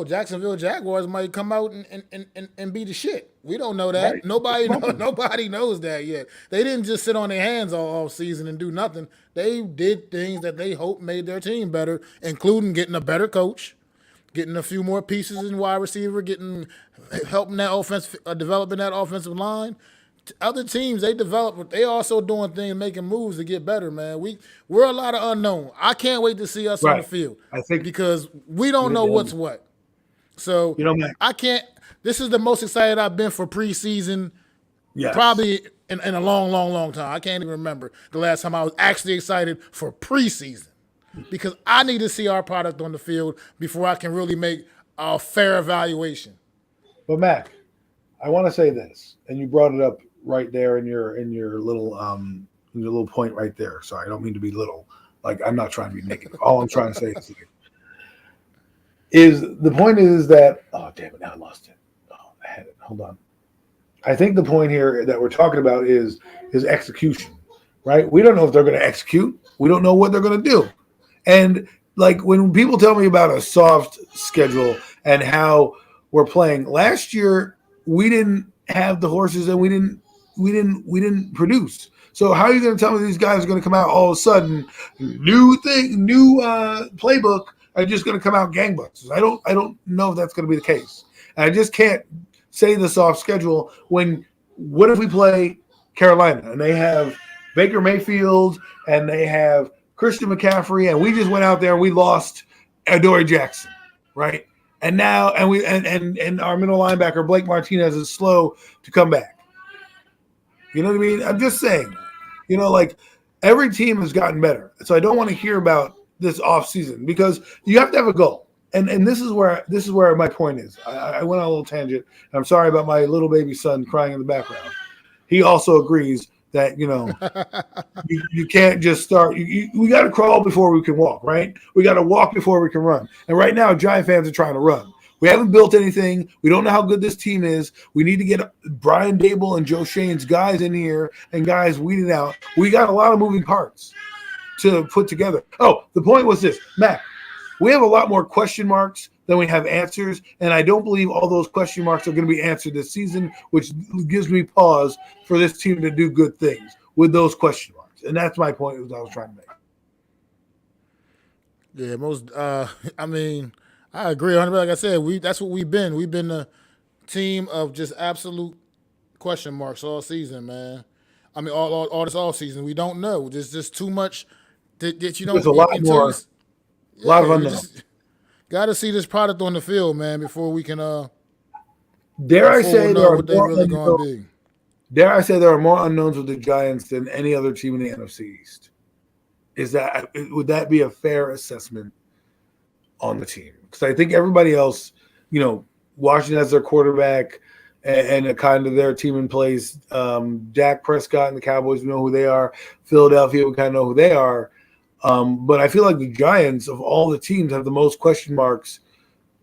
Jacksonville Jaguars might come out and be the shit. We don't know that. Right. Nobody knows that yet. They didn't just sit on their hands all season and do nothing. They did things that they hoped made their team better, including getting a better coach, getting a few more pieces in wide receiver, helping that offense, developing that offensive line. Other teams, they also doing things, making moves to get better, man. We're a lot of unknown. I can't wait to see us on the field. Because we don't know what's what. So I can't. This is the most excited I've been for preseason, probably in a long, long, long time. I can't even remember the last time I was actually excited for preseason, because I need to see our product on the field before I can really make a fair evaluation. But Mac, I want to say this, and you brought it up right there in your little point right there. Sorry, I don't mean to be little. Like, I'm not trying to be negative. All I'm trying to say is the point is that, oh damn it, now I lost it. Oh, I had it. Hold on. I think the point here that we're talking about is execution, right? We don't know if they're going to execute. We don't know what they're going to do. And like when people tell me about a soft schedule and how we're playing last year, we didn't have the horses and we didn't produce. So how are you going to tell me these guys are going to come out all of a sudden, new playbook are just going to come out gangbusters? I don't know if that's going to be the case. And I just can't say the soft schedule when what if we play Carolina and they have Baker Mayfield and they have Christian McCaffrey and we just went out there and we lost Adoree Jackson, right? And now and our middle linebacker Blake Martinez is slow to come back. You know what I mean? I'm just saying, like every team has gotten better. So I don't want to hear about this offseason because you have to have a goal. And this is where my point is. I went on a little tangent. And I'm sorry about my little baby son crying in the background. He also agrees that, you can't just start. We got to crawl before we can walk, right? We got to walk before we can run. And right now, Giant fans are trying to run. We haven't built anything. We don't know how good this team is. We need to get Brian Dable and Joe Shane's guys in here and guys weeded out. We got a lot of moving parts to put together. Oh, the point was this, Mac. We have a lot more question marks than we have answers, and I don't believe all those question marks are going to be answered this season, which gives me pause for this team to do good things with those question marks. And that's my point that I was trying to make. Yeah, I agree 100%. Like I said, that's what we've been. We've been a team of just absolute question marks all season, man. I mean, all this off season, we don't know. There's just too much that you don't. There's a lot more. A lot of unknowns. Got to see this product on the field, man, before we can. Dare I say there are more unknowns? Dare I say there are more unknowns with the Giants than any other team in the NFC East? Would that be a fair assessment on the team? Because I think everybody else, Washington has their quarterback and a kind of their team in place. Dak Prescott and the Cowboys, we know who they are. Philadelphia, we kind of know who they are. But I feel like the Giants, of all the teams, have the most question marks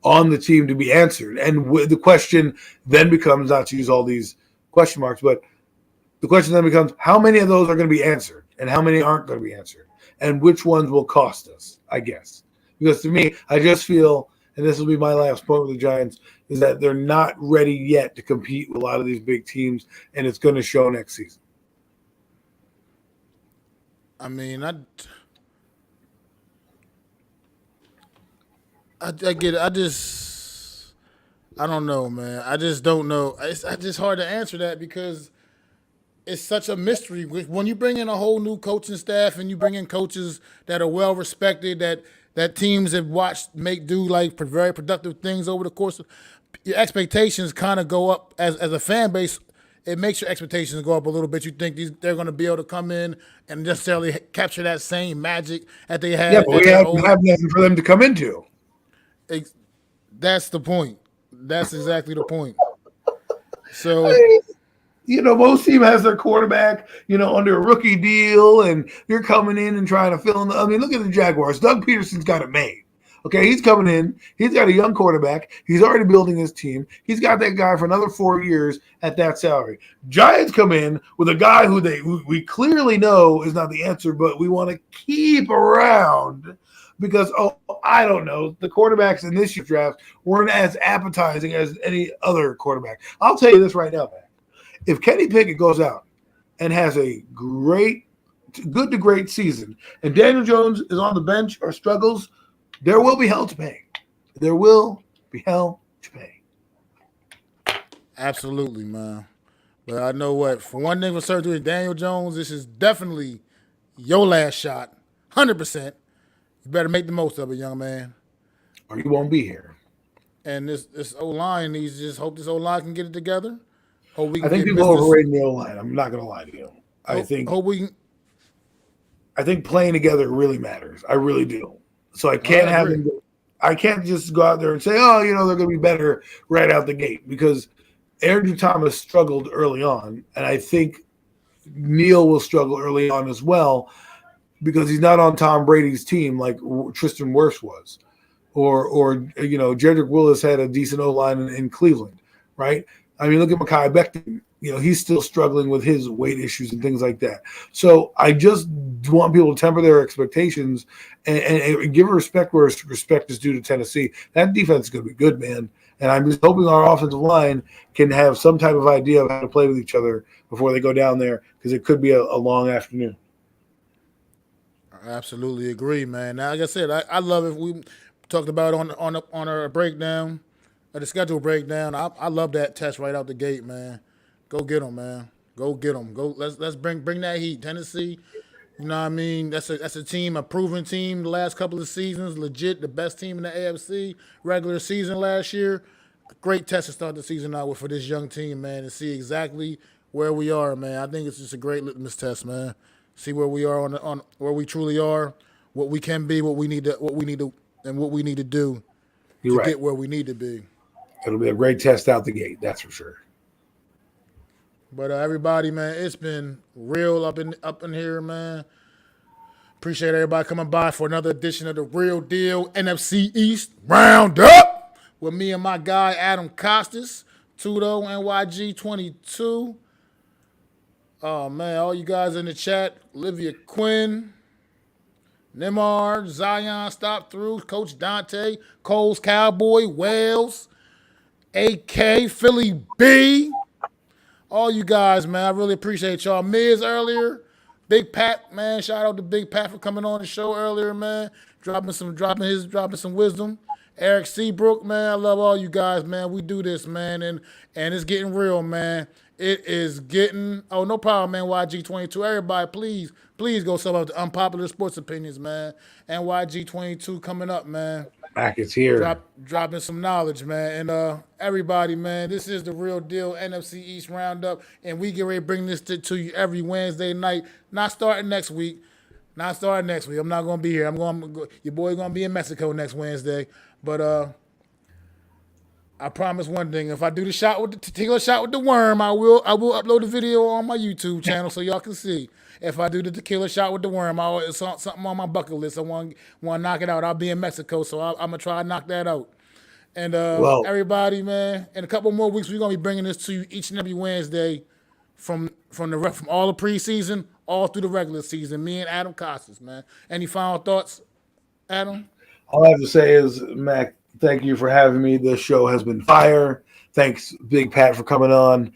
on the team to be answered. And the question then becomes, not to use all these question marks, but the question then becomes, how many of those are going to be answered and how many aren't going to be answered? And which ones will cost us, I guess. Because to me, I just feel, and this will be my last point with the Giants, is that they're not ready yet to compete with a lot of these big teams, and it's going to show next season. I mean, I get it. I don't know, man. I just don't know. It's just hard to answer that because it's such a mystery. When you bring in a whole new coaching staff and you bring in coaches that are well respected, that teams have watched do like very productive things over the course of your expectations kind of go up as a fan base. It makes your expectations go up a little bit. You think they're going to be able to come in and necessarily capture that same magic that they had. Yeah, but we have nothing for them to come into. That's the point. That's exactly the point. So, most team has their quarterback, under a rookie deal, and you're coming in and trying to fill in. Look at the Jaguars. Doug Peterson's got it made. Okay, he's coming in. He's got a young quarterback. He's already building his team. He's got that guy for another 4 years at that salary. Giants come in with a guy who we clearly know is not the answer, but we want to keep around. Because, I don't know, the quarterbacks in this year's draft weren't as appetizing as any other quarterback. I'll tell you this right now, man. If Kenny Pickett goes out and has a good to great season, and Daniel Jones is on the bench or struggles, there will be hell to pay. There will be hell to pay. Absolutely, man. But I know what, for one thing for certain, with Daniel Jones, this is definitely your last shot, 100%. You better make the most of it, young man. Or you won't be here. And this O-line needs to just hope this O-line can get it together. I think people overrating the O-line. I'm not going to lie to you. I think playing together really matters. I really do. So I can't I can't just go out there and say, they're going to be better right out the gate, because Andrew Thomas struggled early on, and I think Neal will struggle early on as well, because he's not on Tom Brady's team like Tristan Wirfs was, or Jedrick Willis had a decent O-line in Cleveland, right? Look at Mekhi Becton he's still struggling with his weight issues and things like that. So I just want people to temper their expectations and give respect where respect is due to Tennessee. That defense is going to be good, man. And I'm just hoping our offensive line can have some type of idea of how to play with each other before they go down there, because it could be a long afternoon. I absolutely agree, man. Now, like I said, I love it. We talked about it on our breakdown, the schedule breakdown. I love that test right out the gate, man. Go get them, man. Go get them. Go. Let's bring that heat, Tennessee. You know what I mean? That's a team, a proven team. The last couple of seasons, legit the best team in the AFC regular season last year. Great test to start the season out with for this young team, man, and see exactly where we are, man. I think it's just a great litmus test, man. See where we are on where we truly are, what we can be, what we need to, and what we need to do to get where we need to be. It'll be a great test out the gate, that's for sure. But everybody, man, it's been real up in here, man. Appreciate everybody coming by for another edition of the Real Deal NFC East Round-Up with me and my guy Adam Costas, Tudo NYG 22. Oh man, all you guys in the chat: Olivia Quinn, Neymar, Zion, Stop Through, Coach Dante, Cole's Cowboy, Wales, AK, Philly B. All you guys, man, I really appreciate y'all. Miz earlier, Big Pat, man, shout out to Big Pat for coming on the show earlier, man, dropping some wisdom. Eric Seabrook, man, I love all you guys, man. We do this, man, and it's getting real, man. It is getting, no problem, man, YG22. Everybody, please go sub up to Unpopular Sports Opinions, man. NYG22 coming up, man. Back is here. Dropping some knowledge, man. And everybody, man, this is the Real Deal NFC East Roundup, and we get ready to bring this to you every Wednesday night. Not starting next week. I'm not going to be here. Your boy going to be in Mexico next Wednesday. But I promise one thing: if I do the tequila shot with the worm, I will upload the video on my YouTube channel so y'all can see. If I do the tequila shot with the worm, it's something on my bucket list. I want to knock it out. I'll be in Mexico, so I'm gonna try to knock that out. And everybody, man, in a couple more weeks, we're gonna be bringing this to you each and every Wednesday from all the preseason all through the regular season. Me and Adam Costas, man. Any final thoughts, Adam? All I have to say is, Mac, thank you for having me. This show has been fire. Thanks, Big Pat, for coming on.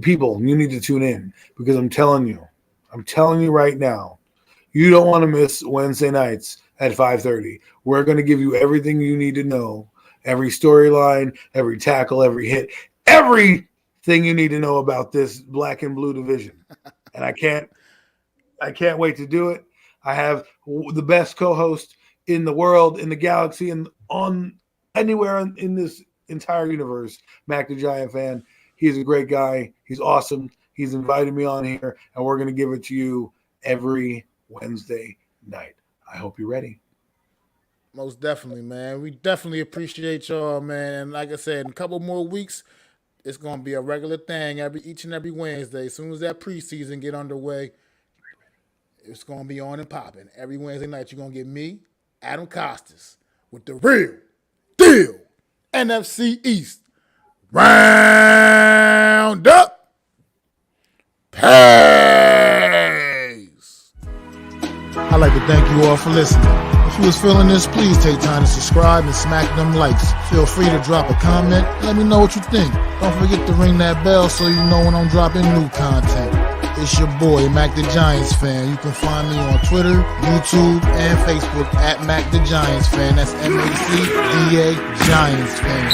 People, you need to tune in, because I'm telling you right now, you don't want to miss Wednesday nights at 5:30. We're going to give you everything you need to know, every storyline, every tackle, every hit, everything you need to know about this black and blue division. And I can't wait to do it. I have the best co-host in the world, in the galaxy, and on anywhere in this entire universe, MacDaGiantsFan. He's a great guy. He's awesome. He's invited me on here, and we're going to give it to you every Wednesday night. I hope you're ready. Most definitely, man. We definitely appreciate y'all, man. And like I said, in a couple more weeks, it's going to be a regular thing each and every Wednesday. As soon as that preseason get underway, it's going to be on and popping. Every Wednesday night, you're going to get me, Adam Costas, with the Real Deal NFC East Round-Up. Peace. I'd like to thank you all for listening. If you was feeling this, please take time to subscribe and smack them likes. Feel free to drop a comment. Let me know what you think. Don't forget to ring that bell so you know when I'm dropping new content. It's your boy, MacDaGiantsFan. You can find me on Twitter, YouTube, and Facebook at MacDaGiantsFan. That's MacDa Giants Fan.